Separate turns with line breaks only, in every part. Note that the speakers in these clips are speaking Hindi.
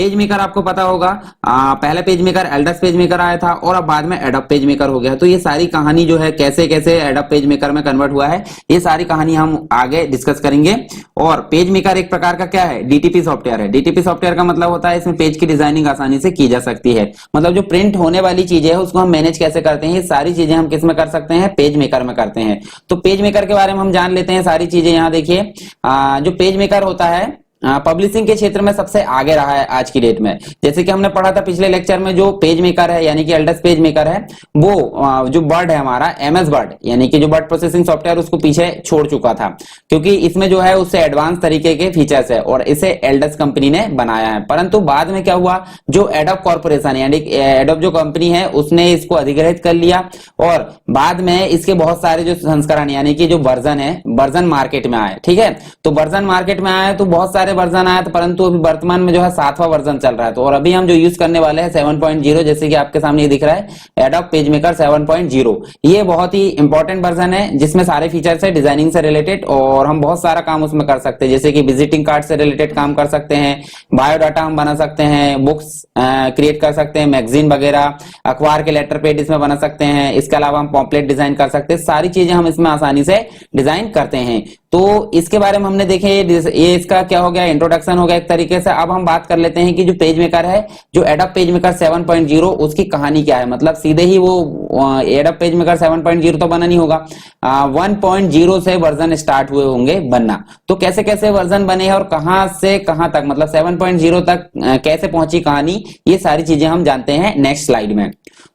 पेज मेकर आपको पता होगा, पहला page maker Aldous page maker आया था और अब बाद में एडोब पेज मेकर हो गया। तो ये सारी कहानी जो है कैसे कैसे एडोब पेज मेकर में कन्वर्ट हुआ है, ये सारी कहानी हम आगे डिस्कस करेंगे। और पेज मेकर एक प्रकार का क्या है, डीटीपी सॉफ्टवेयर है। डीटीपी सॉफ्टवेयर का मतलब होता है इसमें पेज की डिजाइनिंग आसानी से की जा सकती है। मतलब जो प्रिंट होने वाली चीजें है उसको हम मैनेज कैसे करते हैं, ये सारी चीजें हम किस में कर सकते हैं, पेज मेकर में करते हैं। तो पेज मेकर के बारे में हम जान लेते हैं सारी चीजें। यहाँ देखिए जो पेज मेकर होता है पब्लिशिंग के क्षेत्र में सबसे आगे रहा है आज की डेट में। जैसे कि हमने पढ़ा था पिछले लेक्चर में, जो पेज मेकर है यानी कि एल्डस पेज मेकर है वो जो वर्ड है हमारा एमएस वर्ड यानी कि जो वर्ड प्रोसेसिंग सॉफ्टवेयर उसको पीछे छोड़ चुका था, क्योंकि इसमें जो है उससे एडवांस तरीके के फीचर्स है और इसे एल्डस कंपनी ने बनाया है। परंतु बाद में क्या हुआ, जो एडोब कॉर्पोरेशन यानी एडोब जो कंपनी है उसने इसको अधिग्रहित कर लिया और बाद में इसके बहुत सारे जो संस्करण यानी कि जो वर्जन है, वर्जन मार्केट में आए। ठीक है, तो वर्जन मार्केट में आए तो बहुत सारे वर्जन आया था, परंतु अभी वर्तमान में जो है 7वां वर्जन चल रहा है। तो और अभी हम जो यूज करने वाले हैं 7.0, जैसे कि आपके सामने दिख रहा है एडोब पेज मेकर 7.0। ये बहुत ही इंपॉर्टेंट वर्जन है जिसमें सारे फीचर्स है डिजाइनिंग से रिलेटेड और हम बहुत सारा काम उसमें कर सकते हैं। जैसे कि विजिटिंग कार्ड से रिलेटेड काम कर सकते हैं, बायोडाटा हम बना सकते हैं, बुक्स क्रिएट कर सकते हैं, मैगजीन वगैरह, अखबार के लेटर पेड इसमें बना सकते हैं। इसके अलावा हम पॉम्पलेट डिजाइन कर सकते हैं। सारी चीजें हम इसमें आसानी से डिजाइन करते हैं। तो इसके बारे में हमने देखे, ये इसका क्या हो गया, इंट्रोडक्शन हो गया एक तरीके से। अब हम बात कर लेते हैं कि जो पेज मेकर है, जो एडोब पेज मेकर 7.0 उसकी कहानी क्या है। मतलब सीधे ही वो एडोब पेज मेकर 7.0 तो बना नहीं होगा, 1.0 से वर्जन स्टार्ट हुए होंगे बनना। तो कैसे कैसे वर्जन बने हैं और कहां से कहां तक, मतलब 7.0 तक कैसे पहुंची कहानी, ये सारी चीजें हम जानते हैं नेक्स्ट स्लाइड में।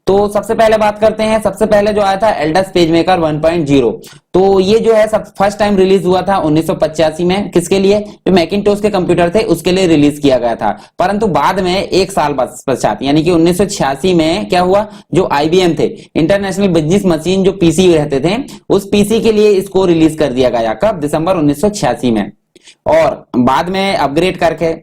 तो सबसे पहले बात करते हैं, सबसे पहले जो आया था एल्डस पेज मेकर 1.0। तो ये जो है सब फर्स्ट टाइम रिलीज हुआ था 1985 में। किसके लिए, जो मैकिंटोश के कंप्यूटर थे उसके लिए रिलीज किया गया था। परंतु बाद में एक साल पश्चात यानी कि 1986 में क्या हुआ, जो आईबीएम थे, इंटरनेशनल बिजनेस मशीन, जो पीसी रहते थे, उस पीसी के लिए इसको रिलीज कर दिया गया। कब, दिसंबर 1986 में। और बाद में अपग्रेड करके,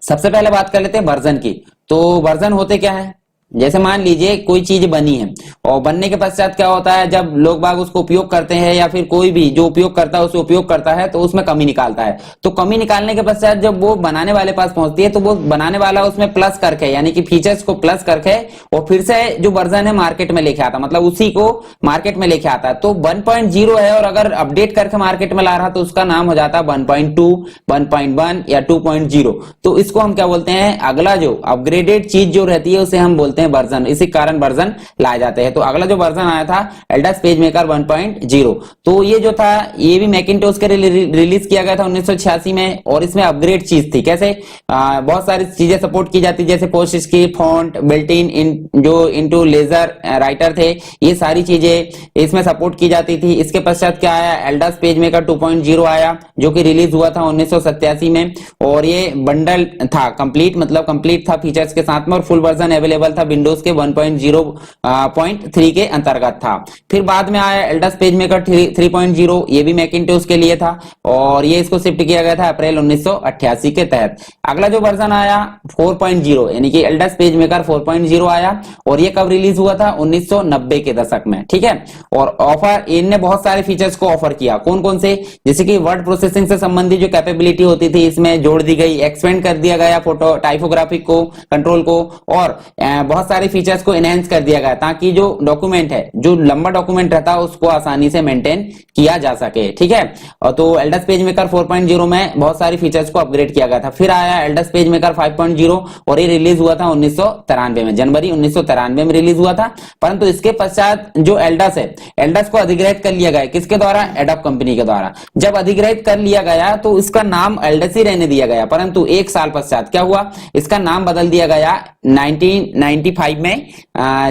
सबसे पहले बात कर लेते हैं वर्जन की। तो वर्जन होते क्या है, जैसे मान लीजिए कोई चीज बनी है और बनने के पश्चात क्या होता है, जब लोग बाग उसको उपयोग करते हैं या फिर कोई भी जो उपयोग करता है उसे उपयोग करता है तो उसमें कमी निकालता है। तो कमी निकालने के पश्चात जब वो बनाने वाले पास पहुंचती है तो वो बनाने वाला उसमें प्लस करके यानी कि फीचर्स को प्लस करके और फिर से जो वर्जन है मार्केट में लेके आता, मतलब उसी को मार्केट में लेके आता है। तो 1.0 है और अगर अपडेट करके मार्केट में ला रहा तो उसका नाम हो जाता है 1.2, 1.1 या 2.0। तो इसको हम क्या बोलते हैं, अगला जो अपग्रेडेड चीज जो रहती है उसे हम बोलते हैं वर्जन। इसी कारण वर्जन लाए जाते हैं। तो अगला जो वर्जन आया था एल्डस पेज मेकर 1.0। तो ये जो था ये भी मैकिंटोश के रिलीज किया गया था 1986 में और इसमें अपग्रेड चीज थी। कैसे, बहुत सारी चीजें सपोर्ट की जाती, जैसे पोस्ट की फॉन्ट, बिल्ट इन जो इनटू लेजर राइटर थे, ये सारी चीजें इसमें सपोर्ट की जाती थी। इसके पश्चात क्या आया, एल्डस पेज मेकर 2.0 आया जो कि रिलीज हुआ था 1987 में और ये बंडल था, कंप्लीट, मतलब कंप्लीट था फीचर्स के साथ में और फुल वर्जन अवेलेबल था विंडोज के 1.0.3 के अंतर्गत था। फिर बाद में आया एल्डस पेज मेकर 3.0, ये भी मैकिंटोश के लिए था और ये इसको शिफ्ट किया गया था अप्रैल 1988 के तहत। अगला जो वर्जन आया 4.0 यानी कि एल्डस पेज मेकर 4.0 आया और ये कब रिलीज हुआ था, 1990 के दशक में। ठीक है, और ऑफर इनने बहुत सारे फीचर्स को ऑफर किया। कौन कौन से, जैसे कि वर्ड प्रोसेसिंग से संबंधित जो कैपेबिलिटी होती थी इसमें जोड़ दी गई, एक्सपेंड कर दिया गया फोटो टाइपोग्राफिक को, कंट्रोल को, और बहुत सारे फीचर्स को एनहेंस कर दिया गया ताकि जो डॉक्यूमेंट है, जो लंबा डॉक्यूमेंट रहता है उसको आसानी से मेंटेन किया जा सके। ठीक है, और तो एल्डस पेज मेकर 4.0 में बहुत सारी फीचर्स को अपग्रेड किया गया था। फिर आया एल्डस पेज मेकर 5.0 और ये रिलीज हुआ था 1993 में, जनवरी 1993 में रिलीज हुआ था। परंतु इसके पश्चात जो एल्डस है, एल्डस को अधिग्रहित कर लिया गया, किसके द्वारा, एडोब कंपनी के द्वारा। जब अधिग्रहित कर लिया गया तो इसका नाम एल्डस ही रहने दिया गया, परंतु एक साल पश्चात क्या हुआ, इसका नाम बदल दिया गया 1995 में।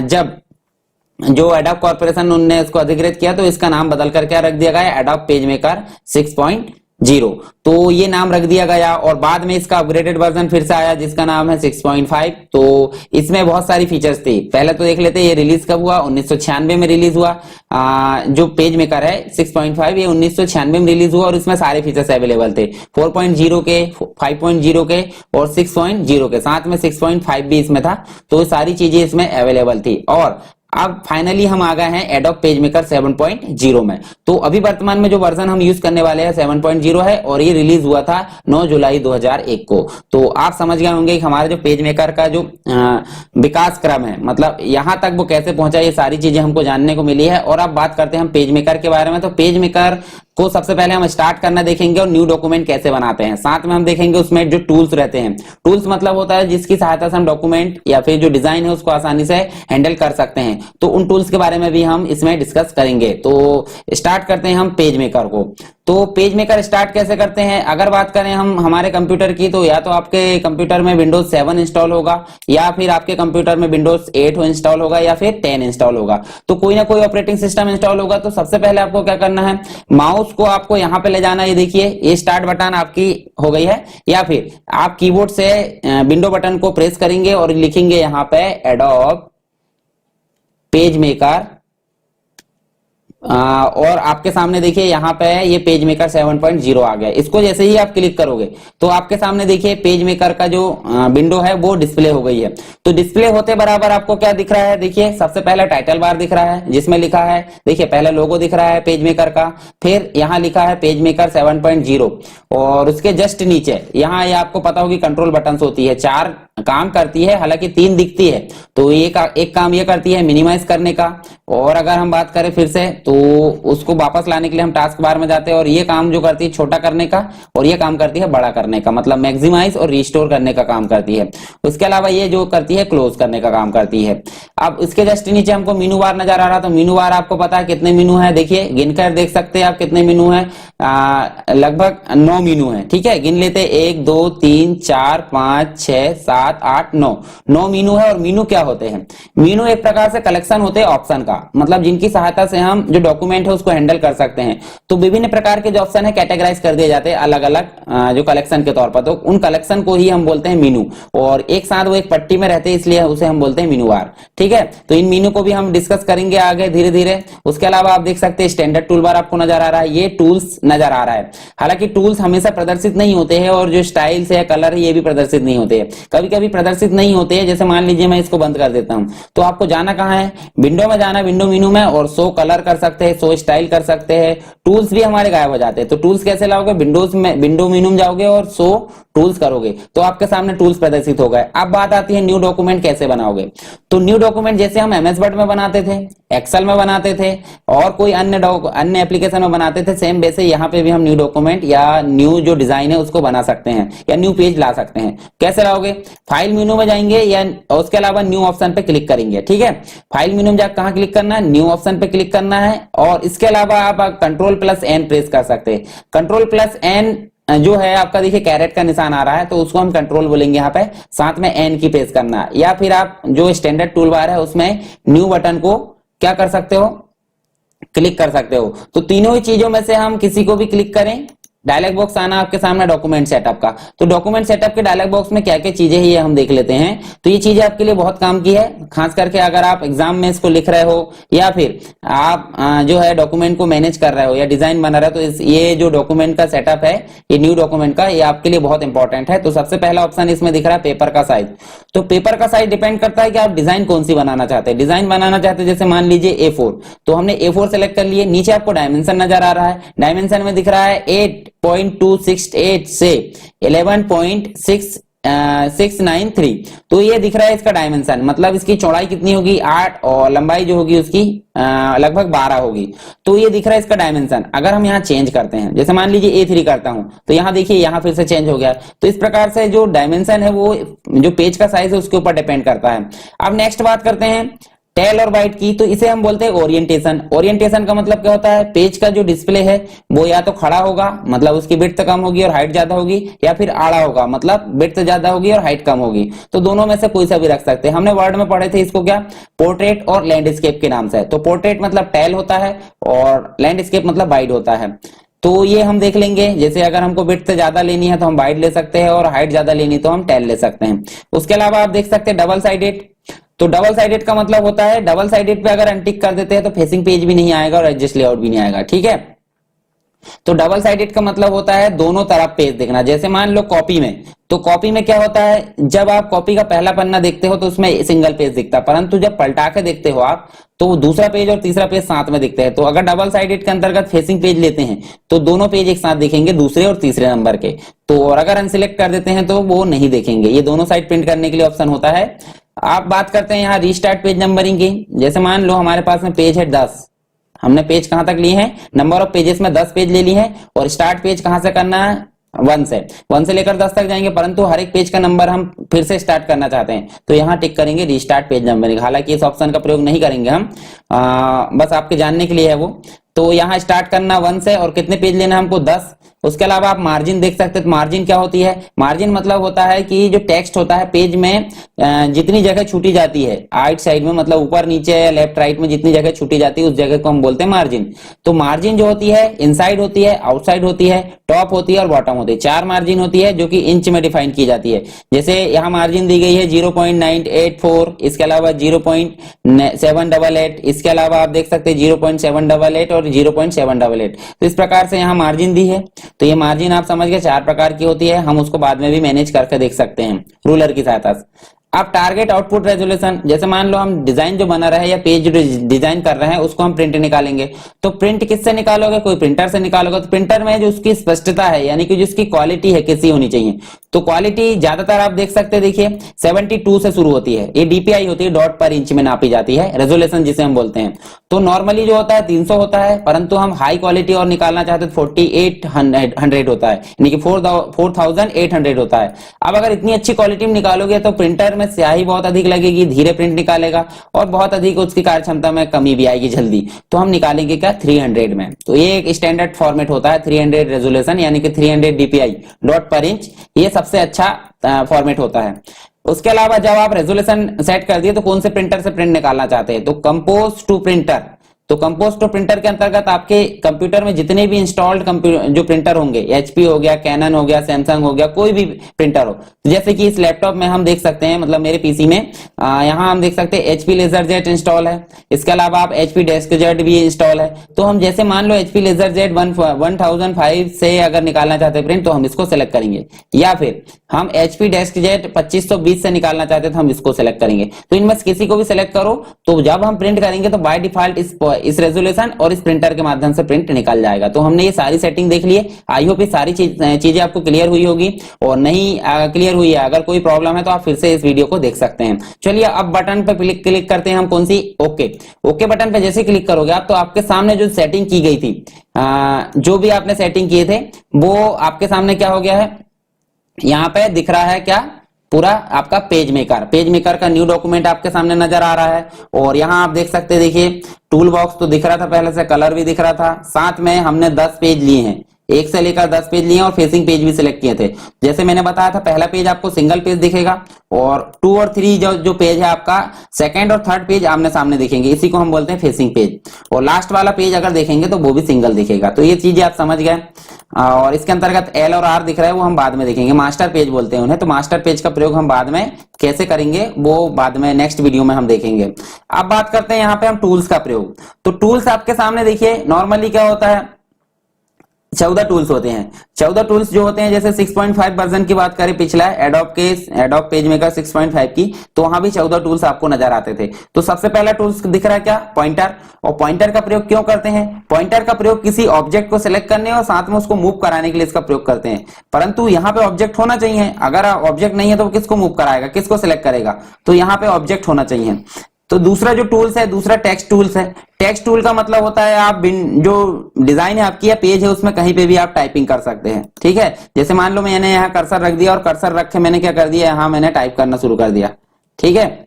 जब जो एडोब कॉर्पोरेशन उन्होंने इसको अधिग्रहित किया तो इसका नाम बदल कर क्या रख दिया गया, एडोब पेज मेकर 6.0। तो ये नाम रख दिया गया और बाद में इसका अपग्रेडेड वर्जन फिर से आया जिसका नाम है 6.5। तो इसमें बहुत सारी फीचर्स थी। पहले तो देख लेते हैं ये रिलीज कब हुआ, 1996 में रिलीज हुआ। जो पेज मेकर है 6.5 ये 1996 में रिलीज हुआ और इसमें सारे फीचर्स अवेलेबल थे, 4.0 के, 5.0 के और 6.0 के, साथ में 6.5 भी इसमें था। तो सारी चीजें इसमें अवेलेबल थी। और अब फाइनली हम आ गए हैं एडोब पेज मेकर 7.0 में। तो अभी वर्तमान में जो वर्जन हम यूज करने वाले हैं 7.0 है और ये रिलीज हुआ था 9 जुलाई 2001 को। तो आप समझ गए होंगे कि हमारे जो पेज मेकर का जो विकास क्रम है, मतलब यहाँ तक वो कैसे पहुंचा, ये सारी चीजें हमको जानने को मिली है। और अब बात करते हैं हम पेज मेकर के बारे में। तो पेज मेकर को सबसे पहले हम स्टार्ट करना देखेंगे और न्यू डॉक्यूमेंट कैसे बनाते हैं, साथ में हम देखेंगे उसमें जो टूल्स रहते हैं। टूल्स मतलब होता है जिसकी सहायता से हम डॉक्यूमेंट या फिर जो डिजाइन है उसको आसानी से हैंडल कर सकते हैं। तो उन टूल्स के बारे में भी हम इसमें डिस्कस करेंगे। तो स्टार्ट करते हैं हम पेज मेकर को। तो पेज मेकर स्टार्ट कैसे करते हैं, अगर बात करें हम हमारे कंप्यूटर की, तो या तो आपके कंप्यूटर में विंडोज 7 इंस्टॉल होगा या फिर आपके कंप्यूटर में विंडोज 8 इंस्टॉल होगा या फिर 10 इंस्टॉल होगा। तो कोई ना कोई ऑपरेटिंग सिस्टम इंस्टॉल होगा। तो सबसे पहले आपको क्या करना है, माउस को आपको यहां पे ले जाना है। ये देखिए ये स्टार्ट बटन आपकी हो गई है, या फिर आप कीबोर्ड से विंडो बटन को प्रेस करेंगे और लिखेंगे यहां पे एडोब पेज मेकर। और आपके सामने देखिए यहाँ पे ये पेज मेकर 7.0 आ गया। इसको जैसे ही आप क्लिक करोगे तो आपके सामने देखिए पेज मेकर का जो विंडो है वो डिस्प्ले हो गई है। तो डिस्प्ले होते बराबर आपको क्या दिख रहा है, देखिए सबसे पहले टाइटल बार दिख रहा है जिसमें लिखा है, देखिए पहले लोगो दिख रहा है पेज मेकर का, फिर यहाँ लिखा है पेज मेकर 7.0 और उसके जस्ट नीचे यहाँ ये आपको पता होगी कंट्रोल बटन्स होती है, 4 काम करती है, हालांकि 3 दिखती है। तो एक काम ये करती है मिनिमाइज करने का, और अगर हम बात करें फिर से तो उसको वापस लाने के लिए हम टास्क बार में जाते हैं, और ये काम जो करती है छोटा करने का, और ये काम करती है बड़ा करने का, मतलब मैक्सिमाइज और रिस्टोर करने का काम करती है। उसके अलावा ये जो करती है क्लोज करने का काम करती है। अब इसके जस्ट नीचे हमको मीनू बार नजर आ रहा, तो मीनू बार आपको पता है कितने मीनू है, देखिए गिनकर देख सकते हैं आप कितने मीनू है, लगभग 9 मीनू है। ठीक है, गिन लेते 1 2 3 4 5 6 7 8 9 मीनू है। और मीनू क्या होते हैं, मीनू एक प्रकार से कलेक्शन होते हैं ऑप्शन का, मतलब जिनकी सहायता से हम जो डॉक्यूमेंट है उसको हैंडल कर सकते हैं। तो विभिन्न प्रकार के जो ऑप्शन है कैटेगराइज कर दिए जाते हैं अलग अलग जो कलेक्शन के तौर पर, तो उन कलेक्शन को ही हम बोलते हैं मीनू, और एक साथ वो एक पट्टी में रहते हैं इसलिए उसे हम बोलते हैं मीनू बार। ठीक है, तो इन मीनू को भी हम डिस्कस करेंगे आगे धीरे धीरे। उसके अलावा आप देख सकते हैं स्टैंडर्ड टूल बार आपको नजर आ रहा है, ये टूल्स नजर आ रहा है। हालांकि टूल्स हमेशा प्रदर्शित नहीं होते हैं, और जो स्टाइल्स है कलर है ये भी प्रदर्शित नहीं होते हैं, कभी कभी प्रदर्शित नहीं होते हैं। जैसे मान लीजिए मैं इसको बंद कर देता हूं, तो आपको जाना कहां है, विंडो में जाना, विंडो मीनू में, और शो कलर कर सकते हैं, शो स्टाइल कर सकते हैं। टूल्स भी हमारे गायब हो जाते हैं, तो टूल्स कैसे लाओगे, विंडोज में विंडो मीनू में जाओगे और शो टूल्स करोगे तो आपके सामने टूल्स प्रदर्शित हो गए। अब बात आती है न्यू डॉक्यूमेंट कैसे बनाओगे। तो न्यू डॉक्यूमेंट जैसे हम एमएस वर्ड में बनाते थे, एक्सेल में बनाते थे, और कोई अन्य एप्लीकेशन में बनाते थे, सेम वैसे यहाँ पे भी हम न्यू डॉक्यूमेंट या न्यू जो डिजाइन है उसको बना सकते हैं या न्यू पेज ला सकते हैं। कैसे लाओगे, फाइल मेनू में जाएंगे या उसके अलावा न्यू ऑप्शन पे क्लिक करेंगे। ठीक है, फाइल मेनू में जाकर कहां क्लिक करना है, न्यू ऑप्शन पे क्लिक करना है, और इसके अलावा आप Ctrl+N प्रेस कर सकते हैं। Ctrl+N जो है आपका देखिए कैरेट का निशान आ रहा है, तो उसको हम कंट्रोल बोलेंगे यहाँ पे, साथ में एन की प्रेस करना है। या फिर आप जो स्टैंडर्ड टूल बार है उसमें न्यू बटन को क्या कर सकते हो, क्लिक कर सकते हो। तो तीनों ही चीजों में से हम किसी को भी क्लिक करें, डायलॉग बॉक्स आना आपके सामने डॉक्यूमेंट सेटअप का। तो डॉक्यूमेंट सेटअप के डायलॉग बॉक्स में क्या क्या चीजें हैं ये हम देख लेते हैं। तो ये चीजें आपके लिए बहुत काम की है, खास करके अगर आप एग्जाम में इसको लिख रहे हो या फिर आप जो है डॉक्यूमेंट को मैनेज कर रहे हो या डिजाइन बना रहे हो, तो ये जो डॉक्यूमेंट का सेटअप है, ये न्यू डॉक्यूमेंट का, ये आपके लिए बहुत इंपॉर्टेंट है। तो सबसे पहला ऑप्शन इसमें दिख रहा है पेपर का साइज। तो पेपर का साइज डिपेंड करता है कि आप डिजाइन कौन सी बनाना चाहते हैं। डिजाइन बनाना चाहते हैं जैसे मान लीजिए A4, तो हमने A4 सेलेक्ट कर लिए। नीचे आपको डायमेंशन नजर आ रहा है, डायमेंशन में दिख रहा है 8.268 से 11.693, तो ये दिख रहा है इसका डायमेंशन, मतलब इसकी चौड़ाई कितनी होगी 8 और लंबाई जो होगी उसकी लगभग 12 होगी। तो ये दिख रहा है इसका डायमेंशन। अगर हम यहाँ चेंज करते हैं, जैसे मान लीजिए A3 करता हूं, तो यहाँ देखिए यहाँ फिर से चेंज हो गया। तो इस प्रकार से जो डायमेंशन है वो जो पेज का साइज है उसके ऊपर डिपेंड करता है। अब नेक्स्ट बात करते हैं टेल और बाइट की, तो इसे हम बोलते हैं ओरिएंटेशन। ओरिएंटेशन का मतलब क्या होता है, पेज का जो डिस्प्ले है वो या तो खड़ा होगा, मतलब उसकी विड्थ कम होगी और हाइट ज्यादा होगी, या फिर आड़ा होगा, मतलब विड्थ ज्यादा होगी और हाइट कम होगी। तो दोनों में से कोई सा भी रख सकते हैं। हमने वर्ड में पढ़े थे इसको क्या, पोर्ट्रेट और लैंडस्केप के नाम से। तो पोर्ट्रेट मतलब टेल होता है और लैंडस्केप मतलब वाइड होता है। तो ये हम देख लेंगे, जैसे अगर हमको विड्थ ज्यादा लेनी है तो हम वाइड ले सकते हैं, और हाइट ज्यादा लेनी तो हम टेल ले सकते हैं। उसके अलावा आप देख सकते हैं डबल साइडेड। तो डबल साइडेड का मतलब होता है, डबल साइडेड पे अगर अनटिक कर देते हैं तो फेसिंग पेज भी नहीं आएगा और एडजस्ट लेआउट भी नहीं आएगा। ठीक है, तो डबल साइडेड का मतलब होता है दोनों तरफ पेज देखना। जैसे मान लो कॉपी में, तो कॉपी में क्या होता है, जब आप कॉपी का पहला पन्ना देखते हो तो उसमें सिंगल पेज दिखता है, परंतु जब पलटा के देखते हो आप तो दूसरा पेज और तीसरा पेज साथ में दिखते हैं। तो अगर डबल साइडेड के अंतर्गत फेसिंग पेज लेते हैं तो दोनों पेज एक साथ दिखेंगे, दूसरे और तीसरे नंबर के। तो और अगर अनसिलेक्ट कर देते हैं तो वो नहीं दिखेंगे। ये दोनों साइड प्रिंट करने के लिए ऑप्शन होता है। आप बात करते हैं यहाँ रीस्टार्ट पेज नंबरिंग की। जैसे मान लो हमारे पास में पेज है 10, हमने पेज कहां तक लिए हैं, नंबर ऑफ पेजेस में 10 पेज ले लिए हैं, और स्टार्ट पेज कहां से करना है, 1 से लेकर 10 तक जाएंगे, परंतु हर एक पेज का नंबर हम फिर से स्टार्ट करना चाहते हैं तो यहाँ टिक करेंगे रीस्टार्ट पेज नंबरिंग। हालांकि इस ऑप्शन का प्रयोग नहीं करेंगे हम, बस आपके जानने के लिए है वो। तो यहाँ स्टार्ट करना 1 से, और कितने पेज लेना हमको, 10। उसके अलावा आप मार्जिन देख सकते हैं। तो मार्जिन क्या होती है, मार्जिन मतलब होता है कि जो टेक्स्ट होता है पेज में जितनी जगह छूटी जाती है राइट साइड में, मतलब ऊपर नीचे या लेफ्ट राइट में जितनी जगह छूटी जाती है उस जगह को हम बोलते हैं मार्जिन। तो मार्जिन जो होती है इनसाइड होती है, आउटसाइड होती है, टॉप होती है और बॉटम होती है। 4 मार्जिन होती है जो कि इंच में डिफाइन की जाती है। जैसे यहाँ मार्जिन दी गई है 0.984, इसके अलावा 0.788, इसके अलावा आप देख सकते हैं 0.788 और 0.788। तो इस प्रकार से यहाँ मार्जिन दी है। तो ये मार्जिन आप समझ गए 4 प्रकार की होती है, हम उसको बाद में भी मैनेज करके देख सकते हैं रूलर की सहायता से। अब टारगेट आउटपुट रेजोल्यूशन, जैसे मान लो हम डिजाइन जो बना रहे हैं या पेज जो डिजाइन कर रहे हैं उसको हम प्रिंट निकालेंगे। तो प्रिंट किससे निकालोगे, कोई प्रिंटर से निकालोगे। तो प्रिंटर में जो उसकी स्पष्टता है यानी कि जिसकी क्वालिटी है कैसी होनी चाहिए, तो क्वालिटी ज्यादातर आप देख सकते हैं, देखिए 72 से शुरू होती है। ये डीपीआई होती है, डॉट पर इंच में नापी जाती है, रेजोल्यूशन जिसे हम बोलते हैं। तो नॉर्मली जो होता है 300 होता है, परंतु हम हाई क्वालिटी और निकालना चाहते हैं 4800 होता है, यानी कि 4800 होता है। अब अगर इतनी अच्छी क्वालिटी में निकालोगे तो प्रिंटर में स्याही बहुत अधिक लगेगी, धीरे प्रिंट निकालेगा और बहुत अधिक उसकी कार्य क्षमता में कमी भी आएगी जल्दी। तो हम निकालेंगे क्या, 300 में। तो ये एक स्टैंडर्ड फॉर्मेट होता है 300 रेजोल्यूशन, यानी कि 300 डीपीआई डॉट पर इंच, ये सबसे अच्छा फॉर्मेट होता है। उसके अलावा जब आप रेजोल्यूशन सेट कर दिए तो कौन से प्रिंटर से प्रिंट निकालना चाहते हैं, तो कंपोज टू प्रिंटर। तो कंपोज टू प्रिंटर के अंतर्गत आपके कंप्यूटर में जितने भी इंस्टॉल्ड जो प्रिंटर होंगे, एचपी हो गया, कैनन हो गया, सैमसंग हो गया, कोई भी प्रिंटर हो, जैसे कि इस लैपटॉप में हम देख सकते हैं, मतलब मेरे पीसी में यहाँ हम देख सकते हैं एचपी लेजरजेट इंस्टॉल है। इसके अलावा आप एचपी डेस्कजेट भी इंस्टॉल है। तो हम जैसे मान लो एचपी लेजरजेट 1005 से अगर निकालना चाहते हैं प्रिंट तो हम इसको सेलेक्ट करेंगे, या फिर हम एचपी डेस्कजेट 2520 से निकालना चाहते हैं तो हम इसको सेलेक्ट करेंगे। तो इनमें से किसी को भी सेलेक्ट करो, तो जब हम प्रिंट करेंगे तो बाय डिफॉल्ट इस रेजोल्यूशन और इस प्रिंटर के माध्यम से प्रिंट निकल जाएगा। तो हमने ये सारी सेटिंग देख ली है। आई होप ये सारी चीजें आपको क्लियर हुई होगी, और नहीं क्लियर हुई है अगर कोई प्रॉब्लम है तो आप फिर से इस वीडियो को देख सकते हैं। चलिए अब बटन पे क्लिक करते हैं हम, कौन सी, ओके। ओके बटन पे जैसे क्लिक करोगे आप तो आपके सामने जो सेटिंग की गई थी, जो भी आपने सेटिंग किए थे वो आपके सामने क्या हो गया है, यहाँ पे दिख रहा है क्या, पूरा आपका पेज मेकर का न्यू डॉक्यूमेंट आपके सामने नजर आ रहा है। और यहाँ आप देख सकते हैं, देखिए टूल बॉक्स तो दिख रहा था पहले से, कलर भी दिख रहा था, साथ में हमने 10 पेज लिए हैं, 1 से लेकर 10 पेज लिए और फेसिंग पेज भी सिलेक्ट किए थे। जैसे मैंने बताया था पहला पेज आपको सिंगल पेज दिखेगा, और 2 और 3 जो पेज है आपका सेकंड और थर्ड पेज आमने सामने दिखेंगे, इसी को हम बोलते हैं फेसिंग पेज। और लास्ट वाला पेज अगर देखेंगे तो वो भी सिंगल दिखेगा। तो ये चीजें आप समझ गए। और इसके अंतर्गत एल और आर दिख रहा है, वो हम बाद में देखेंगे, मास्टर पेज बोलते हैं उन्हें। तो मास्टर पेज का प्रयोग हम बाद में कैसे करेंगे वो बाद में नेक्स्ट वीडियो में हम देखेंगे। अब बात करते हैं यहाँ पे हम टूल्स का प्रयोग। तो टूल्स आपके सामने देखिए, नॉर्मली क्या होता है, 14 टूल्स होते हैं। 14 टूल्स जो होते हैं, जैसे 6.5 वर्जन की बात करें पिछला एडोब पेज मेकर 6.5 की, तो वहां भी 14 टूल्स आपको नजर आते थे। तो सबसे पहला टूल्स दिख रहा है क्या, पॉइंटर। और पॉइंटर का प्रयोग क्यों करते हैं, पॉइंटर का प्रयोग किसी ऑब्जेक्ट को सिलेक्ट करने और साथ में उसको मूव कराने के लिए इसका प्रयोग करते हैं। परंतु यहाँ पे ऑब्जेक्ट होना चाहिए, अगर ऑब्जेक्ट नहीं है तो किसको मूव कराएगा, किसको सिलेक्ट करेगा, तो यहाँ पे ऑब्जेक्ट होना चाहिए। तो दूसरा जो टूल्स है, दूसरा टेक्स्ट टूल्स है। टेक्स्ट टूल का मतलब होता है आप जो डिजाइन है आपकी या पेज है उसमें कहीं पे भी आप टाइपिंग कर सकते हैं, ठीक है। जैसे मान लो मैंने यहाँ कर्सर रख दिया और कर्सर रख के मैंने क्या कर दिया, यहाँ मैंने टाइप करना शुरू कर दिया, ठीक है।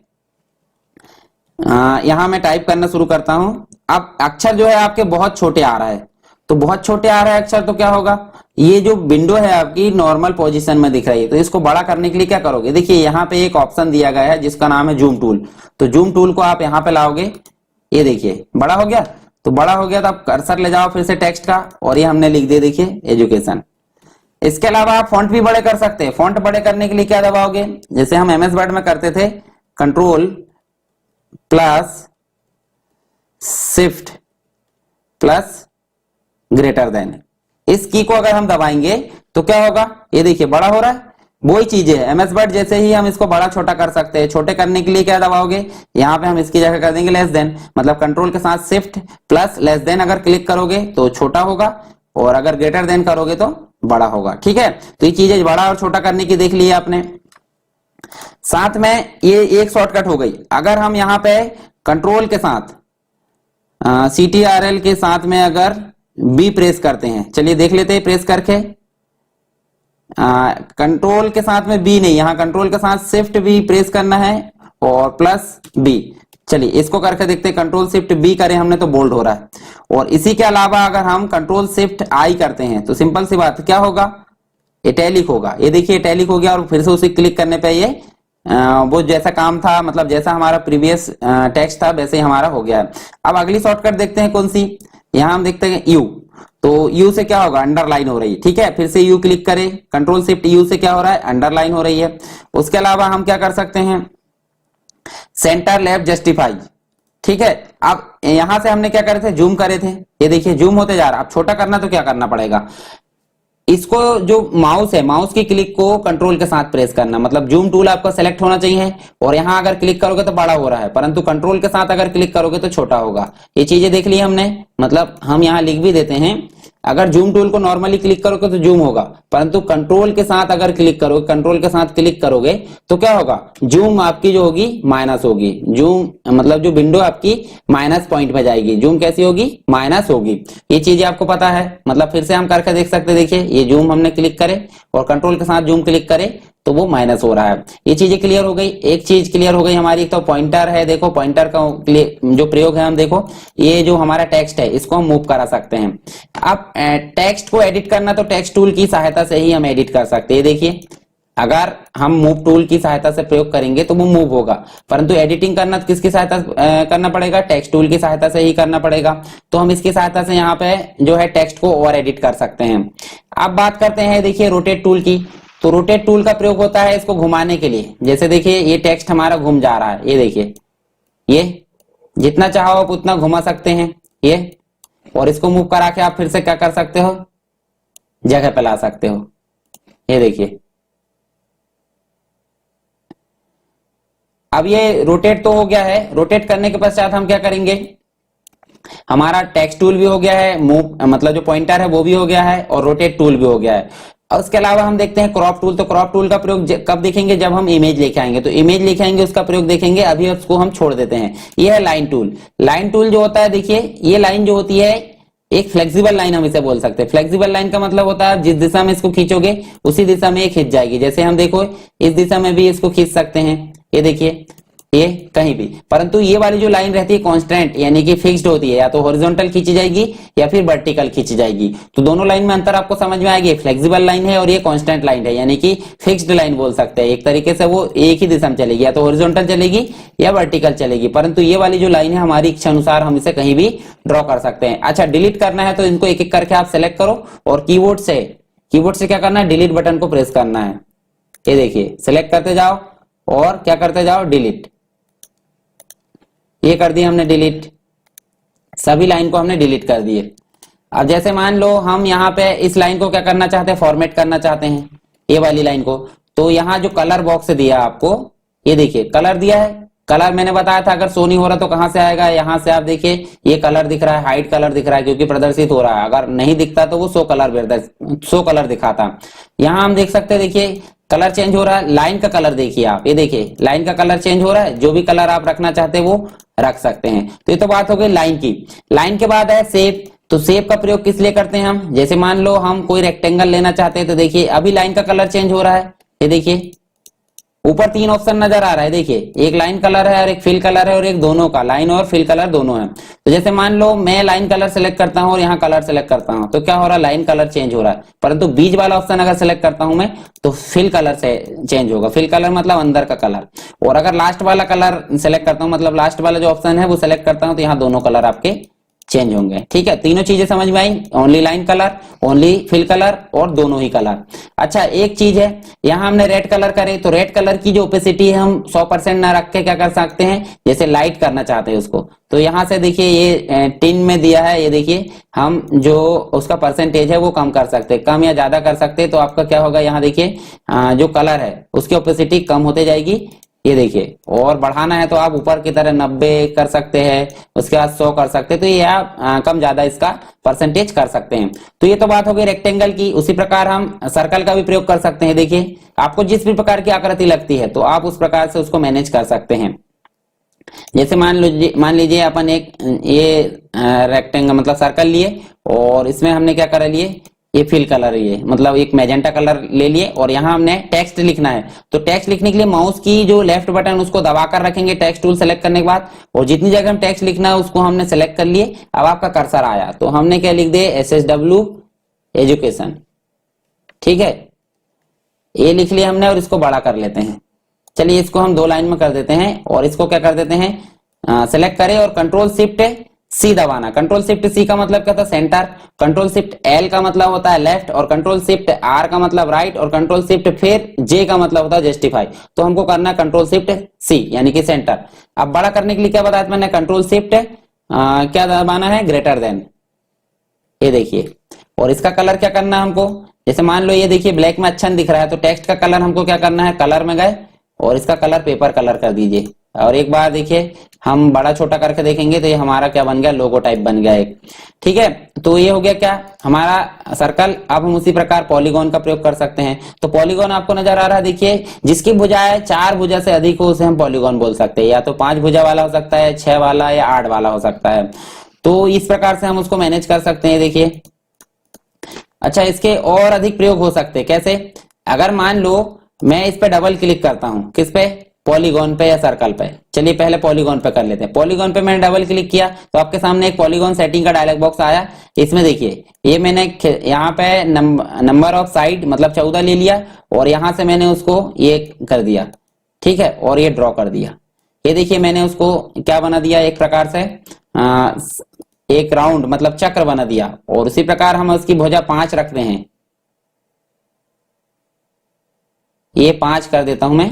यहाँ मैं टाइप करना शुरू करता हूं। अब अक्षर जो है आपके बहुत छोटे आ रहा है, तो बहुत छोटे आ रहा है अक्षर, तो क्या होगा, ये जो विंडो है आपकी नॉर्मल पोजीशन में दिख रही है, तो इसको बड़ा करने के लिए क्या करोगे, देखिए यहाँ पे एक ऑप्शन दिया गया है जिसका नाम है जूम टूल। तो जूम टूल को आप यहाँ पे लाओगे, ये देखिए बड़ा हो गया। तो बड़ा हो गया तो आप कर्सर ले जाओ फिर से टेक्स्ट का, और ये हमने लिख दिया, देखिए एजुकेशन। इसके अलावा आप फॉन्ट भी बड़े कर सकते हैं। फॉन्ट बड़े करने के लिए क्या दबाओगे, जैसे हम एमएस वर्ड में करते थे, control plus shift plus greater than, इस की को अगर हम दबाएंगे तो क्या होगा, ये देखिए बड़ा हो रहा है। वही चीजें है एमएस वर्ड जैसे ही हम इसको बड़ा छोटा कर सकते हैं। छोटे करने के लिए क्या दबाओगे, यहाँ पे हम इसकी जगह कर देंगे लेस देन, मतलब कंट्रोल के साथ शिफ्ट प्लस लेस देन अगर क्लिक करोगे तो छोटा होगा, और अगर ग्रेटर देन करोगे तो बड़ा होगा। ठीक है, तो ये चीजें बड़ा और छोटा करने की देख ली आपने। साथ में ये एक शॉर्टकट हो गई। अगर हम यहाँ पे कंट्रोल के साथ CTRL के साथ में अगर बी प्रेस करते हैं, चलिए देख लेते हैं प्रेस करके। कंट्रोल के साथ में बी नहीं, यहाँ कंट्रोल के साथ शिफ्ट बी प्रेस करना है और प्लस बी। चलिए इसको करके देखते हैं, कंट्रोल शिफ्ट बी करें हमने तो बोल्ड हो रहा है। और इसी के अलावा अगर हम कंट्रोल शिफ्ट आई करते हैं तो सिंपल सी बात क्या होगा, इटैलिक होगा। ये देखिए इटैलिक हो गया, और फिर से उसे क्लिक करने पे ये वो जैसा काम था, मतलब जैसा हमारा प्रीवियस टेक्स्ट था वैसे ही हमारा हो गया है। अब अगली शॉर्टकट देखते हैं कौन सी, यहां हम देखते हैं यू। तो यू से क्या होगा, अंडरलाइन हो रही है। ठीक है, फिर से यू क्लिक करें, कंट्रोल शिफ्ट यू से क्या हो रहा है, अंडरलाइन हो रही है। उसके अलावा हम क्या कर सकते हैं, सेंटर लेफ्ट जस्टिफाई। ठीक है, अब यहां से हमने क्या करे थे, जूम करे थे, ये देखिए जूम होते जा रहा है। अब छोटा करना तो क्या करना पड़ेगा, इसको जो माउस है, माउस की क्लिक को कंट्रोल के साथ प्रेस करना, मतलब जूम टूल आपका सेलेक्ट होना चाहिए। और यहां अगर क्लिक करोगे तो बड़ा हो रहा है, परंतु कंट्रोल के साथ अगर क्लिक करोगे तो छोटा होगा। ये चीजें देख ली हमने, मतलब हम यहां लिख भी देते हैं, अगर जूम टूल को नॉर्मली क्लिक करोगे तो जूम होगा, परंतु कंट्रोल के साथ अगर क्लिक करोगे, कंट्रोल के साथ क्लिक करोगे तो क्या होगा, जूम आपकी जो होगी माइनस होगी। जूम मतलब जो विंडो आपकी माइनस पॉइंट में जाएगी, जूम कैसी होगी, माइनस होगी। ये चीजें आपको पता है, मतलब फिर से हम करके देख सकते हैं। देखिए ये जूम हमने क्लिक करे और कंट्रोल के साथ जूम क्लिक करे तो वो माइनस हो रहा है। ये चीजें क्लियर हो गई। एक चीज क्लियर हो गई हमारी, तो पॉइंटर है, देखो पॉइंटर का जो प्रयोग है, हम देखो ये जो हमारा टेक्स्ट है इसको हम मूव करा सकते हैं। अब टेक्स्ट को एडिट करना तो टेक्स्ट टूल की सहायता से ही हम एडिट कर सकते हैं। देखिए अगर हम मूव टूल की सहायता से प्रयोग करेंगे तो वो मूव होगा, परंतु एडिटिंग करना किसकी सहायता करना पड़ेगा, टेक्स्ट टूल की सहायता से ही करना पड़ेगा। तो हम इसकी सहायता से यहाँ पे जो है टेक्स्ट को और एडिट कर सकते हैं। अब बात करते हैं देखिए रोटेट टूल की। तो रोटेट टूल का प्रयोग होता है इसको घुमाने के लिए। जैसे देखिए ये टेक्स्ट हमारा घूम जा रहा है, ये देखिए, ये जितना चाहो आप उतना घुमा सकते हैं ये, और इसको मूव करा के आप फिर से क्या कर सकते हो, जगह पे ला सकते हो। ये देखिए अब ये रोटेट तो हो गया है। रोटेट करने के पश्चात हम क्या करेंगे, हमारा टेक्स्ट टूल भी हो गया है, मूव मतलब जो पॉइंटर है वो भी हो गया है, और रोटेट टूल भी हो गया है। और उसके अलावा हम देखते हैं क्रॉप टूल। तो क्रॉप टूल का प्रयोग कब देखेंगे, जब हम इमेज लेके आएंगे, तो इमेज लेके आएंगे उसका प्रयोग देखेंगे। अभी उसको हम छोड़ देते हैं। ये है लाइन टूल। लाइन टूल जो होता है, देखिए ये लाइन जो होती है एक फ्लेक्सिबल लाइन हम इसे बोल सकते हैं। फ्लेक्सिबल लाइन का मतलब होता है जिस दिशा में इसको खींचोगे उसी दिशा में ये खींच जाएगी। जैसे हम देखो इस दिशा में भी इसको खींच सकते हैं, ये देखिए ये कहीं भी, परंतु ये वाली जो लाइन रहती है कांस्टेंट यानी कि फिक्स्ड होती है, या तो हॉरिजॉन्टल खींची जाएगी या फिर वर्टिकल खींची जाएगी। तो दोनों लाइन में अंतर आपको समझ में आएगी, फ्लेक्सिबल लाइन है और ये कांस्टेंट लाइन है, यानी कि फिक्स्ड लाइन बोल सकते हैं। एक तरीके से वो एक ही दिशा में चलेगी, या तो हॉरिजॉन्टल चलेगी या वर्टिकल चलेगी, परंतु ये वाली जो लाइन है हमारी इच्छा अनुसार हम इसे कहीं भी ड्रॉ कर सकते हैं। अच्छा, डिलीट करना है तो इनको एक एक करके आप सेलेक्ट करो और कीबोर्ड से क्या करना है, डिलीट बटन को प्रेस करना है। ये देखिए सेलेक्ट करते जाओ और क्या करते जाओ, डिलीट। ये कर दिए हमने डिलीट, सभी लाइन को हमने डिलीट कर दिए। अब जैसे मान लो हम यहाँ पे इस लाइन को क्या करना चाहते हैं, फॉर्मेट करना चाहते हैं ये वाली लाइन को, तो यहाँ जो कलर बॉक्स दिया आपको, ये देखिए कलर दिया है। कलर मैंने बताया था अगर शो नहीं हो रहा तो कहां से आएगा, यहाँ से आप देखिए ये कलर दिख रहा है, हाइड कलर दिख रहा है क्योंकि प्रदर्शित हो रहा है। अगर नहीं दिखता तो वो शो कलर दिखाता। यहाँ हम देख सकते हैं, देखिए कलर चेंज हो रहा है। लाइन का कलर देखिए आप, ये देखिए लाइन का कलर चेंज हो रहा है। जो भी कलर आप रखना चाहते हैं वो रख सकते हैं। तो ये तो बात हो गई लाइन की। लाइन के बाद है शेप। तो शेप का प्रयोग किस लिए करते हैं हम, जैसे मान लो हम कोई रेक्टेंगल लेना चाहते हैं, तो देखिए अभी लाइन का कलर चेंज हो रहा है। ये देखिए ऊपर 3 ऑप्शन नजर आ रहा है, देखिए एक लाइन कलर है और एक फिल कलर है और एक दोनों का, लाइन और फिल कलर दोनों है। तो जैसे मान लो मैं लाइन कलर सेलेक्ट करता हूं और यहाँ कलर सेलेक्ट करता हूं, तो क्या हो रहा है, लाइन कलर चेंज हो रहा है। परंतु बीच वाला ऑप्शन अगर सेलेक्ट करता हूं मैं तो फिल कलर से चेंज होगा। फिल कलर मतलब अंदर का कलर। और अगर लास्ट वाला कलर सेलेक्ट करता हूं, मतलब लास्ट वाला जो ऑप्शन है वो सेलेक्ट करता हूं, तो यहाँ दोनों कलर आपके चेंज होंगे। ठीक है, तीनों चीजें समझ में आई, only line colour, only fill colour और दोनों ही कलर। अच्छा एक चीज है, यहाँ हमने रेड कलर करे तो रेड कलर की जो ओपेसिटी है हम 100% ना रख के क्या कर सकते हैं, जैसे लाइट करना चाहते हैं उसको, तो यहाँ से देखिए ये टिन में दिया है, ये देखिए हम जो उसका परसेंटेज है वो कम कर सकते हैं, कम या ज्यादा कर सकते हैं। तो आपका क्या होगा, यहाँ देखिए जो कलर है उसकी ओपेसिटी कम होते जाएगी, ये देखिए। और बढ़ाना है तो आप ऊपर की तरह 90 कर सकते हैं, उसके बाद 100 कर सकते हैं, तो ये आप कम ज्यादा इसका परसेंटेज कर सकते हैं। तो ये तो बात हो गई रेक्टेंगल की। उसी प्रकार हम सर्कल का भी प्रयोग कर सकते हैं। देखिए आपको जिस भी प्रकार की आकृति लगती है तो आप उस प्रकार से उसको मैनेज कर सकते हैं। जैसे मान लीजिए अपन एक ये रेक्टेंगल मतलब सर्कल लिए और इसमें हमने क्या कर लिए, ये फिल कलर, ये मतलब एक मैजेंटा कलर ले लिए और यहाँ हमने टेक्स्ट लिखना है। तो टेक्स्ट लिखने के लिए माउस की जो लेफ्ट बटन उसको दबाकर रखेंगे टेक्स्ट टूल सेलेक्ट करने के बाद, और जितनी जगह हम टेक्स्ट लिखना है उसको हमने सेलेक्ट कर लिए। अब आपका कर्सर आया तो हमने क्या लिख दिया, SSW एजुकेशन। ठीक है, ये लिख लिया हमने और इसको बड़ा कर लेते हैं। चलिए इसको हम 2 लाइन में कर देते हैं और इसको क्या कर देते हैं, सेलेक्ट करें और कंट्रोल शिफ्ट सी दबाना। कंट्रोल शिफ्ट सी का मतलब क्या होता है, सेंटर। कंट्रोल शिफ्ट एल का मतलब होता है लेफ्ट, और कंट्रोल शिफ्ट आर का मतलब राइट, और कंट्रोल शिफ्ट फिर जे का मतलब होता है जस्टिफाई। तो हमको करना है कंट्रोल शिफ्ट सी यानी कि सेंटर। अब बड़ा करने के लिए क्या बताया मैंने, कंट्रोल शिफ्ट क्या दबाना है, ग्रेटर देन, ये देखिए। और इसका कलर क्या करना है हमको, जैसे मान लो ये देखिए ब्लैक में अच्छा नहीं दिख रहा है, तो टेक्स्ट का कलर हमको क्या करना है, कलर में गए और इसका कलर पेपर कलर कर दीजिए। और एक बार देखिए हम बड़ा छोटा करके देखेंगे तो ये हमारा क्या बन गया, लोगो टाइप बन गया एक। ठीक है, तो ये हो गया क्या हमारा सर्कल। अब हम उसी प्रकार पॉलीगॉन का प्रयोग कर सकते हैं। तो पॉलीगॉन आपको नजर आ रहा है, देखिए जिसकी भुजाएं 4 भुजा से अधिक हो उसे हम पॉलीगॉन बोल सकते हैं, या तो 5 भुजा वाला हो सकता है, 6 वाला या 8 वाला हो सकता है। तो इस प्रकार से हम उसको मैनेज कर सकते हैं, देखिए। अच्छा इसके और अधिक प्रयोग हो सकते हैं, कैसे, अगर मान लो मैं इस पे डबल क्लिक करता हूं, किस पे, पॉलीगॉन पे या सर्कल पे। चलिए पहले पॉलीगॉन पे कर लेते हैं। पॉलीगॉन पे मैंने डबल क्लिक किया तो आपके सामने एक पॉलीगॉन सेटिंग का डायलॉग बॉक्स आया। इसमें देखिए ये मैंने यहाँ पे नंबर ऑफ साइड मतलब 14 ले लिया और यहां से मैंने उसको ये कर दिया। ठीक है, और ये ड्रॉ कर दिया। ये देखिए मैंने उसको क्या बना दिया, एक प्रकार से एक राउंड मतलब चक्र बना दिया। और उसी प्रकार हम उसकी भुजा 5 रखते हैं, ये 5 कर देता हूं मैं।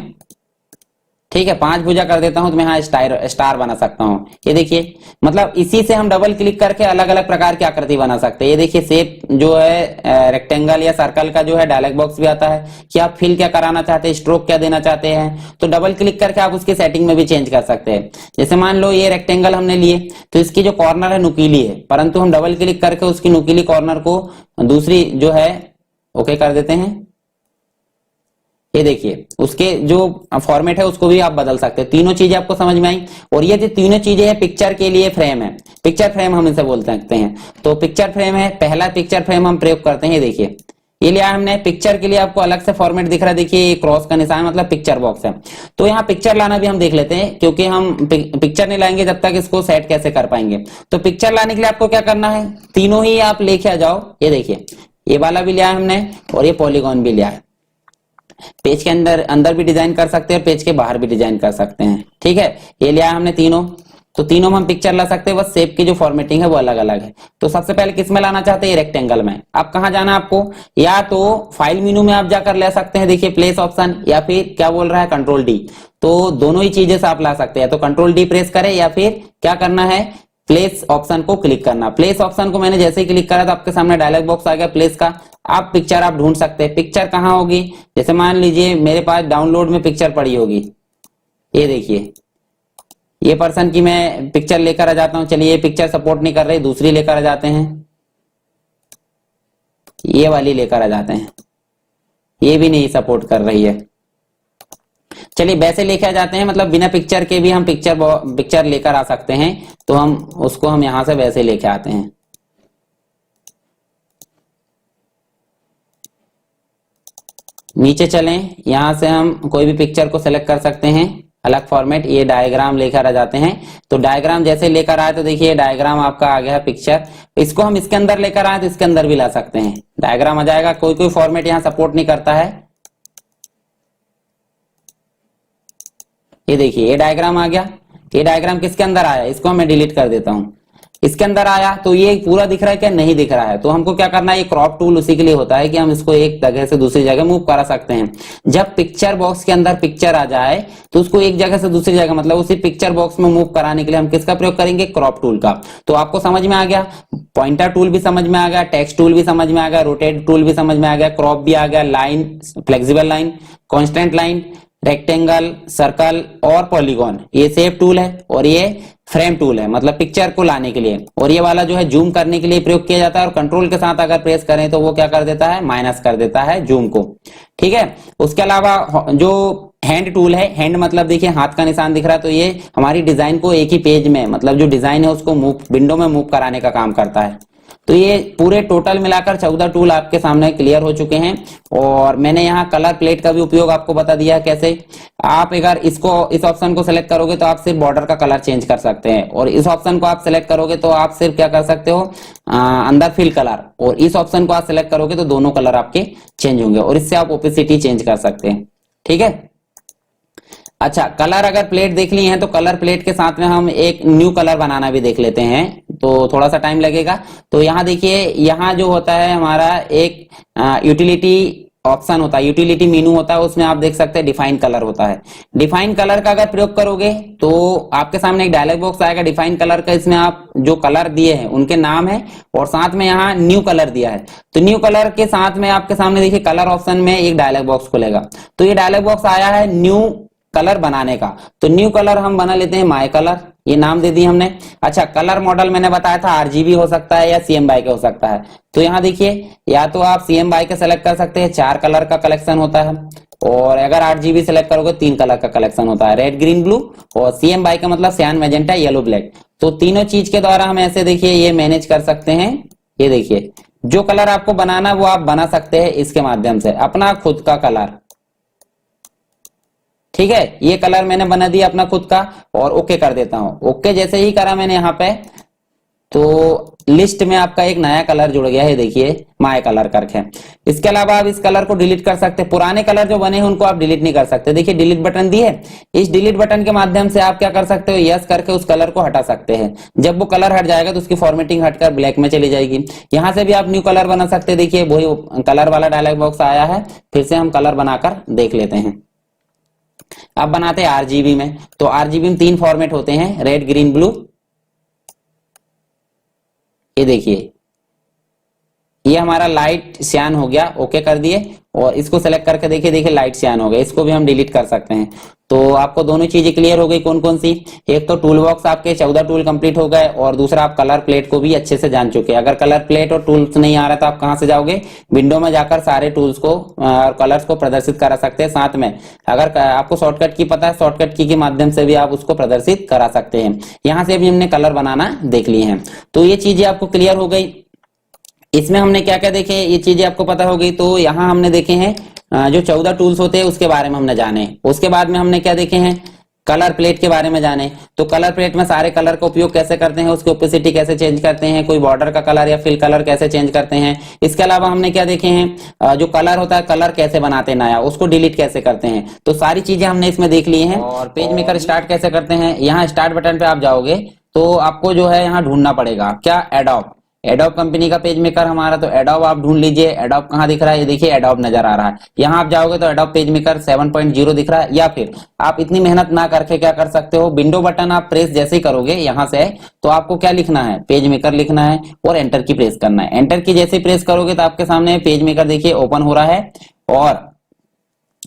ठीक है, 5 भुजा कर देता हूं तो मैं यहाँ स्टार बना सकता हूं। ये देखिए मतलब इसी से हम डबल क्लिक करके अलग अलग प्रकार की आकृति बना सकते हैं। ये देखिए शेप जो है रेक्टेंगल या सर्कल का जो है डायलॉग बॉक्स भी आता है कि आप फिल क्या कराना चाहते हैं, स्ट्रोक क्या देना चाहते हैं, तो डबल क्लिक करके आप उसकी सेटिंग में भी चेंज कर सकते हैं। जैसे मान लो ये रेक्टेंगल हमने लिए तो इसकी जो कॉर्नर है नुकीली है, परंतु हम डबल क्लिक करके उसकी नुकीली कॉर्नर को दूसरी जो है ओके कर देते हैं। ये देखिए उसके जो फॉर्मेट है उसको भी आप बदल सकते हैं। तीनों चीजें आपको समझ में आई। और ये जो तीनों चीजें हैं पिक्चर के लिए फ्रेम है, पिक्चर फ्रेम हम इसे बोल सकते हैं। तो पिक्चर फ्रेम है, पहला पिक्चर फ्रेम हम प्रयोग करते हैं। देखिए ये लिया हमने पिक्चर के लिए, आपको अलग से फॉर्मेट दिख रहा है, देखिए क्रॉस का निशान मतलब पिक्चर बॉक्स है। तो यहाँ पिक्चर लाना भी हम देख लेते हैं, क्योंकि हम पिक्चर नहीं लाएंगे जब तक इसको सेट कैसे कर पाएंगे। तो पिक्चर लाने के लिए आपको क्या करना है, तीनों ही आप लेके आ जाओ। ये देखिए ये वाला भी लिया है हमने और ये पॉलीगॉन भी लिया है। पेज के अंदर भी डिजाइन कर सकते हैं, पेज के बाहर भी डिजाइन कर सकते हैं। ठीक है, ये लिया हमने तीनों, तो तीनों में हम पिक्चर ला सकते हैं, बस शेप की जो फॉर्मेटिंग है वो अलग अलग है। तो सबसे पहले किस में लाना चाहते हैं, रेक्टेंगल में। अब कहां जाना है आपको, या तो फाइल मेनू में आप जाकर ले सकते हैं, देखिए प्लेस ऑप्शन, या फिर क्या बोल रहा है कंट्रोल डी। तो दोनों ही चीजें से आप ला सकते हैं, तो कंट्रोल डी प्रेस करें या फिर क्या करना है, प्लेस ऑप्शन को क्लिक करना। प्लेस ऑप्शन को मैंने जैसे ही क्लिक करा तो आपके सामने डायलॉग बॉक्स आ गया प्लेस का। आप पिक्चर आप ढूंढ सकते हैं, पिक्चर कहाँ होगी, जैसे मान लीजिए मेरे पास डाउनलोड में पिक्चर पड़ी होगी। ये देखिए ये पर्सन की मैं पिक्चर लेकर आ जाता हूं। चलिए ये पिक्चर सपोर्ट नहीं कर रही, दूसरी लेकर आ जाते हैं, ये वाली लेकर आ जाते हैं, ये भी नहीं सपोर्ट कर रही है। चलिए वैसे लेके आ जाते हैं, मतलब बिना पिक्चर के भी हम पिक्चर लेकर आ सकते हैं। तो हम उसको हम यहां से वैसे लेके आते हैं। नीचे चलें, यहां से हम कोई भी पिक्चर को सेलेक्ट कर सकते हैं, अलग फॉर्मेट, ये डायग्राम लेकर आ जाते हैं। तो डायग्राम जैसे लेकर आए तो देखिए डायग्राम आपका आ गया पिक्चर। इसको हम इसके अंदर लेकर आए तो इसके अंदर भी ला सकते हैं, डायग्राम आ जाएगा। कोई कोई फॉर्मेट यहाँ सपोर्ट नहीं करता है। ये देखिए ये डायग्राम आ गया। ये डायग्राम किसके अंदर आया, इसको मैं डिलीट कर देता हूं। इसके अंदर आया तो ये पूरा दिख रहा है क्या, नहीं दिख रहा है। तो हमको क्या करना है, ये क्रॉप टूल उसी के लिए होता है कि हम इसको एक जगह से दूसरी जगह मूव करा सकते हैं। जब पिक्चर बॉक्स के अंदर पिक्चर आ जाए तो उसको एक जगह से दूसरी जगह मतलब उसी पिक्चर बॉक्स में मूव कराने के लिए हम किसका प्रयोग करेंगे, क्रॉप टूल का। तो आपको समझ में आ गया, पॉइंटर टूल भी समझ में आ गया, टेक्स्ट टूल भी समझ में आ गया, रोटेट टूल भी समझ में आ गया, क्रॉप भी आ गया, line, flexible line, constant line, rectangle, circle और पॉलीगॉन, ये शेप टूल है और ये फ्रेम टूल है, मतलब पिक्चर को लाने के लिए। और ये वाला जो है जूम करने के लिए प्रयोग किया जाता है, और कंट्रोल के साथ अगर प्रेस करें तो वो क्या कर देता है, माइनस कर देता है जूम को। ठीक है, उसके अलावा जो हैंड टूल है, हैंड मतलब देखिए हाथ का निशान दिख रहा है, तो ये हमारी डिजाइन को एक ही पेज में मतलब जो डिजाइन है उसको मूव, विंडो में मूव कराने का काम करता है। तो ये पूरे टोटल मिलाकर 14 टूल आपके सामने क्लियर हो चुके हैं। और मैंने यहाँ कलर प्लेट का भी उपयोग आपको बता दिया है कैसे। आप अगर इसको, इस ऑप्शन को सिलेक्ट करोगे तो आप सिर्फ बॉर्डर का कलर चेंज कर सकते हैं, और इस ऑप्शन को आप सिलेक्ट करोगे तो आप सिर्फ क्या कर सकते हो, अंदर फिल कलर, और इस ऑप्शन को आप सिलेक्ट करोगे तो दोनों कलर आपके चेंज होंगे, और इससे आप ओपेसिटी चेंज कर सकते हैं। ठीक है, अच्छा, कलर अगर प्लेट देख ली है तो कलर प्लेट के साथ में हम एक न्यू कलर बनाना भी देख लेते हैं, तो थोड़ा सा टाइम लगेगा। तो यहाँ देखिए, यहाँ जो होता है हमारा एक यूटिलिटी ऑप्शन होता है, यूटिलिटी मेनू होता है, उसमें आप देख सकते हैं डिफाइन कलर होता है। डिफाइन कलर का अगर प्रयोग करोगे तो आपके सामने एक डायलॉग बॉक्स आएगा डिफाइन कलर का, इसमें आप जो कलर दिए हैं उनके नाम है और साथ में यहाँ न्यू कलर दिया है। तो न्यू कलर के साथ में आपके सामने देखिए कलर ऑप्शन में एक डायलॉग बॉक्स खुलेगा। तो ये डायलॉग बॉक्स आया है न्यू कलर बनाने का, तो न्यू कलर हम बना लेते हैं माय कलर, ये नाम दे दिया हमने। अच्छा, कलर मॉडल मैंने बताया था आरजीबी हो सकता है या CMYK हो सकता है। तो यहाँ देखिए, या तो आप CMYK सेलेक्ट कर सकते हैं, 4 कलर का कलेक्शन होता है, और अगर RGB सेलेक्ट करोगे 3 कलर का कलेक्शन होता है, रेड, ग्रीन, ब्लू, और CMYK मतलब सियान, मैजेंटा, येलो, ब्लैक। तो तीनों चीज के द्वारा हम ऐसे देखिए ये मैनेज कर सकते हैं। ये देखिए, जो कलर आपको बनाना वो आप बना सकते हैं इसके माध्यम से, अपना खुद का कलर। ठीक है, ये कलर मैंने बना दिया अपना खुद का, और ओके कर देता हूं। ओके जैसे ही करा मैंने यहाँ पे, तो लिस्ट में आपका एक नया कलर जुड़ गया है, देखिए माय कलर करके। इसके अलावा आप इस कलर को डिलीट कर सकते हैं, पुराने कलर जो बने हैं उनको आप डिलीट नहीं कर सकते। देखिए डिलीट बटन दिए, इस डिलीट बटन के माध्यम से आप क्या कर सकते हो, यस करके उस कलर को हटा सकते हैं। जब वो कलर हट जाएगा तो उसकी फॉर्मेटिंग हटकर ब्लैक में चली जाएगी। यहाँ से भी आप न्यू कलर बना सकते हैं। देखिए वही कलर वाला डायलॉग बॉक्स आया है, फिर से हम कलर बनाकर देख लेते हैं। अब बनाते हैं आरजीबी में। तो आरजीबी में 3 फॉर्मेट होते हैं, रेड, ग्रीन, ब्लू। ये देखिए, ये हमारा लाइट सियान हो गया, ओके कर दिए, और इसको सेलेक्ट करके देखिए लाइट सियान हो गया, इसको भी हम डिलीट कर सकते हैं। तो आपको दोनों चीजें क्लियर हो गई, कौन कौन सी। एक तो टूल बॉक्स आपके 14 टूल कंप्लीट हो गए, और दूसरा आप कलर प्लेट को भी अच्छे से जान चुके हैं। अगर कलर प्लेट और टूल्स नहीं आ रहा तो आप कहां से जाओगे, विंडो में जाकर सारे टूल्स को और कलर्स को प्रदर्शित करा सकते हैं। साथ में अगर आपको शॉर्टकट की पता है, शॉर्टकट की के माध्यम से भी आप उसको प्रदर्शित करा सकते हैं। यहाँ से भी हमने कलर बनाना देख लिए हैं, तो ये चीजें आपको क्लियर हो गई। इसमें हमने क्या क्या देखे, ये चीजें आपको पता हो गई। तो यहाँ हमने देखे हैं जो 14 टूल्स होते हैं उसके बारे में हमने जाने। उसके बाद में हमने क्या देखे हैं, कलर प्लेट के बारे में जाने। तो कलर प्लेट में सारे कलर का उपयोग कैसे करते हैं, उसकी ओपेसिटी कैसे चेंज करते हैं, कोई बॉर्डर का कलर या फिल कलर कैसे चेंज करते हैं। इसके अलावा हमने क्या देखे हैं, जो कलर होता है कलर कैसे बनाते हैं नया, उसको डिलीट कैसे करते हैं। तो सारी चीजें हमने इसमें देख ली हैं। और पेज मेकर स्टार्ट कैसे करते हैं, यहाँ स्टार्ट बटन पे आप जाओगे तो आपको जो है यहाँ ढूंढना पड़ेगा क्या, एडोब। एडोब कंपनी का पेज मेकर हमारा, तो एडोब आप ढूंढ लीजिए। एडोब कहाँ दिख रहा है, ये देखिए एडोब नजर आ रहा है। यहाँ आप जाओगे तो एडोब पेज मेकर 7.0 दिख रहा है। या फिर आप इतनी मेहनत ना करके क्या कर सकते हो, विंडो बटन आप प्रेस जैसे ही करोगे यहाँ से, तो आपको क्या लिखना है, पेज मेकर लिखना है और एंटर की प्रेस करना है। एंटर की जैसे प्रेस करोगे तो आपके सामने पेज मेकर देखिए ओपन हो रहा है, और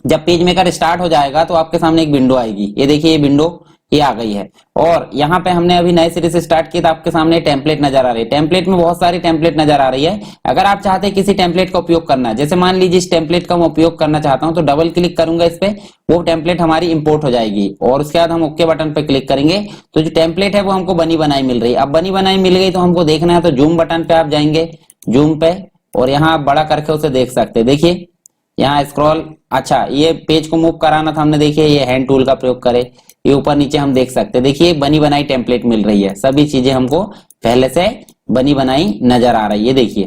जब पेज मेकर स्टार्ट हो जाएगा तो आपके सामने एक विंडो आएगी। ये देखिए ये विंडो ये आ गई है, और यहाँ पे हमने अभी नए सिरे से स्टार्ट किया तो आपके सामने टेम्पलेट नजर आ रही है। टेम्पलेट में बहुत सारी टेम्पलेट नजर आ रही है। अगर आप चाहते हैं किसी टेम्पलेट का उपयोग करना है, जैसे मान लीजिए इस टेम्पलेट का मैं उपयोग करना चाहता हूं, तो डबल क्लिक करूंगा इस पे, वो टेम्पलेट हमारी इंपोर्ट हो जाएगी, और उसके बाद हम ओके बटन पे क्लिक करेंगे तो जो टेम्पलेट है वो हमको बनी बनाई मिल रही है। अब बनी बनाई मिल गई तो हमको देखना है, तो जूम बटन पे आप जाएंगे, जूम पे, और यहाँ आप बड़ा करके उसे देख सकते हैं। देखिए यहाँ स्क्रॉल, अच्छा ये पेज को मूव कराना था हमने, देखिए ये हैंड टूल का प्रयोग करे, ये ऊपर नीचे हम देख सकते हैं। देखिए बनी बनाई टेम्पलेट मिल रही है, सभी चीजें हमको पहले से बनी बनाई नजर आ रही है। देखिए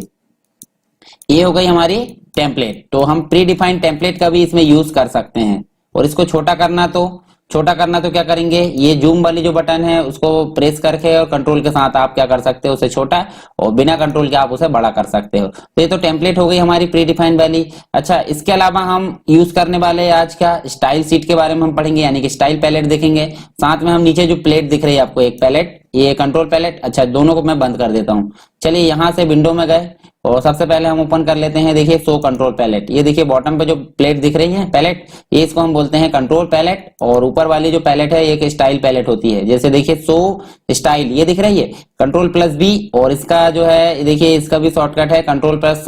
ये हो गई हमारी टेम्पलेट। तो हम प्री डिफाइंड टेम्पलेट का भी इसमें यूज कर सकते हैं, और इसको छोटा करना तो छोटा करना तो क्या करेंगे, ये जूम वाली जो बटन है उसको प्रेस करके और कंट्रोल के साथ आप क्या कर सकते हो, उसे छोटा, और बिना कंट्रोल के आप उसे बड़ा कर सकते हो। तो ये तो टेम्पलेट हो गई हमारी प्री डिफाइंड वाली। अच्छा, इसके अलावा हम यूज करने वाले आज क्या स्टाइल सीट के बारे में हम पढ़ेंगे, यानी कि स्टाइल पैलेट देखेंगे। साथ में हम नीचे जो प्लेट दिख रही है आपको, एक पैलेट, ये कंट्रोल पैलेट। अच्छा, दोनों को मैं बंद कर देता हूँ। चलिए यहाँ से विंडो में गए और सबसे पहले हम ओपन कर लेते हैं, देखिए शो कंट्रोल पैलेट। ये देखिए बॉटम पे जो प्लेट दिख रही है पैलेट, ये इसको हम बोलते हैं कंट्रोल पैलेट। और ऊपर वाली जो पैलेट है ये एक स्टाइल पैलेट होती है। जैसे देखिए शो स्टाइल, ये दिख रही है, कंट्रोल प्लस बी, और इसका जो है देखिए इसका भी शॉर्टकट है कंट्रोल प्लस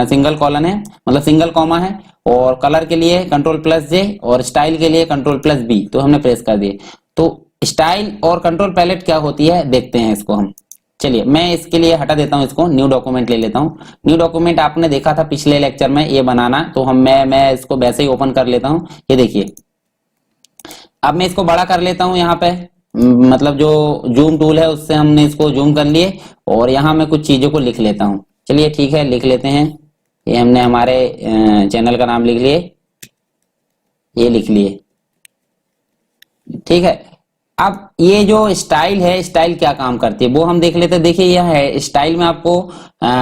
सिंगल कॉलन है, मतलब सिंगल कॉमा है। और कलर के लिए कंट्रोल प्लस जे, और स्टाइल के लिए कंट्रोल प्लस बी, तो हमने प्रेस कर दिए। तो स्टाइल और कंट्रोल पैलेट क्या होती है देखते हैं इसको हम। चलिए मैं इसके लिए हटा देता हूं, इसको न्यू डॉक्यूमेंट ले लेता हूं। न्यू डॉक्यूमेंट आपने देखा था पिछले लेक्चर में ये बनाना, तो मैं इसको वैसे ही ओपन कर लेता हूं। ये देखिए, अब मैं इसको बड़ा कर लेता हूं। यहाँ पे मतलब जो जूम टूल है उससे हमने इसको जूम कर लिए, और यहाँ मैं कुछ चीजों को लिख लेता हूँ। चलिए ठीक है, लिख लेते हैं। ये हमने हमारे चैनल का नाम लिख लिए, ये लिख लिए, ठीक है। अब ये जो स्टाइल है, स्टाइल क्या काम करती है वो हम देख लेते हैं। देखिए यह है स्टाइल में आपको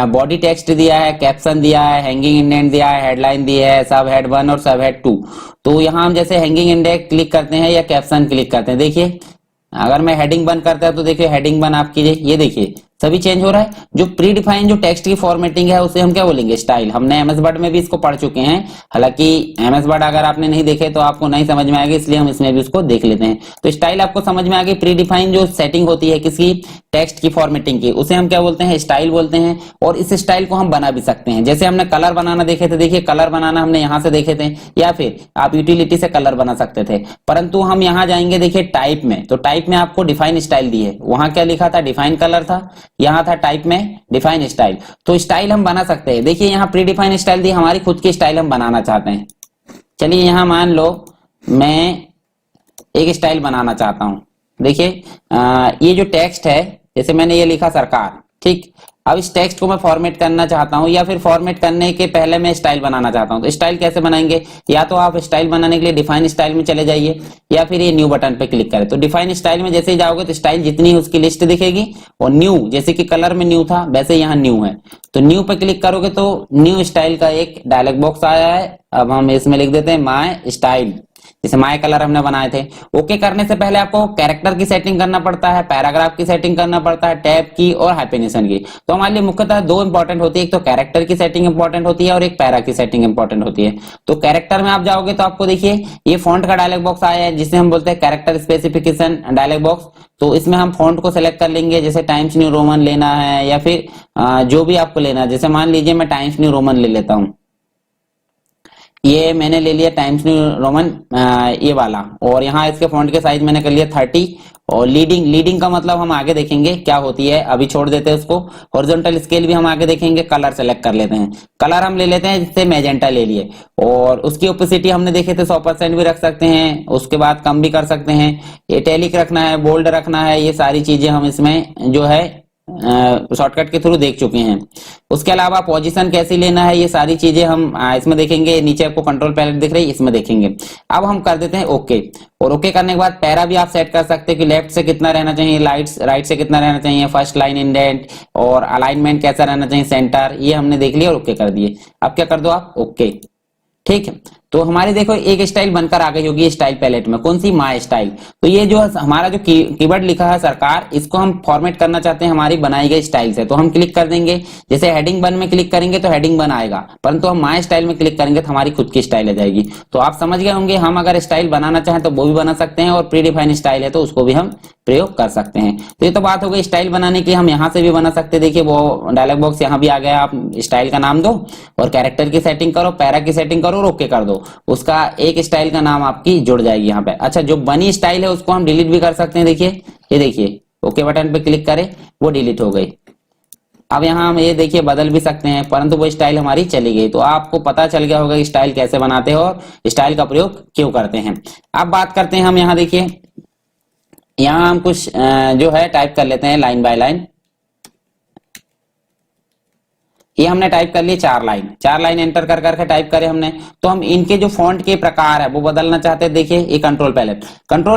बॉडी टेक्स्ट दिया है, कैप्शन दिया है, हैंगिंग इंडेंट दिया है, हेडलाइन दी है, सब हेड 1 और सब हेड 2। तो यहाँ हम जैसे हैंगिंग इंडेंट क्लिक करते हैं या कैप्शन क्लिक करते हैं, देखिए अगर मैं हेडिंग 1 करता है तो देखिए हेडिंग 1 आप कीजिए, ये देखिए सभी चेंज हो रहा है। जो प्री डिफाइन जो टेक्स्ट की फॉर्मेटिंग है उसे हम क्या बोलेंगे, स्टाइल। हमने एमएस वर्ड में भी इसको पढ़ चुके हैं, हालांकि एमएस वर्ड अगर आपने नहीं देखे तो आपको नहीं समझ में आएगा, इसलिए हम इसमें भी उसको देख लेते हैं। तो स्टाइल आपको समझ में आ गई। प्री डिफाइन जो सेटिंग होती है किसी टेक्स्ट की फॉर्मेटिंग की, उसे हम क्या बोलते हैं, स्टाइल बोलते हैं। और इस स्टाइल को हम बना भी सकते हैं। जैसे हमने कलर बनाना देखे थे, देखिए कलर बनाना हमने यहाँ से देखे थे, या फिर आप यूटिलिटी से कलर बना सकते थे। परंतु हम यहाँ जाएंगे देखिए टाइप में, तो टाइप में आपको डिफाइन स्टाइल दी है। वहां क्या लिखा था, डिफाइन कलर था, यहाँ था टाइप में डिफाइन स्टाइल। तो स्टाइल हम बना सकते हैं। देखिए यहाँ प्री डिफाइन स्टाइल दी, हमारी खुद की स्टाइल हम बनाना चाहते हैं। चलिए यहाँ मान लो मैं एक स्टाइल बनाना चाहता हूं। देखिए ये जो टेक्स्ट है, जैसे मैंने ये लिखा सरकार, ठीक। अब इस टेक्स्ट को मैं फॉर्मेट करना चाहता हूं, या फिर फॉर्मेट करने के पहले मैं स्टाइल बनाना चाहता हूं। तो स्टाइल कैसे बनाएंगे, या तो आप स्टाइल बनाने के लिए डिफाइन स्टाइल में चले जाइए, या फिर ये न्यू बटन पे क्लिक करें। तो डिफाइन स्टाइल में जैसे ही जाओगे तो स्टाइल जितनी है उसकी लिस्ट दिखेगी, और न्यू जैसे कि कलर में न्यू था वैसे यहाँ न्यू है, तो न्यू पे क्लिक करोगे तो न्यू स्टाइल का एक डायलॉग बॉक्स आया है। अब हम इसमें लिख देते हैं माय स्टाइल, जैसे माय कलर हमने बनाए थे। ओके करने से पहले आपको कैरेक्टर की सेटिंग करना पड़ता है, पैराग्राफ की सेटिंग करना पड़ता है, टैब की और हाइफेनेशन की। तो हमारे लिए मुख्यतः दो इंपॉर्टेंट होती है, एक तो कैरेक्टर की सेटिंग इंपॉर्टेंट होती है और एक पैरा की सेटिंग इंपॉर्टेंट होती है। तो कैरेक्टर में आप जाओगे तो आपको देखिए ये फॉन्ट का डायलॉग बॉक्स आया है, जिसे हम बोलते हैं कैरेक्टर स्पेसिफिकेशन डायलॉग बॉक्स। तो इसमें हम फॉन्ट को सिलेक्ट कर लेंगे, जैसे टाइम्स न्यू रोमन लेना है, या फिर जो भी आपको लेना है। जैसे मान लीजिए मैं टाइम्स न्यू रोमन ले लेता हूँ, ये मैंने ले लिया टाइम्स न्यू रोमन ये वाला, और यहाँ इसके फॉन्ट के साइज मैंने कर लिया 30। और लीडिंग का मतलब हम आगे देखेंगे क्या होती है, अभी छोड़ देते हैं उसको। हॉरिजॉन्टल स्केल भी हम आगे देखेंगे। कलर सेलेक्ट कर लेते हैं, कलर हम ले लेते हैं, जिससे मैजेंटा ले लिए। और उसकी ओपेसिटी हमने देखे थे 100% भी रख सकते हैं, उसके बाद कम भी कर सकते हैं। इटैलिक रखना है, बोल्ड रखना है, ये सारी चीजें हम इसमें जो है शॉर्टकट के थ्रू देख चुके हैं। उसके अलावा पोजीशन कैसी लेना है, ये सारी चीजें हम इसमें देखेंगे। नीचे आपको कंट्रोल पैलेट दिख रही है, इसमें देखेंगे। अब हम कर देते हैं ओके, और ओके करने के बाद पैरा भी आप सेट कर सकते हैं कि लेफ्ट से कितना रहना चाहिए, राइट से कितना रहना चाहिए, फर्स्ट लाइन इंडेंट, और अलाइनमेंट कैसा रहना चाहिए, सेंटर, ये हमने देख लिया और ओके कर दिए। अब क्या कर दो आप, ओके, ठीक है। तो हमारे देखो एक स्टाइल बनकर आ गई होगी स्टाइल पैलेट में, कौन सी, माय स्टाइल। तो ये जो हमारा जो कीवर्ड लिखा है सरकार, इसको हम फॉर्मेट करना चाहते हैं हमारी बनाई गई स्टाइल से। तो हम क्लिक कर देंगे, जैसे हेडिंग 1 में क्लिक करेंगे तो हेडिंग 1 आएगा, परंतु हम माय स्टाइल में क्लिक करेंगे तो हमारी खुद की स्टाइल आ जाएगी। तो आप समझ गए होंगे, हम अगर स्टाइल बनाना चाहें तो वो भी बना सकते हैं, और प्री डिफाइन स्टाइल है तो उसको भी हम प्रयोग कर सकते हैं। तो ये तो बात हो गई स्टाइल बनाने की, हम यहाँ से भी बना सकते हैं। देखिए वो डायलॉग बॉक्स यहाँ भी आ गया, आप स्टाइल का नाम दो और कैरेक्टर की सेटिंग करो, पैरा की सेटिंग करो और ओके कर दो, उसका एक स्टाइल का नाम आपकी जुड़ जाएगी यहाँ पे। अच्छा, जो बनी स्टाइल है उसको हम डिलीट भी कर सकते हैं। देखिए ये देखिए ओके बटन पे क्लिक करें, वो डिलीट हो गई। अब यहाँ हम ये देखिए बदल भी सकते हैं, परंतु वो स्टाइल हमारी चली गई। तो आपको पता चल गया होगा कि स्टाइल कैसे बनाते हो और स्टाइल का प्रयोग क्यों करते हैं। अब बात करते हैं हम, यहाँ देखिए यहाँ हम कुछ जो है टाइप कर लेते हैं लाइन बाय लाइन। ये हमने टाइप कर लिए 4 लाइन एंटर कर करके टाइप करे हमने। तो हम इनके जो फॉन्ट के प्रकार है वो बदलना चाहते हैं। देखिए ये कंट्रोल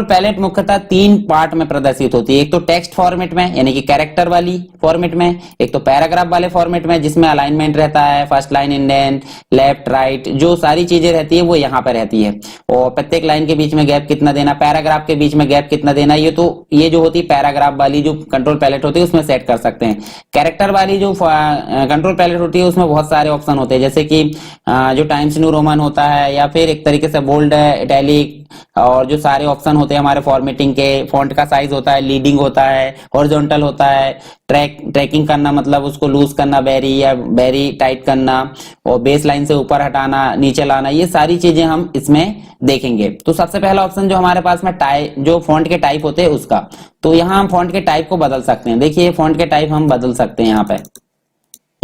पैलेट मुख्यतः 3 पार्ट में प्रदर्शित होती है। एक तो टेक्स्ट फॉर्मेट में यानी कि कैरेक्टर वाली फॉर्मेट में, एक तो पैराग्राफ वाले फॉर्मेट में जिसमें अलाइनमेंट रहता है, first line indent, left right, जो सारी चीजें रहती है वो यहाँ पे रहती है। और प्रत्येक लाइन के बीच में गैप कितना देना, पैराग्राफ के बीच में गैप कितना देना, ये जो होती है पैराग्राफ वाली जो कंट्रोल पैलेट होती है उसमें सेट कर सकते हैं। कैरेक्टर वाली जो कंट्रोल पैलेट होती है उसमें बहुत सारे ऑप्शन होते हैं, जैसे कि जो टाइम्स न्यू रोमन होता है या फिर एक तरीके से बोल्ड इटैलिक, और जो सारे ऑप्शन होते हैं हमारे फॉर्मेटिंग के, फॉन्ट का साइज होता है, लीडिंग होता है, हॉरिजॉन्टल होता है, ट्रैकिंग करना मतलब उसको लूज करना बेरी या बेरी टाइट करना, और बेस लाइन से ऊपर हटाना नीचे लाना, ये सारी चीजें हम इसमें देखेंगे। तो सबसे पहला ऑप्शन जो हमारे पास में जो फॉन्ट के टाइप होते हैं उसका, तो यहाँ हम फॉन्ट के टाइप को बदल सकते हैं। देखिए फॉन्ट के टाइप हम बदल सकते हैं यहाँ पे,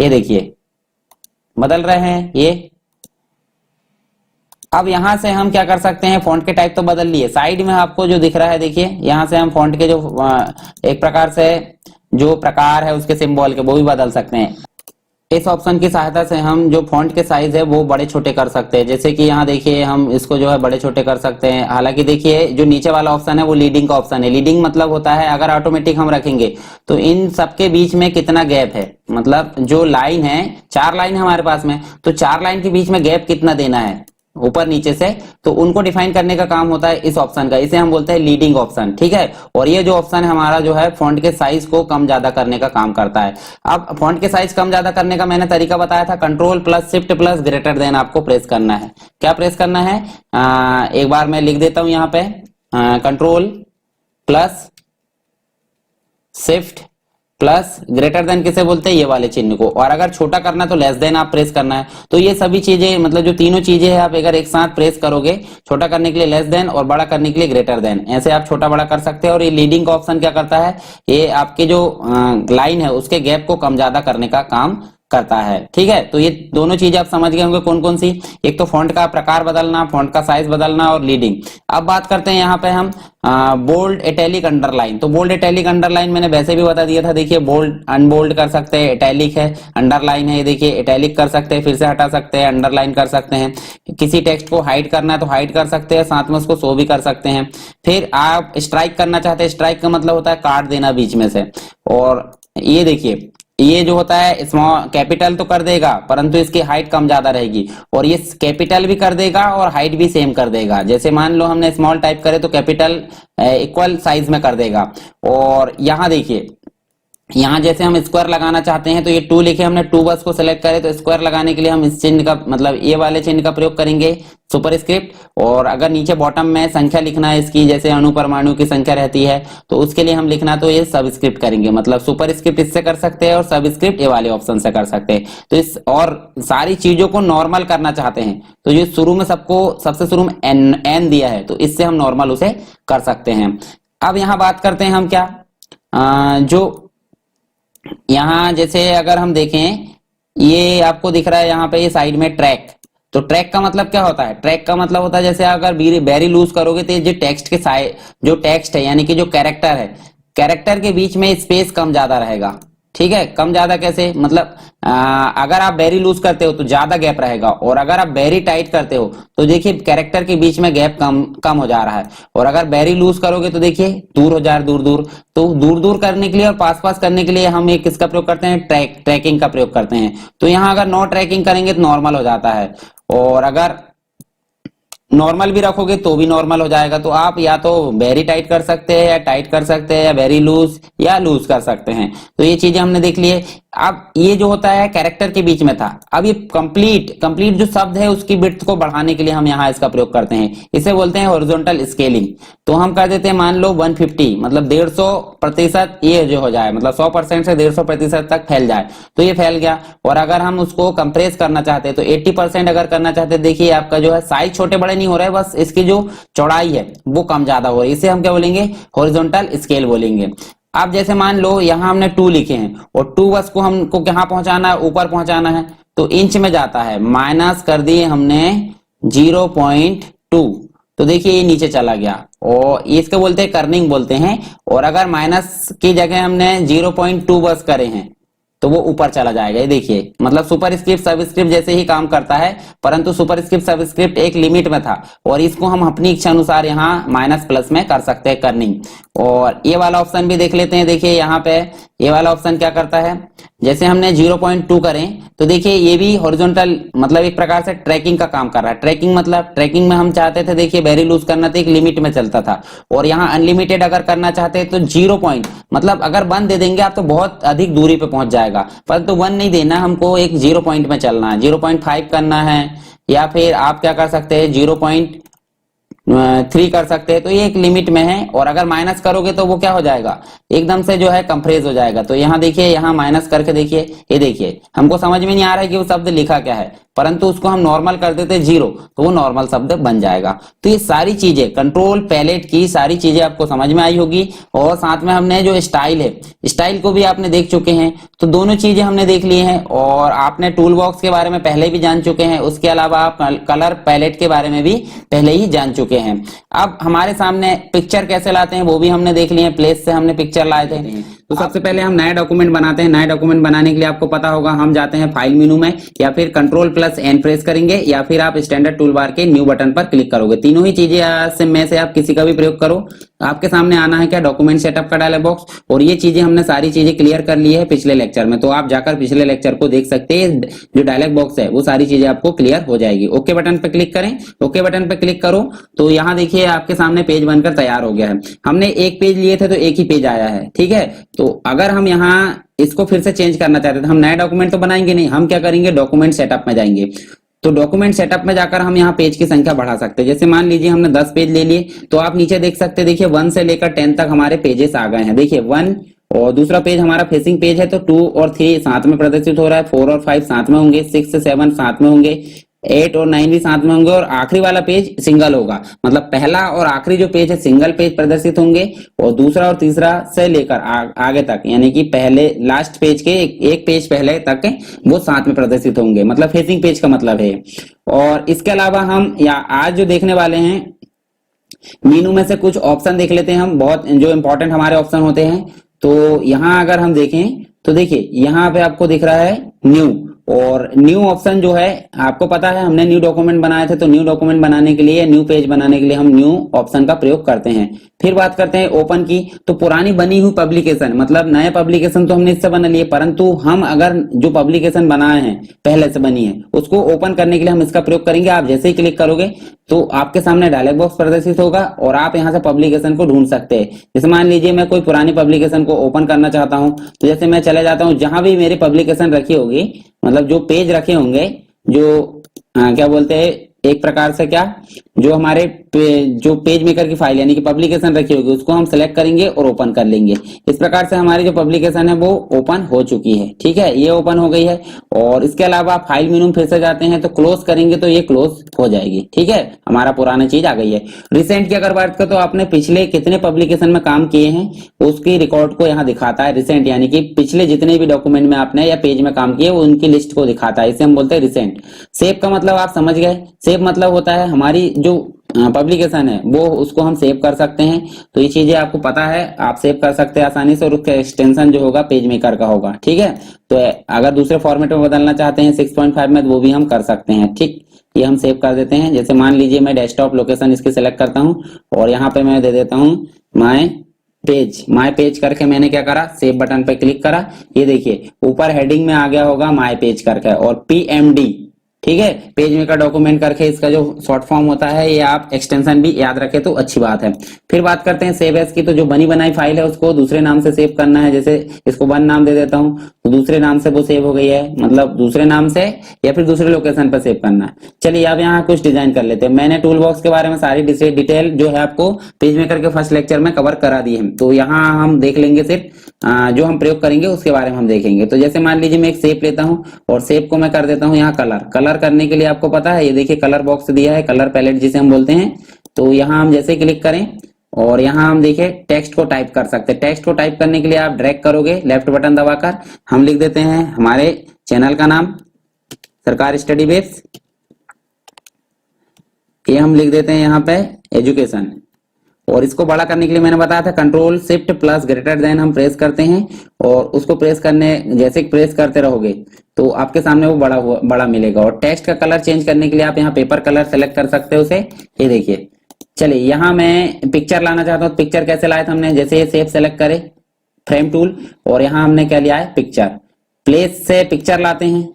ये देखिए बदल रहे हैं ये। अब यहां से हम क्या कर सकते हैं, फॉन्ट के टाइप तो बदल लिए, साइड में आपको जो दिख रहा है देखिए यहां से हम फॉन्ट के जो एक प्रकार से जो प्रकार है उसके सिंबल के वो भी बदल सकते हैं। इस ऑप्शन की सहायता से हम जो फॉन्ट के साइज है वो बड़े छोटे कर सकते हैं। जैसे कि यहाँ देखिए हम इसको जो है बड़े छोटे कर सकते हैं। हालांकि देखिए जो नीचे वाला ऑप्शन है वो लीडिंग का ऑप्शन है। लीडिंग मतलब होता है अगर ऑटोमेटिक हम रखेंगे तो इन सबके बीच में कितना गैप है, मतलब जो लाइन है 4 लाइन है हमारे पास में, तो 4 लाइन के बीच में गैप कितना देना है ऊपर नीचे से, तो उनको डिफाइन करने का काम होता है इस ऑप्शन का। इसे हम बोलते हैं लीडिंग ऑप्शन, ठीक है। और ये जो ऑप्शन है हमारा जो है फॉन्ट के साइज को कम ज्यादा करने का काम करता है। अब फॉन्ट के साइज कम ज्यादा करने का मैंने तरीका बताया था, control plus shift plus greater than आपको प्रेस करना है। क्या प्रेस करना है, एक बार मैं लिख देता हूं यहाँ पे, control plus shift plus greater than किसे बोलते हैं, ये वाले चिन्ह को। और अगर छोटा करना है तो लेस देन आप प्रेस करना है। तो ये सभी चीजें मतलब जो तीनों चीजें हैं आप अगर एक साथ प्रेस करोगे, छोटा करने के लिए लेस देन और बड़ा करने के लिए ग्रेटर देन, ऐसे आप छोटा बड़ा कर सकते हैं। और ये लीडिंग का ऑप्शन क्या करता है, ये आपके जो लाइन है उसके गैप को कम ज्यादा करने का काम करता है, ठीक है। तो ये दोनों चीजें आप समझ गए होंगे कौन कौन सी, एक तो फॉन्ट का प्रकार बदलना, फॉन्ट का साइज बदलना और लीडिंग। अब बात करते हैं यहाँ पे हम बोल्ड इटैलिक अंडरलाइन। तो बोल्ड इटैलिक अंडरलाइन मैंने वैसे भी बता दिया था। देखिए बोल्ड अनबोल्ड कर सकते हैं, इटैलिक है, अंडरलाइन है, देखिए इटैलिक कर सकते हैं, फिर से हटा सकते हैं, अंडरलाइन कर सकते हैं। किसी टेक्स्ट को हाइड करना है तो हाइड कर सकते हैं, साथ में उसको शो भी कर सकते हैं। फिर आप स्ट्राइक करना चाहते हैं, स्ट्राइक का मतलब होता है काट देना बीच में से। और ये देखिए ये जो होता है स्मॉल कैपिटल तो कर देगा परंतु इसकी हाइट कम ज्यादा रहेगी, और ये कैपिटल भी कर देगा और हाइट भी सेम कर देगा। जैसे मान लो हमने स्मॉल टाइप करे तो कैपिटल इक्वल साइज में कर देगा। और यहाँ देखिए यहाँ जैसे हम स्क्वायर लगाना चाहते हैं तो ये 2 लिखे हमने, 2 बस को सिलेक्ट करें तो स्क्वायर लगाने के लिए हम इस चिन्ह का मतलब ये वाले चिन्ह का प्रयोग करेंगे, सुपर स्क्रिप्ट। और अगर नीचे बॉटम में संख्या लिखना है इसकी, जैसे अणु परमाणु की संख्या रहती है तो उसके लिए हम लिखना तो ये सब स्क्रिप्ट करेंगे, मतलब सुपर स्क्रिप्ट इससे कर सकते हैं और सब स्क्रिप्ट ये वाले ऑप्शन से कर सकते हैं। तो इस और सारी चीजों को नॉर्मल करना चाहते हैं तो ये शुरू में सबसे शुरू में एन दिया है तो इससे हम नॉर्मल उसे कर सकते हैं। अब यहाँ बात करते हैं हम क्या, जो यहाँ जैसे अगर हम देखें ये आपको दिख रहा है यहाँ पे ये साइड में ट्रैक, तो ट्रैक का मतलब क्या होता है, ट्रैक का मतलब होता है जैसे अगर वेरी लूज करोगे तो जो टेक्स्ट के साइड जो टेक्स्ट है यानी कि जो कैरेक्टर है, कैरेक्टर के बीच में स्पेस कम ज्यादा रहेगा, ठीक है। कम ज्यादा कैसे, मतलब अगर आप वेरी लूज करते हो तो ज्यादा गैप रहेगा, और अगर आप वेरी टाइट करते हो तो देखिए कैरेक्टर के बीच में गैप कम हो जा रहा है। और अगर वेरी लूज करोगे तो देखिए दूर हो जा रहा है, दूर। तो दूर करने के लिए और पास करने के लिए हम एक किसका प्रयोग करते हैं, ट्रैकिंग का प्रयोग करते हैं। तो यहाँ अगर नो ट्रैकिंग करेंगे तो नॉर्मल हो जाता है, और अगर नॉर्मल भी रखोगे तो भी नॉर्मल हो जाएगा। तो आप या तो वेरी टाइट कर सकते हैं या टाइट कर सकते हैं, या वेरी लूज या लूज कर सकते हैं। तो ये चीजें हमने देख लिए। अब ये जो होता है कैरेक्टर के बीच में था, अब ये कंप्लीट जो शब्द है उसकी विड्थ को बढ़ाने के लिए हम यहाँ इसका प्रयोग करते हैं, इसे बोलते हैं हॉरिजॉन्टल स्केलिंग। तो हम कर देते हैं मान लो 150 मतलब 150% ये जो हो जाए, मतलब 100% से 150% तक फैल जाए, तो ये फैल गया। और अगर हम उसको कंप्रेस करना चाहते हैं तो 80% अगर करना चाहते हैं, देखिए आपका जो है साइज छोटे बड़े नहीं हो रहा है, बस इसकी जो चौड़ाई है वो कम ज्यादा हो रही है, इसे हम क्या बोलेंगे, हॉरिजॉन्टल स्केल बोलेंगे। अब जैसे मान लो यहाँ हमने 2 लिखे हैं और 2 बस को हमको कहाँ पहुंचाना है, ऊपर पहुंचाना है, तो इंच में जाता है, माइनस कर दिए हमने 0.2, तो देखिए ये नीचे चला गया, और इसको बोलते हैं कर्निंग बोलते हैं। और अगर माइनस की जगह हमने 0.2 बस करे हैं तो वो ऊपर चला जाएगा। ये देखिए, मतलब सुपरस्क्रिप्ट सबस्क्रिप्ट जैसे ही काम करता है, परंतु सुपरस्क्रिप्ट सबस्क्रिप्ट एक लिमिट में था और इसको हम अपनी इच्छा अनुसार यहाँ माइनस प्लस में कर सकते हैं करनी। और ये वाला ऑप्शन भी देख लेते हैं। देखिए यहाँ पे ये वाला ऑप्शन क्या करता है, जैसे हमने 0.2 करें तो देखिए ये भी हॉरिजॉन्टल मतलब एक प्रकार से ट्रैकिंग का काम कर रहा है। ट्रैकिंग मतलब ट्रैकिंग में हम चाहते थे देखिए वेरी लूज करना था, एक लिमिट में चलता था, और यहाँ अनलिमिटेड अगर करना चाहते हैं तो 0 पॉइंट मतलब अगर 1 दे देंगे आप तो बहुत अधिक दूरी पे पहुंच जाएगा, परंतु 1 नहीं देना, हमको एक 0 पॉइंट में चलना है, 0.5 करना है, या फिर आप क्या कर सकते हैं 0.3 कर सकते हैं। तो ये एक लिमिट में है, और अगर माइनस करोगे तो वो क्या हो जाएगा, एकदम से जो है कंप्रेस हो जाएगा। तो यहाँ देखिए, यहाँ माइनस करके देखिए, ये देखिए हमको समझ में नहीं आ रहा है कि वो शब्द लिखा क्या है, परंतु उसको हम नॉर्मल कर देते 0 तो वो नॉर्मल शब्द बन जाएगा। तो ये सारी चीजें कंट्रोल पैलेट की सारी चीजें आपको समझ में आई होगी, और साथ में हमने जो स्टाइल है, स्टाइल को भी आपने देख चुके हैं। तो दोनों चीजें हमने देख ली हैं, और आपने टूल बॉक्स के बारे में पहले भी जान चुके हैं, उसके अलावा आप कलर पैलेट के बारे में भी पहले ही जान चुके हैं। अब हमारे सामने पिक्चर कैसे लाते हैं वो भी हमने देख लिए, प्लेस से हमने पिक्चर लाए थे। तो सबसे पहले हम नया डॉक्यूमेंट बनाते हैं। नया डॉक्यूमेंट बनाने के लिए आपको पता होगा हम जाते हैं फाइल मेनू में, या फिर Ctrl+N प्रेस करेंगे, या फिर आप स्टैंडर्ड टूल बार के न्यू बटन पर क्लिक करोगे। तीनों ही चीजें में से आप किसी का भी प्रयोग करो, आपके सामने आना है क्या, डॉक्यूमेंट सेटअप का डायलॉग बॉक्स। और ये चीजें हमने सारी चीजें क्लियर कर ली है पिछले लेक्चर में, तो आप जाकर पिछले लेक्चर को देख सकते हैं, जो डायलॉग बॉक्स है वो सारी चीजें आपको क्लियर हो जाएगी। ओके बटन पे क्लिक करें, ओके बटन पे क्लिक करो तो यहाँ देखिए आपके सामने पेज बनकर तैयार हो गया है। हमने एक पेज लिए थे तो एक ही पेज आया है, ठीक है। तो अगर हम यहाँ इसको फिर से चेंज करना चाहते थे, हम नया डॉक्यूमेंट तो बनाएंगे नहीं, हम क्या करेंगे डॉक्यूमेंट सेटअप में जाएंगे। तो डॉक्यूमेंट सेटअप में जाकर हम यहाँ पेज की संख्या बढ़ा सकते हैं। जैसे मान लीजिए हमने 10 पेज ले लिए, तो आप नीचे देख सकते हैं, देखिए 1 से लेकर 10 तक हमारे पेजेस आ गए हैं। देखिए 1 और दूसरा पेज हमारा फेसिंग पेज है, तो 2 और 3 साथ में प्रदर्शित हो रहा है, 4 और 5 साथ में होंगे, 6 से 7 साथ में होंगे, 8 और 9 भी साथ में होंगे, और आखिरी वाला पेज सिंगल होगा। मतलब पहला और आखिरी जो पेज है सिंगल पेज प्रदर्शित होंगे, और दूसरा और तीसरा से लेकर आगे तक, यानी कि पहले लास्ट पेज के एक पेज पहले तक वो साथ में प्रदर्शित होंगे, मतलब फेसिंग पेज का मतलब है। और इसके अलावा हम या आज जो देखने वाले हैं मेनू में से कुछ ऑप्शन देख लेते हैं हम, बहुत जो इंपॉर्टेंट हमारे ऑप्शन होते हैं। तो यहाँ अगर हम देखें तो देखिए यहाँ पे आपको दिख रहा है न्यू, और न्यू ऑप्शन जो है आपको पता है हमने न्यू डॉक्यूमेंट बनाए थे, तो न्यू डॉक्यूमेंट बनाने के लिए, न्यू पेज बनाने के लिए हम न्यू ऑप्शन का प्रयोग करते हैं। फिर बात करते हैं ओपन की, तो पुरानी बनी हुई पब्लिकेशन, मतलब नए पब्लिकेशन तो हमने इससे बना लिए, परंतु हम अगर जो पब्लिकेशन बनाए हैं पहले से बनी है उसको ओपन करने के लिए हम इसका प्रयोग करेंगे। आप जैसे ही क्लिक करोगे तो आपके सामने डायलॉग बॉक्स प्रदर्शित होगा, और आप यहाँ से पब्लिकेशन को ढूंढ सकते हैं। जैसे मान लीजिए मैं कोई पुरानी पब्लिकेशन को ओपन करना चाहता हूँ, तो जैसे मैं चले जाता हूँ जहां भी मेरी पब्लिकेशन रखी होगी, मतलब जो पेज रखे होंगे, जो क्या बोलते हैं एक प्रकार से क्या, जो हमारे जो पेज मेकर की फाइल यानी कि पब्लिकेशन रखी होगी उसको हम सिलेक्ट करेंगे और ओपन कर लेंगे। इस प्रकार से हमारी जो पब्लिकेशन है वो ओपन हो चुकी है, ठीक है, ये ओपन हो गई है। और इसके अलावा फाइल मेनू फिर से जाते हैं तो क्लोज करेंगे तो ये क्लोज हो जाएगी, ठीक है, हमारा पुराना चीज आ गई है। रिसेंट की अगर बात करें तो आपने पिछले कितने पब्लिकेशन में काम किए हैं उसकी रिकॉर्ड को यहाँ दिखाता है रिसेंट, यानी कि पिछले जितने भी डॉक्यूमेंट में आपने या पेज में काम किए उनकी लिस्ट को दिखाता है, इसे हम बोलते हैं रिसेंट। सेव का मतलब आप समझ गए, सेव मतलब होता है हमारी जो पब्लिकेशन है वो उसको हम सेव कर सकते हैं। तो ये चीजें आपको पता है, आप सेव कर सकते हैं आसानी से, और उसका एक्सटेंशन जो होगा पेज मेकर का होगा, ठीक है। तो अगर दूसरे फॉर्मेट में बदलना चाहते हैं 6.5 में, तो वो भी हम कर सकते हैं, ठीक। ये हम सेव कर देते हैं। जैसे मान लीजिए मैं डेस्कटॉप लोकेशन इसकी सिलेक्ट करता हूँ, और यहाँ पे मैं दे देता हूँ माय पेज करके मैंने क्या करा, सेव बटन पे क्लिक करा। ये देखिए ऊपर हेडिंग में आ गया होगा माय पेज करके, और PMD, ठीक है, पेज मेकर डॉक्यूमेंट करके इसका जो शॉर्ट फॉर्म होता है, ये आप एक्सटेंशन भी याद रखें तो अच्छी बात है। फिर बात करते हैं सेव एज की, तो जो बनी बनाई फाइल है उसको दूसरे नाम से सेव करना है। जैसे इसको 1 नाम दे देता हूँ तो दूसरे नाम से वो सेव हो गई है, मतलब दूसरे नाम से या फिर दूसरे लोकेशन पर सेव करना है। चलिए अब यहाँ कुछ डिजाइन कर लेते हैं। मैंने टूल बॉक्स के बारे में सारी डिटेल जो है आपको पेज मेकर के फर्स्ट लेक्चर में कवर करा दी है, तो यहाँ हम देख लेंगे सिर्फ जो हम प्रयोग करेंगे उसके बारे में हम देखेंगे। तो जैसे मान लीजिए मैं एक शेप लेता हूं, और शेप को मैं कर देता हूं यहाँ कलर करने के लिए आपको पता है, ये देखिए कलर बॉक्स दिया है, कलर पैलेट जिसे हम बोलते हैं। तो यहाँ हम जैसे क्लिक करें और यहाँ हम देखिए टेक्स्ट को टाइप कर सकते हैं। टेक्स्ट को टाइप करने के लिए आप ड्रैग करोगे लेफ्ट बटन दबाकर, हम लिख देते हैं हमारे चैनल का नाम सरकार स्टडी बेस, ये हम लिख देते हैं यहाँ पे एजुकेशन, और इसको बड़ा करने के लिए मैंने बताया था control shift plus greater than हम प्रेस करते हैं, और उसको प्रेस करने जैसे प्रेस करते रहोगे तो आपके सामने वो बड़ा मिलेगा। और टेक्स्ट का कलर चेंज करने के लिए आप यहाँ पेपर कलर सेलेक्ट कर सकते हो उसे, ये देखिए। चलिए यहाँ मैं पिक्चर लाना चाहता हूँ, पिक्चर कैसे लाया था हमने, जैसे ये शेप सेलेक्ट करे फ्रेम टूल, और यहाँ हमने क्या लिया है पिक्चर, प्लेस से पिक्चर लाते हैं।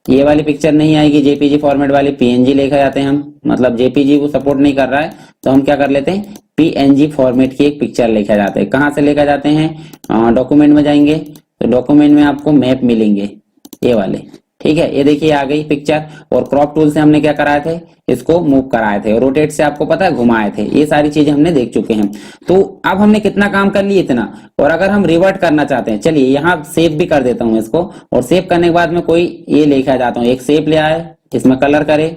ये वाली पिक्चर नहीं आएगी जेपीजी फॉर्मेट वाली, पीएनजी लेकर जाते हैं हम, मतलब जेपीजी वो सपोर्ट नहीं कर रहा है तो हम क्या कर लेते हैं पीएनजी फॉर्मेट की एक पिक्चर लेकर जाते हैं। कहाँ से लेकर जाते हैं, डॉक्यूमेंट में जाएंगे तो डॉक्यूमेंट में आपको मैप मिलेंगे ये वाले, ठीक है। ये देखिए आ गई पिक्चर, और क्रॉप टूल से हमने क्या कराए थे, इसको मूव कराए थे, और रोटेट से आपको पता है घुमाए थे। ये सारी चीजें हमने देख चुके हैं। तो अब हमने कितना काम कर लिया, इतना। और अगर हम रिवर्ट करना चाहते हैं, चलिए यहाँ सेव भी कर देता हूँ इसको, और सेव करने के बाद में कोई ये लेके आ जाता हूँ, एक शेप ले आए, इसमें कलर करे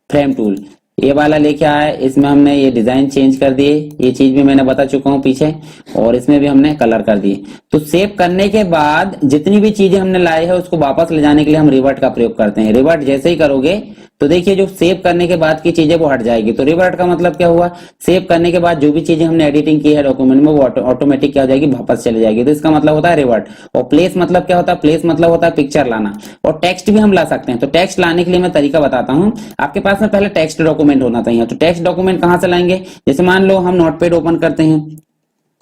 फ्रेम टूल, ये वाला लेके आए, इसमें हमने ये डिजाइन चेंज कर दिए, ये चीज भी मैंने बता चुका हूँ पीछे, और इसमें भी हमने कलर कर दिए। तो सेव करने के बाद जितनी भी चीजें हमने लाई है उसको वापस ले जाने के लिए हम रिवर्ट का प्रयोग करते हैं। रिवर्ट जैसे ही करोगे तो देखिए जो सेव करने के बाद की चीजें वो हट जाएगी। तो रिवर्ट का मतलब क्या हुआ, सेव करने के बाद जो भी चीजें हमने एडिटिंग की है डॉक्यूमेंट में वो ऑटोमेटिक क्या हो जाएगी, वापस चले जाएगी। तो इसका मतलब होता है रिवर्ट। और प्लेस मतलब क्या होता है, प्लेस मतलब होता है पिक्चर लाना। और टेक्स्ट भी हम ला सकते हैं। तो टेक्स्ट लाने के लिए मैं तरीका बताता हूँ। आपके पास में पहले टेक्स्ट डॉक्यूमेंट होना चाहिए। तो टेक्स्ट डॉक्यूमेंट कहाँ से लाएंगे, जैसे मान लो हम नोटपैड ओपन करते हैं,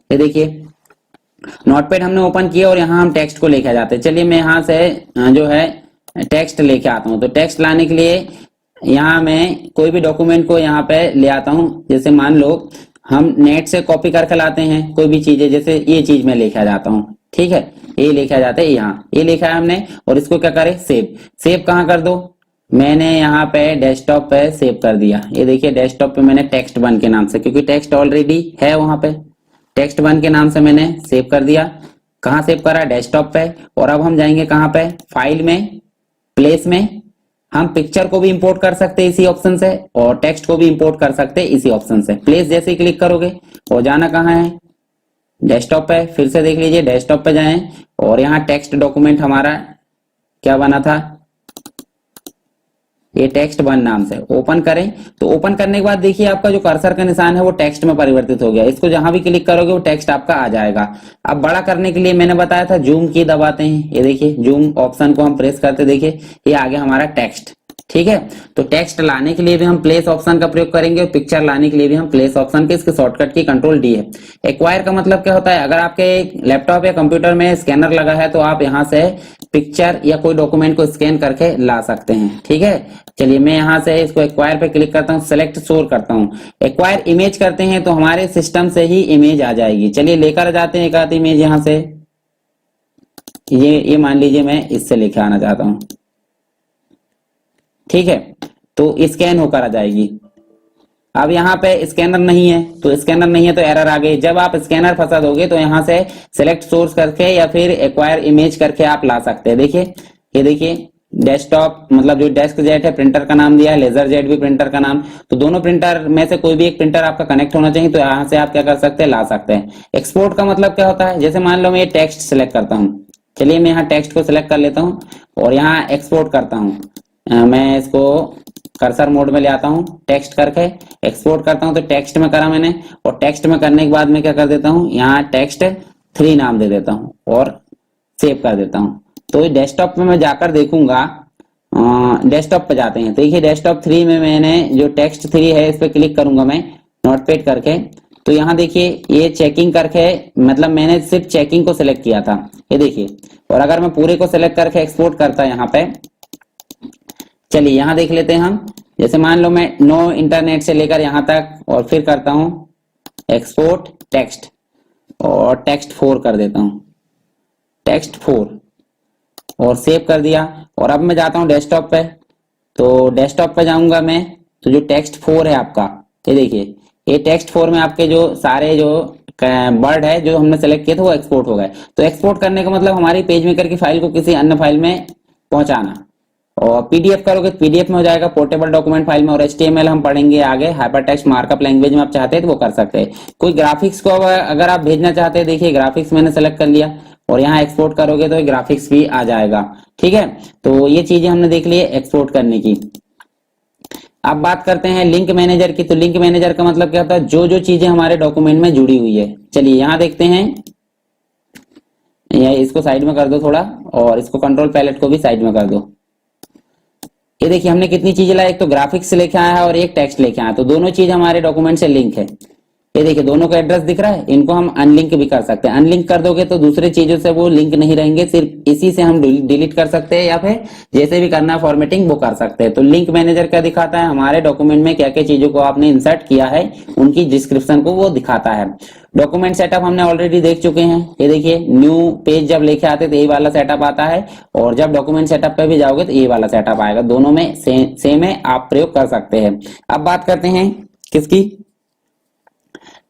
ये देखिए नोटपैड हमने ओपन किया और यहाँ हम टेक्स्ट को लेके जाते हैं। चलिए मैं यहाँ से जो है टेक्स्ट लेके आता हूँ। तो टेक्स्ट लाने के लिए यहाँ मैं कोई भी डॉक्यूमेंट को यहाँ पे ले आता हूँ। जैसे मान लो हम नेट से कॉपी करके लाते हैं कोई भी चीज है, जैसे ये चीज मैं लेके आ जाता हूँ, ठीक है, ये लेके आ जाते हैं यहाँ, ये लिखा है हमने, और इसको क्या करें सेव। सेव कहाँ कर दो, मैंने यहाँ पे डेस्कटॉप पे सेव कर दिया। ये देखिए डेस्कटॉप पे मैंने टेक्स्ट वन के नाम से, क्योंकि टेक्स्ट ऑलरेडी है वहां पे, टेक्स्ट वन के नाम से मैंने सेव कर दिया। कहाँ सेव करा, डेस्कटॉप पे। और अब हम जाएंगे कहाँ पे, फाइल में, प्लेस में। हम पिक्चर को भी इंपोर्ट कर सकते हैं इसी ऑप्शन से, और टेक्स्ट को भी इंपोर्ट कर सकते हैं इसी ऑप्शन से। प्लेस जैसे ही क्लिक करोगे, और जाना कहाँ है, डेस्कटॉप पे। फिर से देख लीजिए डेस्कटॉप पे जाएं, और यहाँ टेक्स्ट डॉक्यूमेंट हमारा क्या बना था, ये टेक्स्ट वन नाम से ओपन करें। तो ओपन करने के बाद देखिए आपका जो कर्सर का निशान है वो टेक्स्ट में परिवर्तित हो गया। इसको जहां भी क्लिक करोगे वो टेक्स्ट आपका आ जाएगा। अब बड़ा करने के लिए मैंने बताया था जूम की दबाते हैं, ये देखिए जूम ऑप्शन को हम प्रेस करते, देखिए ये आ गया हमारा टेक्स्ट, ठीक है। तो टेक्स्ट लाने के लिए भी हम प्लेस ऑप्शन का प्रयोग करेंगे, और पिक्चर लाने के लिए भी हम प्लेस ऑप्शन के, इसके शॉर्टकट की कंट्रोल डी है। एक्वायर का मतलब क्या होता है, अगर आपके लैपटॉप या कंप्यूटर में स्कैनर लगा है तो आप यहाँ से पिक्चर या कोई डॉक्यूमेंट को स्कैन करके ला सकते हैं, ठीक है। चलिए मैं यहाँ से इसको एक्वायर पे क्लिक करता हूँ, सेलेक्ट सोर करता हूँ। एक्वायर इमेज करते हैं तो हमारे सिस्टम से ही इमेज आ जाएगी। चलिए लेकर जाते हैं एक आध इमेज यहाँ से। ये मान लीजिए मैं इससे लेके आना चाहता हूँ, ठीक है। तो स्कैन होकर आ जाएगी। अब यहाँ पे स्कैनर नहीं है, तो स्कैनर नहीं है तो एरर आ गई। जब आप स्कैनर फंसा दोगे तो यहाँ से सिलेक्ट सोर्स करके या फिर एक्वायर इमेज करके आप ला सकते हैं। देखिए ये देखिए डेस्कटॉप मतलब जो डेस्क जेट है प्रिंटर का नाम दिया है, लेजर जेट भी प्रिंटर का नाम। तो दोनों प्रिंटर में से कोई भी एक प्रिंटर आपका कनेक्ट होना चाहिए। तो यहाँ से आप क्या कर सकते हैं, ला सकते हैं। एक्सपोर्ट का मतलब क्या होता है, जैसे मान लो मैं ये टेक्स्ट सिलेक्ट करता हूँ। चलिए मैं यहाँ टेक्स्ट को सिलेक्ट कर लेता हूँ और यहाँ एक्सपोर्ट करता हूँ। मैं इसको कर्सर मोड में ले आता हूँ, टेक्स्ट करके एक्सपोर्ट करता हूँ। तो टेक्स्ट में करा मैंने, और टेक्स्ट में करने के बाद मैं क्या कर देता हूँ, यहाँ टेक्स्ट 3 नाम दे देता हूँ और सेव कर देता हूँ। तो डेस्कटॉप पे मैं जाकर देखूंगा, डेस्कटॉप पे जाते हैं। तो देखिए डेस्कटॉप 3 में मैंने जो टेक्स्ट 3 है इस पे क्लिक करूंगा मैं नोटपैड करके। तो यहाँ देखिए ये चेकिंग करके, मतलब मैंने सिर्फ चेकिंग को सिलेक्ट किया था, ये देखिए। और अगर मैं पूरे को सिलेक्ट करके एक्सपोर्ट करता यहाँ पे, चलिए यहाँ देख लेते हैं हम। जैसे मान लो मैं नो इंटरनेट से लेकर यहाँ तक, और फिर करता हूँ एक्सपोर्ट टेक्स्ट, और टेक्स्ट 4 कर देता हूँ, टेक्स्ट 4, और सेव कर दिया। और अब मैं जाता हूँ डेस्कटॉप पे। तो डेस्कटॉप पे जाऊंगा मैं, तो जो टेक्स्ट 4 है आपका, ये देखिए ये टेक्स्ट 4 में आपके जो सारे जो वर्ड है जो हमने सेलेक्ट किए थे वो एक्सपोर्ट हो गए। तो एक्सपोर्ट करने का मतलब हमारी पेज मेकर की फाइल को किसी अन्य फाइल में पहुंचाना। और पीडीएफ करोगे तो पीडीएफ में हो जाएगा, पोर्टेबल डॉक्यूमेंट फाइल में। और एचटीएमएल हम पढ़ेंगे आगे, हाइपरटेक्स्ट मार्कअप लैंग्वेज में आप चाहते हैं तो वो कर सकते हैं। कोई ग्राफिक्स को अगर आप भेजना चाहते हैं, देखिए ग्राफिक्स मैंने सेलेक्ट कर लिया, और यहाँ एक्सपोर्ट करोगे तो ग्राफिक्स भी आ जाएगा, ठीक है। तो ये चीजें हमने देख ली एक्सपोर्ट करने की। अब बात करते हैं लिंक मैनेजर की। तो लिंक मैनेजर का मतलब क्या होता है, जो जो चीजें हमारे डॉक्यूमेंट में जुड़ी हुई है। चलिए यहाँ देखते हैं, ये इसको साइड में कर दो थोड़ा, और इसको कंट्रोल पैलेट को भी साइड में कर दो। ये देखिए हमने कितनी चीजें लाई, एक तो ग्राफिक्स लेके आया है और एक टेक्स्ट लेके आया है, तो दोनों चीज हमारे डॉक्यूमेंट से लिंक है। ये देखिए दोनों का एड्रेस दिख रहा है, इनको हम अनलिंक भी कर सकते हैं। अनलिंक कर दोगे तो दूसरे चीजों से वो लिंक नहीं रहेंगे, सिर्फ इसी से हम डिलीट कर सकते हैं, या फिर जैसे भी करना है फॉर्मेटिंग वो कर सकते हैं। तो लिंक मैनेजर क्या दिखाता है, हमारे डॉक्यूमेंट में क्या क्या चीजों को आपने इंसर्ट किया है उनकी डिस्क्रिप्शन को वो दिखाता है। डॉक्यूमेंट सेटअप हमने ऑलरेडी देख चुके हैं। ये देखिए न्यू पेज जब लेके आते तो यही वाला सेटअप आता है, और जब डॉक्यूमेंट सेटअप पे भी जाओगे तो यही वाला सेटअप आएगा। दोनों में सेम है, आप प्रयोग कर सकते हैं। अब बात करते हैं किसकी,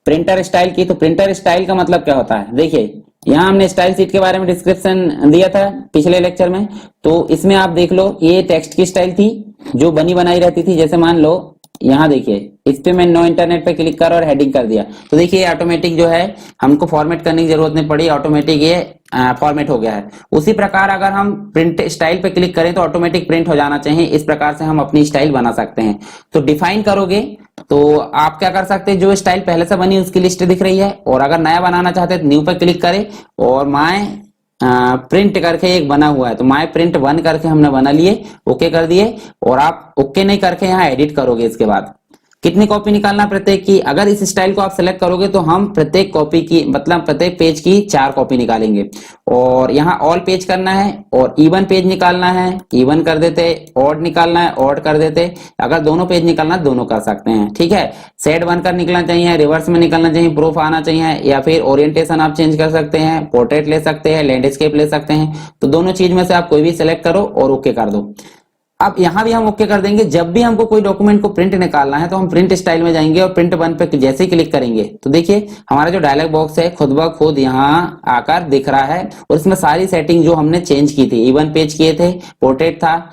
प्रिंटर स्टाइल की। तो प्रिंटर स्टाइल का मतलब क्या होता है, देखिए यहाँ हमने स्टाइल शीट के बारे में डिस्क्रिप्शन दिया था पिछले लेक्चर में। तो इसमें आप देख लो, ये टेक्स्ट की स्टाइल थी जो बनी बनाई रहती थी। जैसे मान लो यहाँ देखिए, इस पे मैं नो इंटरनेट पे क्लिक कर और हेडिंग कर दिया, तो देखिए ऑटोमेटिक जो है हमको फॉर्मेट करने की जरूरत नहीं पड़ी, ऑटोमेटिक ये फॉर्मेट हो गया है। उसी प्रकार अगर हम प्रिंट स्टाइल पे क्लिक करें तो ऑटोमेटिक प्रिंट हो जाना चाहिए। इस प्रकार से हम अपनी स्टाइल बना सकते हैं। तो डिफाइन करोगे तो आप क्या कर सकते हैं, जो स्टाइल पहले से बनी उसकी लिस्ट दिख रही है, और अगर नया बनाना चाहते हैं तो न्यू पे क्लिक करें और माय प्रिंट करके एक बना हुआ है, तो माय प्रिंट 1 करके हमने बना लिए, ओके कर दिए। और आप ओके नहीं करके यहाँ एडिट करोगे। इसके बाद कितनी कॉपी निकालना प्रत्येक की, अगर इस स्टाइल को आप सेलेक्ट करोगे तो हम प्रत्येक कॉपी की मतलब प्रत्येक पेज की 4 कॉपी निकालेंगे। और यहाँ ऑल पेज करना है, और इवन पेज निकालना है, इवन कर देते, ऑड निकालना है, ऑड कर देते। अगर दोनों पेज निकालना है दोनों कर सकते हैं, ठीक है। सेट बनकर निकलना चाहिए, रिवर्स में निकलना चाहिए, प्रूफ आना चाहिए, या फिर ओरिएंटेशन आप चेंज कर सकते हैं, पोर्ट्रेट ले सकते हैं, लैंडस्केप ले सकते हैं। तो दोनों चीज में से आप कोई भी सिलेक्ट करो और ओके कर दो। अब यहां भी हम ओके कर देंगे। जब भी हमको कोई डॉक्यूमेंट को प्रिंट निकालना है तो हम प्रिंट स्टाइल में जाएंगे और प्रिंट 1 पे जैसे ही क्लिक करेंगे तो देखिए हमारा जो डायलॉग बॉक्स है खुद ब खुद यहाँ आकर दिख रहा है, और इसमें सारी सेटिंग जो हमने चेंज की थी, इवन पेज किए थे, पोर्ट्रेट था,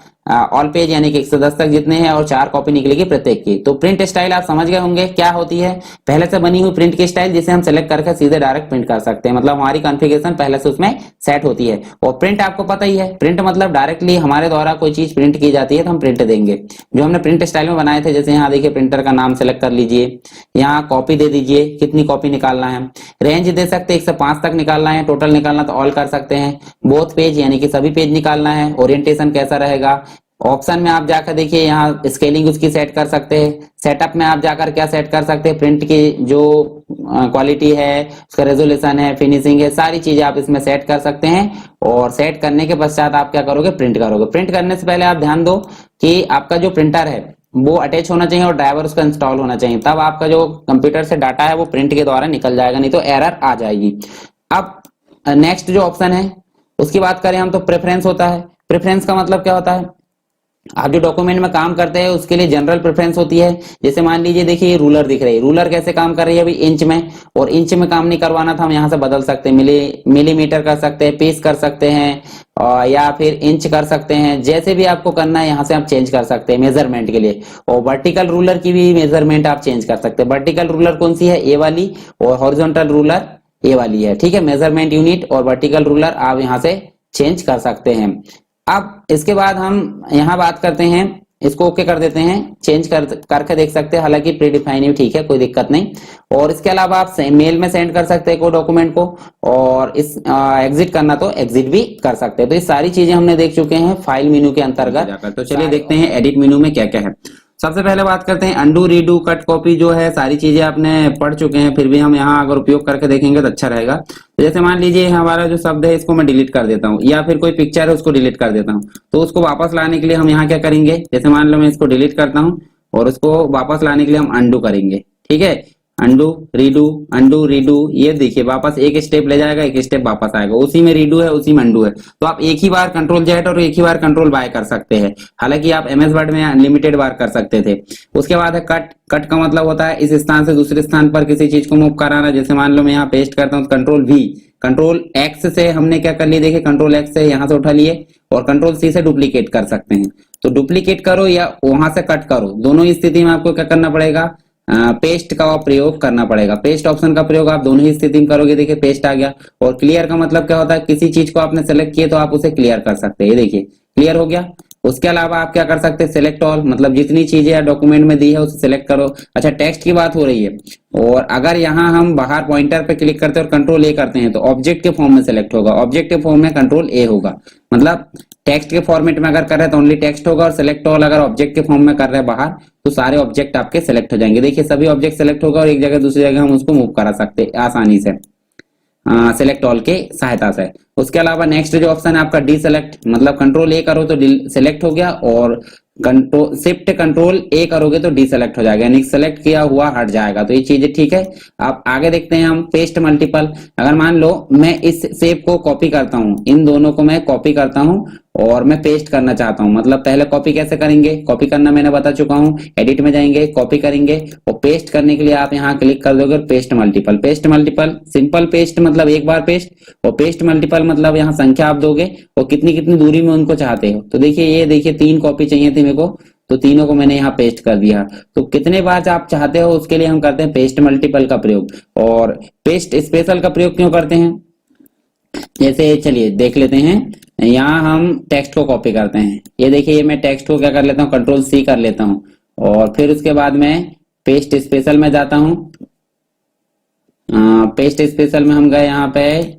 ऑल पेज यानी कि 110 तक जितने हैं, और 4 कॉपी निकलेगी प्रत्येक की। तो प्रिंट स्टाइल आप समझ गए होंगे क्या होती है, पहले से बनी हुई प्रिंट की स्टाइल जिसे हम सेलेक्ट करके सीधे डायरेक्ट प्रिंट कर सकते हैं, मतलब हमारी कॉन्फ़िगरेशन पहले से उसमें सेट होती है। और प्रिंट आपको पता ही है, प्रिंट मतलब डायरेक्टली हमारे द्वारा कोई चीज प्रिंट की जाती है तो हम प्रिंट देंगे। जो हमने प्रिंट स्टाइल में बनाए थे, जैसे यहाँ देखिए प्रिंटर का नाम सेलेक्ट कर लीजिए, यहाँ कॉपी दे दीजिए, कितनी कॉपी निकालना है, रेंज दे सकते हैं 1 से 5 तक निकालना है, टोटल निकालना तो ऑल कर सकते हैं, बोथ पेज यानी कि सभी पेज निकालना है, ओरिएंटेशन कैसा रहेगा। ऑप्शन में आप जाकर देखिए यहाँ स्केलिंग उसकी सेट कर सकते हैं। सेटअप में आप जाकर क्या सेट कर सकते हैं, प्रिंट की जो क्वालिटी है, उसका रेजोल्यूशन है, फिनिशिंग है, सारी चीजें आप इसमें सेट कर सकते हैं। और सेट करने के पश्चात आप क्या करोगे, प्रिंट करोगे। प्रिंट करने से पहले आप ध्यान दो कि आपका जो प्रिंटर है वो अटैच होना चाहिए और ड्राइवर उसका इंस्टॉल होना चाहिए, तब आपका जो कंप्यूटर से डाटा है वो प्रिंट के द्वारा निकल जाएगा, नहीं तो एरर आ जाएगी। अब नेक्स्ट जो ऑप्शन है उसकी बात करें हम, तो प्रेफरेंस होता है। प्रेफरेंस का मतलब क्या होता है, आप जो डॉक्यूमेंट में काम करते हैं उसके लिए जनरल प्रेफरेंस होती है। जैसे मान लीजिए देखिए ये रूलर दिख रही है, रूलर कैसे काम कर रही है अभी इंच में, और इंच में काम नहीं करवाना था हम यहाँ से बदल सकते हैं, मिलीमीटर कर सकते हैं, पीस कर सकते हैं, या फिर इंच कर सकते हैं। जैसे भी आपको करना है यहाँ से आप चेंज कर सकते हैं मेजरमेंट के लिए। और वर्टिकल रूलर की भी मेजरमेंट आप चेंज कर सकते हैं। वर्टिकल रूलर कौन सी है, ए वाली, और हॉरिजॉन्टल रूलर ए वाली है, ठीक है। मेजरमेंट यूनिट और वर्टिकल रूलर आप यहाँ से चेंज कर सकते हैं। अब इसके बाद हम यहाँ बात करते हैं, इसको ओके कर देते हैं, चेंज करके देख सकते हैं, हालांकि प्री डिफाइन भी ठीक है, कोई दिक्कत नहीं। और इसके अलावा आप मेल में सेंड कर सकते हैं कोई डॉक्यूमेंट को, और इस एग्जिट करना तो एग्जिट भी कर सकते हैं। तो ये सारी चीजें हमने देख चुके हैं फाइल मेनू के अंतर्गत। तो चलिए देखते हैं एडिट मेनू में क्या क्या है। सबसे पहले बात करते हैं अंडू, रीडू, कट, कॉपी, जो है सारी चीजें आपने पढ़ चुके हैं, फिर भी हम यहाँ अगर उपयोग करके देखेंगे तो अच्छा रहेगा। तो जैसे मान लीजिए हमारा जो शब्द है इसको मैं डिलीट कर देता हूँ, या फिर कोई पिक्चर है उसको डिलीट कर देता हूँ, तो उसको वापस लाने के लिए हम यहाँ क्या करेंगे, जैसे मान लो मैं इसको डिलीट करता हूँ और उसको वापस लाने के लिए हम अंडू करेंगे, ठीक है। अंडू रीडू, ये देखिए वापस एक स्टेप ले जाएगा, एक स्टेप वापस आएगा, उसी में रीडू है उसी में अंडू है। तो आप एक ही बार कंट्रोल जेड और एक ही बार कंट्रोल वाई कर सकते हैं, हालांकि आप एमएस वर्ड में अनलिमिटेड बार कर सकते थे। उसके बाद है कट। कट का मतलब होता है इस स्थान से दूसरे स्थान पर किसी चीज को मूव कराना। जैसे मान लो मैं यहाँ पेस्ट करता हूँ, कंट्रोल वी, कंट्रोल एक्स से हमने क्या कर लिया, देखिए कंट्रोल एक्स से यहाँ से उठा लिए, और कंट्रोल सी से डुप्लीकेट कर सकते हैं। तो डुप्लीकेट करो या वहां से कट करो, दोनों ही स्थिति में आपको क्या करना पड़ेगा, पेस्ट का प्रयोग करना पड़ेगा। पेस्ट ऑप्शन का प्रयोग आप दोनों ही स्थिति में करोगे, देखिए पेस्ट आ गया। और क्लियर का मतलब क्या होता है, किसी चीज को आपने सेलेक्ट किया तो आप उसे क्लियर कर सकते हैं, ये देखिए क्लियर हो गया। उसके अलावा आप क्या कर सकते हैं, सिलेक्ट ऑल, मतलब जितनी चीजें या डॉक्यूमेंट में दी है उसे सिलेक्ट करो। अच्छा, टेक्स्ट की बात हो रही है, और अगर यहाँ हम बाहर पॉइंटर पे क्लिक करते हैं और कंट्रोल ए करते हैं तो ऑब्जेक्ट के फॉर्म में सिलेक्ट होगा, ऑब्जेक्ट के फॉर्म में कंट्रोल ए होगा। मतलब टेक्स्ट के फॉर्मेट में अगर कर रहे हैं तो ओनली टेक्स्ट होगा, और सिलेक्ट ऑल अगर ऑब्जेक्ट के फॉर्म में कर रहे हैं बाहर तो सारे ऑब्जेक्ट आपके सिलेक्ट हो जाएंगे। देखिए सभी ऑब्जेक्ट सिलेक्ट होगा और एक जगह दूसरी जगह हम उसको मूव करा सकते हैं आसानी से सिलेक्ट ऑल के सहायता से। उसके अलावा नेक्स्ट जो ऑप्शन है आपका डी सेलेक्ट, मतलब कंट्रोल ए करो तो सिलेक्ट हो गया, और कंट्रोल शिफ्ट कंट्रोल ए करोगे तो डी सेलेक्ट हो जाएगा, यानी सेलेक्ट किया हुआ हट जाएगा। तो ये चीजें ठीक है। आप आगे देखते हैं हम पेस्ट मल्टीपल। अगर मान लो मैं इस शेप को कॉपी करता हूं, इन दोनों को मैं कॉपी करता हूं और मैं पेस्ट करना चाहता हूं, मतलब पहले कॉपी कैसे करेंगे, कॉपी करना मैंने बता चुका हूं, एडिट में जाएंगे, कॉपी करेंगे, और पेस्ट करने के लिए आप यहाँ क्लिक कर दोगे paste multiple. Paste multiple, simple paste मतलब एक बार पेस्ट, और पेस्ट मल्टीपल मतलब यहाँ संख्या आप दोगे और कितनी कितनी दूरी में उनको चाहते हो। तो देखिए ये देखिए 3 कॉपी चाहिए थी मेरे को, तो तीनों को मैंने यहाँ पेस्ट कर दिया। तो कितने बार आप चाहते हो उसके लिए हम करते हैं पेस्ट मल्टीपल का प्रयोग। और पेस्ट स्पेशल का प्रयोग क्यों करते हैं, जैसे चलिए देख लेते हैं। यहाँ हम टेक्स्ट को कॉपी करते हैं, ये देखिए ये मैं टेक्स्ट को क्या कर लेता हूँ, कंट्रोल सी कर लेता हूँ, और फिर उसके बाद मैं पेस्ट स्पेशल में जाता हूँ। पेस्ट स्पेशल में हम गए यहाँ पे,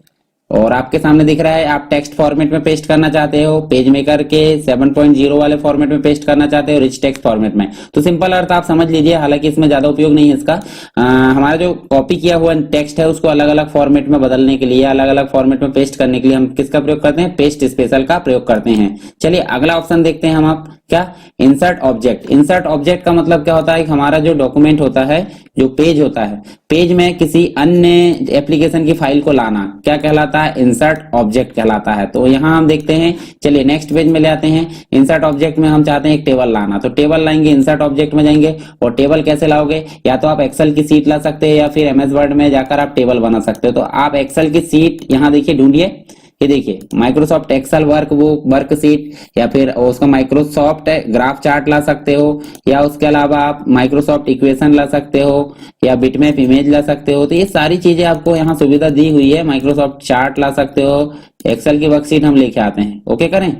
और आपके सामने दिख रहा है आप टेक्स्ट फॉर्मेट में पेस्ट करना चाहते हो, पेज मेकर के 7.0 वाले फॉर्मेट में पेस्ट करना चाहते हो, रिच टेक्स्ट फॉर्मेट में। तो सिंपल अर्थ आप समझ लीजिए, हालांकि इसमें ज्यादा उपयोग नहीं है इसका। हमारा जो कॉपी किया हुआ टेक्स्ट है उसको अलग अलग फॉर्मेट में बदलने के लिए, अलग अलग फॉर्मेट में पेस्ट करने के लिए हम किसका प्रयोग करते हैं, पेस्ट स्पेशल का प्रयोग करते हैं। चलिए अगला ऑप्शन देखते हैं हम, आप क्या, इंसर्ट ऑब्जेक्ट। इंसर्ट ऑब्जेक्ट का मतलब क्या होता है कि हमारा जो डॉक्यूमेंट होता है, जो पेज होता है, पेज में किसी अन्य एप्लीकेशन की फाइल को लाना क्या कहलाता है, इंसर्ट ऑब्जेक्ट कहलाता है। तो यहाँ हम देखते हैं, चलिए नेक्स्ट पेज में ले आते हैं। इंसर्ट ऑब्जेक्ट में हम चाहते हैं एक टेबल लाना, तो टेबल लाएंगे, इंसर्ट ऑब्जेक्ट में जाएंगे, और टेबल कैसे लाओगे, या तो आप एक्सेल की सीट ला सकते हैं या फिर एमएस वर्ड में जाकर आप टेबल बना सकते हो। तो आप एक्सेल की सीट यहाँ देखिए ढूंढिए, ये देखिए माइक्रोसॉफ्ट एक्सेल वर्कबुक, वर्कशीट, या फिर उसका माइक्रोसॉफ्ट ग्राफ चार्ट ला सकते हो, या उसके अलावा आप माइक्रोसॉफ्ट इक्वेशन ला सकते हो, या बिटमैप इमेज ला सकते हो। तो ये सारी चीजें आपको यहाँ सुविधा दी हुई है। माइक्रोसॉफ्ट चार्ट ला सकते हो, एक्सेल की वर्कशीट हम लेके आते हैं, ओके करें।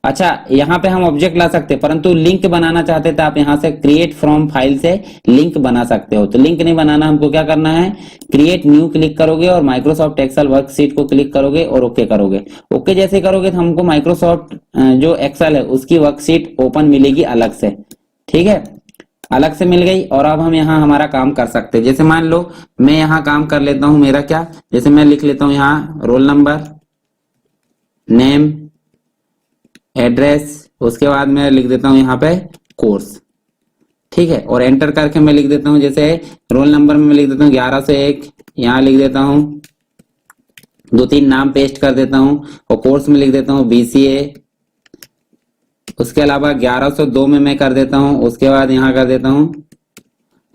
अच्छा, यहाँ पे हम ऑब्जेक्ट ला सकते हैं, परंतु लिंक बनाना चाहते हैं तो आप यहाँ से क्रिएट फ्रॉम फाइल से लिंक बना सकते हो। तो लिंक नहीं बनाना, हमको क्या करना है, क्रिएट न्यू क्लिक करोगे और माइक्रोसॉफ्ट एक्सेल वर्कशीट को क्लिक करोगे और ओके करोगे। ओके जैसे करोगे तो हमको माइक्रोसॉफ्ट जो एक्सेल है उसकी वर्कशीट ओपन मिलेगी अलग से, ठीक है, अलग से मिल गई। और अब हम यहाँ हमारा काम कर सकते हैं। जैसे मान लो मैं यहाँ काम कर लेता हूँ, मेरा क्या, जैसे मैं लिख लेता हूँ यहाँ रोल नंबर, नेम, एड्रेस, उसके बाद मैं लिख देता हूँ यहाँ पे कोर्स, ठीक है, और एंटर करके मैं लिख देता हूँ, जैसे रोल नंबर में मैं लिख देता हूँ 11 से 1, यहाँ लिख देता हूँ 2-3 नाम पेस्ट कर देता हूँ, और कोर्स में लिख देता हूँ BCA। उसके अलावा 1102 में मैं कर देता हूँ, उसके बाद यहाँ कर देता हूँ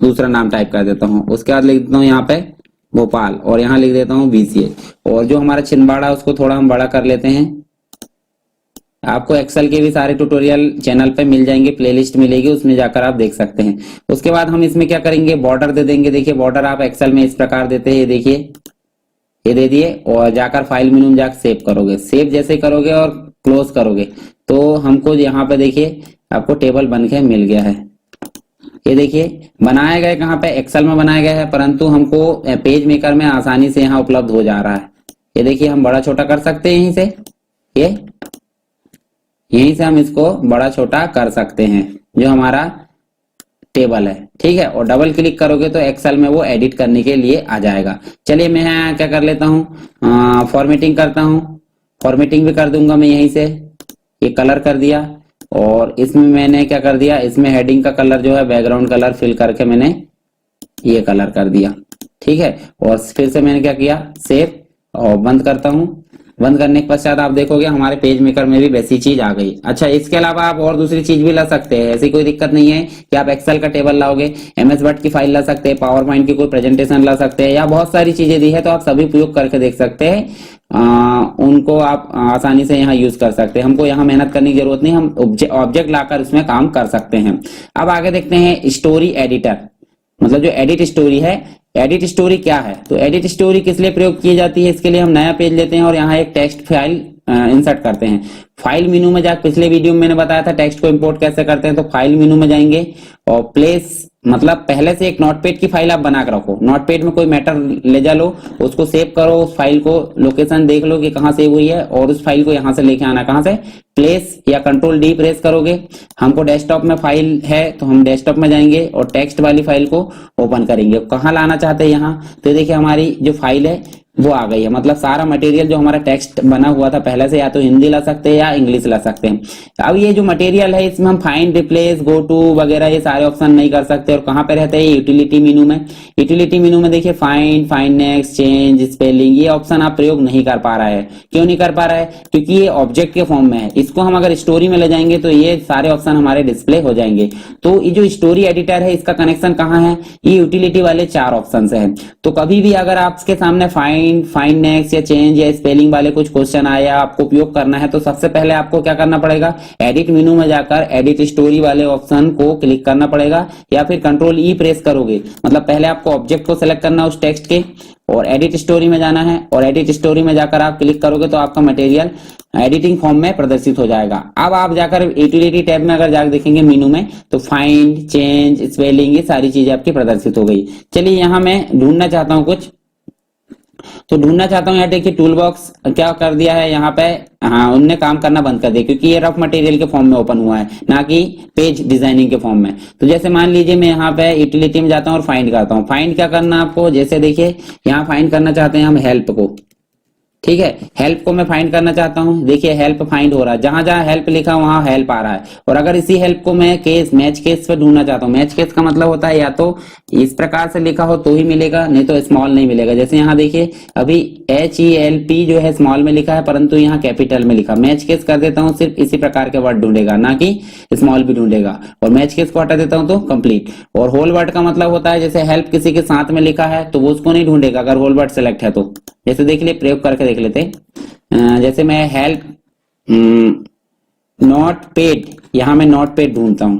दूसरा नाम टाइप कर देता हूँ, उसके बाद लिख देता हूँ यहाँ पे भोपाल, और यहाँ लिख देता हूँ BCA। और जो हमारा छिंदवाड़ा उसको थोड़ा हम बड़ा कर लेते हैं। आपको एक्सेल के भी सारे ट्यूटोरियल चैनल पे मिल जाएंगे, प्लेलिस्ट मिलेगी, उसमें जाकर आप देख सकते हैं। उसके बाद हम इसमें क्या करेंगे, बॉर्डर दे देंगे। देखिए बॉर्डर आप एक्सेल में इस प्रकार देते हैं, देखिए ये दे दिए, और जाकर फाइल मेनू में जाकर सेव करोगे। सेव जैसे करोगे और क्लोज करोगे तो हमको यहाँ पे देखिए आपको टेबल बन के मिल गया है। ये देखिए बनाया गया कहाँ पे, एक्सेल में बनाया गया है, परंतु हमको पेज मेकर में आसानी से यहाँ उपलब्ध हो जा रहा है। ये देखिए हम बड़ा छोटा कर सकते हैं, यहीं से यहीं से हम इसको बड़ा छोटा कर सकते हैं, जो हमारा टेबल है, ठीक है। और डबल क्लिक करोगे तो एक्सेल में वो एडिट करने के लिए आ जाएगा। चलिए मैं यहाँ क्या कर लेता हूँ, फॉर्मेटिंग करता हूँ। फॉर्मेटिंग भी कर दूंगा मैं यहीं से, ये कलर कर दिया, और इसमें मैंने क्या कर दिया, इसमें हेडिंग का कलर जो है बैकग्राउंड कलर फिल करके मैंने ये कलर कर दिया, ठीक है। और फिर से मैंने क्या किया, सेव, और बंद करता हूँ। बंद करने के पश्चात आप देखोगे हमारे पेज मेकर में भी वैसी चीज आ गई। अच्छा, इसके अलावा आप और दूसरी चीज भी ला सकते हैं, ऐसी कोई दिक्कत नहीं है कि आप एक्सेल का टेबल लाओगे, एमएस वर्ड की फाइल ला सकते हैं, पावर पॉइंट की कोई प्रेजेंटेशन ला सकते हैं, या बहुत सारी चीजें दी है तो आप सभी उपयोग करके देख सकते हैं। उनको आप आसानी से यहाँ यूज कर सकते हैं। हमको यहाँ मेहनत करने की जरूरत नहीं, हम ऑब्जेक्ट लाकर उसमें काम कर सकते हैं। अब आगे देखते हैं स्टोरी एडिटर, मतलब जो एडिट स्टोरी है। एडिट स्टोरी क्या है, तो एडिट स्टोरी किस लिए प्रयोग की जाती है, इसके लिए हम नया पेज लेते हैं और यहाँ एक टेक्स्ट फाइल इंसर्ट करते हैं। फाइल मेनू में जाकर, पिछले वीडियो में मैंने बताया था टेक्स्ट को इंपोर्ट कैसे करते हैं, तो फाइल मेनू में जाएंगे और प्लेस, मतलब पहले से एक नोटपैड की फाइल आप बना के रखो, नोटपैड में कोई मैटर ले जा लो, उसको सेव करो, उस फाइल को लोकेशन देख लो कि कहाँ सेव हुई है और उस फाइल को यहाँ से लेके आना, कहाँ से, प्लेस या कंट्रोल डी प्रेस करोगे। हमको डेस्कटॉप में फाइल है तो हम डेस्कटॉप में जाएंगे और टेक्स्ट वाली फाइल को ओपन करेंगे। कहाँ लाना चाहते हैं, यहाँ, तो देखिए हमारी जो फाइल है वो आ गई है। मतलब सारा मटेरियल जो हमारा टेक्स्ट बना हुआ था पहले से, या तो हिंदी ला सकते हैं या इंग्लिश ला सकते हैं। अब ये जो मटेरियल है इसमें हम फाइंड, रिप्लेस, गो टू वगैरह ये सारे ऑप्शन नहीं कर सकते। और कहाँ पे रहते हैं, यूटिलिटी मेनू में। यूटिलिटी मेनू में देखिए find, find next, change, spelling, ये ऑप्शन आप प्रयोग नहीं कर पा रहा है। क्यों नहीं कर पा रहा है, क्योंकि ये ऑब्जेक्ट के फॉर्म में है। इसको हम अगर स्टोरी में ले जाएंगे तो ये सारे ऑप्शन हमारे डिस्प्ले हो जाएंगे। तो ये जो स्टोरी एडिटर है इसका कनेक्शन कहाँ है, ये यूटिलिटी वाले 4 ऑप्शन से है। तो कभी भी अगर आपके सामने फाइंड, फाइंड नेक्स्ट या चेंज या स्पेलिंग वाले कुछ क्वेश्चन आए या आपको उपयोग करना है, तो सबसे पहले आपको क्या करना पड़ेगा, एडिट मेनू में जाकर एडिट स्टोरी वाले ऑप्शन को क्लिक करना पड़ेगा, या फिर कंट्रोल ई प्रेस करोगे। मतलब पहले आपको ऑब्जेक्ट को सिलेक्ट करना है उस टेक्स्ट के, और एडिट स्टोरी में जाना है, और एडिट स्टोरी में जाकर आप क्लिक करोगे तो आपका मटेरियल एडिटिंग फॉर्म में प्रदर्शित हो जाएगा। अब आप जाकर यूटिलिटी टैब में अगर जाकर देखेंगे मेनू में, तो फाइंड, चेंज, स्पेलिंग, ये सारी चीजें आपकी प्रदर्शित हो गई। चलिए यहाँ मैं ढूंढना चाहता हूँ कुछ, तो ढूंढना चाहता हूँ। यहाँ देखिए टूल बॉक्स क्या कर दिया है यहाँ पे, हाँ उनने काम करना बंद कर दिया, क्योंकि ये रफ मटेरियल के फॉर्म में ओपन हुआ है, ना कि पेज डिजाइनिंग के फॉर्म में। तो जैसे मान लीजिए मैं यहाँ पे यूटिलिटी में जाता हूँ और फाइंड करता हूँ। फाइंड क्या करना आपको, जैसे देखिए यहाँ फाइंड करना चाहते हैं हम हेल्प को, ठीक है, हेल्प को मैं फाइंड करना चाहता हूं। देखिए हेल्प फाइंड हो रहा है, जहां जहां हेल्प लिखा वहां हेल्प आ रहा है। और अगर इसी हेल्प को मैं केस, मैच केस पे ढूंढना चाहता हूं, मैच केस का मतलब होता है या तो इस प्रकार से लिखा हो तो ही मिलेगा, नहीं तो स्मॉल नहीं मिलेगा। जैसे यहाँ देखिए अभी HELP जो है स्मॉल में लिखा है, परंतु यहाँ कैपिटल में लिखा। मैच केस कर देता हूँ, सिर्फ इसी प्रकार के वर्ड ढूंढेगा, ना कि स्मॉल भी ढूंढेगा। और मैच केस को हटा देता हूँ तो कंप्लीट। और होल वर्ड का मतलब होता है जैसे हेल्प किसी के साथ में लिखा है तो वो उसको नहीं ढूंढेगा अगर होल वर्ड सेलेक्ट है तो। जैसे देख लिए, प्रयोग करके देख लेते। जैसे मैं हेल्प नॉट पेड, यहां मैं नॉट पेड ढूंढता हूं,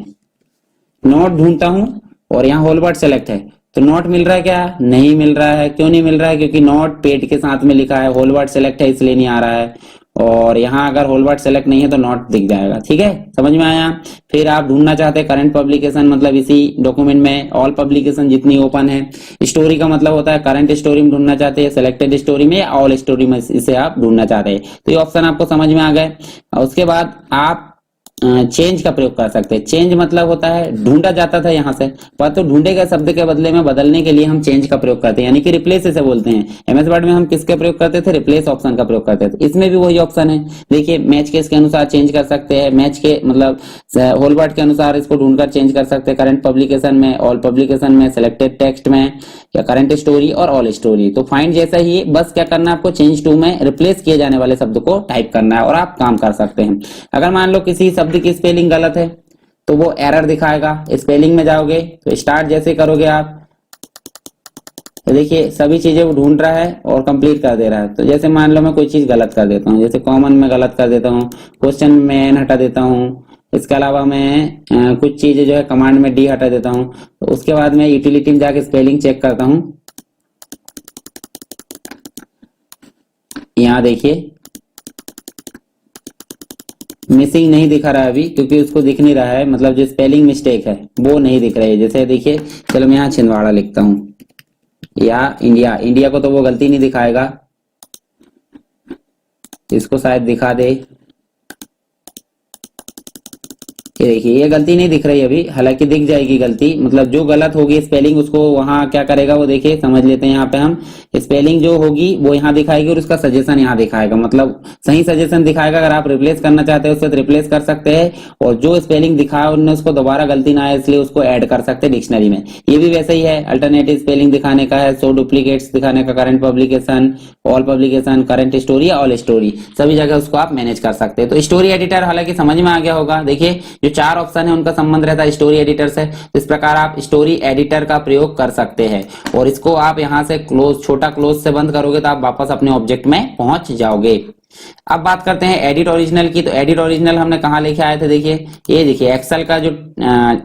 नॉट ढूंढता हूं और यहाँ होल वर्ड सेलेक्ट है, तो नॉट मिल रहा है क्या, नहीं मिल रहा है। क्यों नहीं मिल रहा है, क्योंकि नॉट पेड के साथ में लिखा है, होल वर्ड सेलेक्ट है इसलिए नहीं आ रहा है। और यहाँ अगर होल वर्ड सेलेक्ट नहीं है तो नॉट दिख जाएगा, ठीक है, समझ में आया। फिर आप ढूंढना चाहते हैं करंट पब्लिकेशन, मतलब इसी डॉक्यूमेंट में ऑल पब्लिकेशन जितनी ओपन है। स्टोरी का मतलब होता है करंट स्टोरी में ढूंढना चाहते हैं, सिलेक्टेड स्टोरी में या ऑल स्टोरी में इसे आप ढूंढना चाहते हैं। तो ये ऑप्शन आपको समझ में आ गए। उसके बाद आप चेंज का प्रयोग कर सकते हैं। चेंज मतलब होता है ढूंढा जाता था यहाँ से, पर तो ढूंढे गए शब्द के बदले में बदलने के लिए हम चेंज का प्रयोग करते हैं, यानी कि रिप्लेस इसे बोलते हैं। एमएस वर्ड में हम किसका प्रयोग करते थे, रिप्लेस ऑप्शन का प्रयोग करते थे। इसमें भी वही ऑप्शन है। देखिए मैच केस के अनुसार चेंज कर सकते हैं, मैच के मतलब होल वर्ड के अनुसार इसको ढूंढकर चेंज कर सकते हैं। करंट पब्लिकेशन में, ऑल पब्लिकेशन में, सिलेक्टेड टेक्स्ट में, या करंट स्टोरी और ऑल स्टोरी। तो फाइंड जैसा ही, बस क्या करना है आपको, चेंज टू में रिप्लेस किए जाने वाले शब्द को टाइप करना है और आप काम कर सकते हैं। अगर मान लो किसी शब्द की स्पेलिंग गलत है तो वो एरर दिखाएगा। स्पेलिंग में जाओगे तो स्टार्ट जैसे करोगे आप, तो देखिए सभी चीजें वो ढूंढ रहा है और कंप्लीट कर दे रहा है। तो जैसे मान लो मैं कोई चीज गलत कर देता हूँ, जैसे कॉमन में गलत कर देता हूँ, क्वेश्चन में एन हटा देता हूँ, इसके अलावा मैं कुछ चीजें जो है कमांड में डी हटा देता हूँ। तो उसके बाद मैं यूटिलिटी में जाके स्पेलिंग चेक करता हूँ। यहाँ देखिए मिसिंग नहीं दिखा रहा है अभी, क्योंकि उसको दिख नहीं रहा है, मतलब जो स्पेलिंग मिस्टेक है वो नहीं दिख रही है। जैसे देखिए, चलो मैं यहाँ छिंदवाड़ा लिखता हूँ या इंडिया, इंडिया को तो वो गलती नहीं दिखाएगा, इसको शायद दिखा दे। ये देखिए ये गलती नहीं दिख रही अभी, हालांकि दिख जाएगी गलती, मतलब जो गलत होगी स्पेलिंग उसको वहां क्या करेगा वो देखिए, समझ लेते हैं। यहाँ पे हम स्पेलिंग जो होगी वो यहाँ दिखाएगी और उसका सजेशन यहाँ दिखाएगा, मतलब सही सजेशन दिखाएगा। अगर आप रिप्लेस करना चाहते हैं उससे तो रिप्लेस कर सकते हैं, और जो स्पेलिंग दिखाया उन्होंने उसको दोबारा गलती ना आए इसलिए उसको ऐड कर सकते हैं डिक्शनरी में। ये भी वैसे ही है, अल्टरनेटिव स्पेलिंग दिखाने का है, शो डुप्लीकेट्स दिखाने का, current publication, all publication, current story या ऑल स्टोरी, सभी जगह उसको आप मैनेज कर सकते हैं। तो स्टोरी एडिटर हालांकि समझ में आ गया होगा। देखिए जो 4 ऑप्शन है उनका संबंध रहता है स्टोरी एडिटर से। इस प्रकार आप स्टोरी एडिटर का प्रयोग कर सकते हैं, और इसको आप यहां से क्लोज, छोटा क्लोज से बंद करोगे तो आप वापस अपने ऑब्जेक्ट में पहुंच जाओगे। अब बात करते हैं एडिट ओरिजिनल की। तो एडिट ओरिजिनल हमने कहां लेके आए थे, देखिए ये देखिए एक्सेल का जो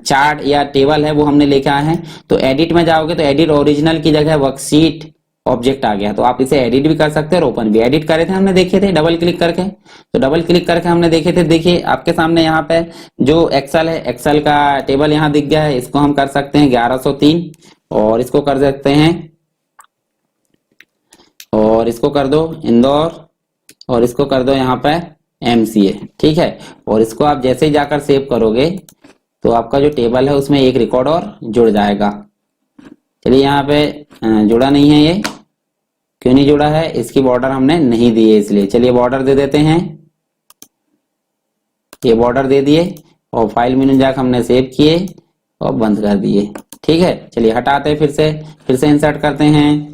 चार्ट या टेबल है वो हमने लेके आए हैं। तो एडिट में जाओगे तो एडिट ओरिजिनल की जगह वर्कशीट ऑब्जेक्ट आ गया। तो आप इसे एडिट भी कर सकते हैं और ओपन भी। एडिट करे थे हमने, देखे थे डबल क्लिक करके, तो डबल क्लिक करके हमने देखे थे। देखिए आपके सामने यहाँ पे जो एक्सेल है, एक्सेल का टेबल यहाँ दिख गया है। इसको हम कर सकते हैं 1103 और इसको कर सकते हैं, और इसको कर दो इंदौर, और इसको कर दो यहाँ पे MCA, ठीक है। और इसको आप जैसे ही जाकर सेव करोगे तो आपका जो टेबल है उसमें एक रिकॉर्ड और जुड़ जाएगा। चलिए यहाँ पे जुड़ा नहीं है, ये क्यों नहीं जुड़ा है, इसकी बॉर्डर हमने नहीं दी है इसलिए। चलिए बॉर्डर दे देते हैं, ये बॉर्डर दे दिए और फाइल मेनू जाकर हमने सेव किए और बंद कर दिए, ठीक है। चलिए हटाते हैं, फिर से इंसर्ट करते हैं।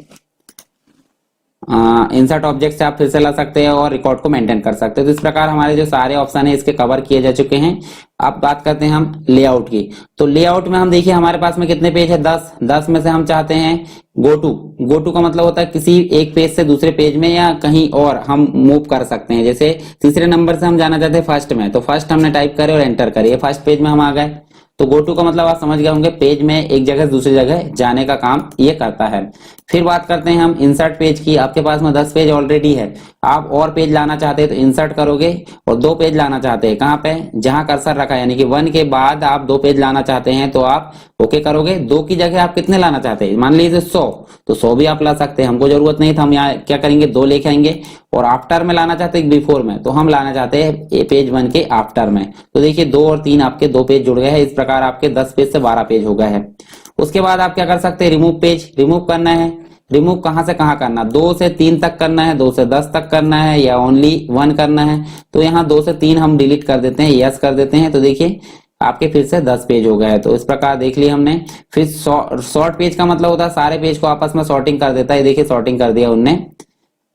इंसर्ट ऑब्जेक्ट से आप फिर से ला सकते हैं और रिकॉर्ड को मेंटेन कर सकते हैं। तो इस प्रकार हमारे जो सारे ऑप्शन है इसके कवर किए जा चुके हैं। अब बात करते हैं हम लेआउट की। तो लेआउट में हम देखिए हमारे पास में कितने पेज है, 10 में से हम चाहते हैं गो टू का मतलब होता है किसी एक पेज से दूसरे पेज में या कहीं और हम मूव कर सकते हैं। जैसे तीसरे नंबर से हम जाना चाहते हैं फर्स्ट में, तो फर्स्ट हमने टाइप करे और एंटर करिए, फर्स्ट पेज में हम आ गए। तो गो टू का मतलब आप समझ गए होंगे, पेज में एक जगह से दूसरी जगह जाने का काम ये करता है। फिर बात करते हैं हम इंसर्ट पेज की। आपके पास में 10 पेज ऑलरेडी है, आप और पेज लाना चाहते हैं तो इंसर्ट करोगे, और 2 पेज लाना चाहते हैं कहाँ पे, जहां कर्सर रखा है, यानी कि 1 के बाद आप 2 पेज लाना चाहते हैं तो आप ओके करोगे। 2 की जगह आप कितने लाना चाहते हैं, मान लीजिए 100, तो 100 भी आप ला सकते हैं, हमको जरूरत नहीं था, हम यहाँ क्या करेंगे 2 लेके आएंगे। और आफ्टर में लाना चाहते हैं बिफोर में, तो हम लाना चाहते हैं पेज 1 के आफ्टर में। तो देखिए 2 और 3 आपके 2 पेज जुड़ गए हैं। इस प्रकार आपके 10 पेज से 12 पेज हो गए हैं। उसके बाद आप क्या कर सकते हैं, रिमूव पेज। रिमूव करना है, रिमूव कहां से कहां करना, 2 से 3 तक करना है, 2 से 10 तक करना है, या ओनली 1 करना है। तो यहाँ 2 से 3 हम डिलीट कर देते हैं, यस कर देते हैं। तो देखिए आपके फिर से 10 पेज हो गए। तो इस प्रकार देख लिया हमने। फिर शॉर्ट पेज का मतलब होता है सारे पेज को आपस में सॉर्टिंग कर देता है। देखिए सॉर्टिंग कर दिया उनने।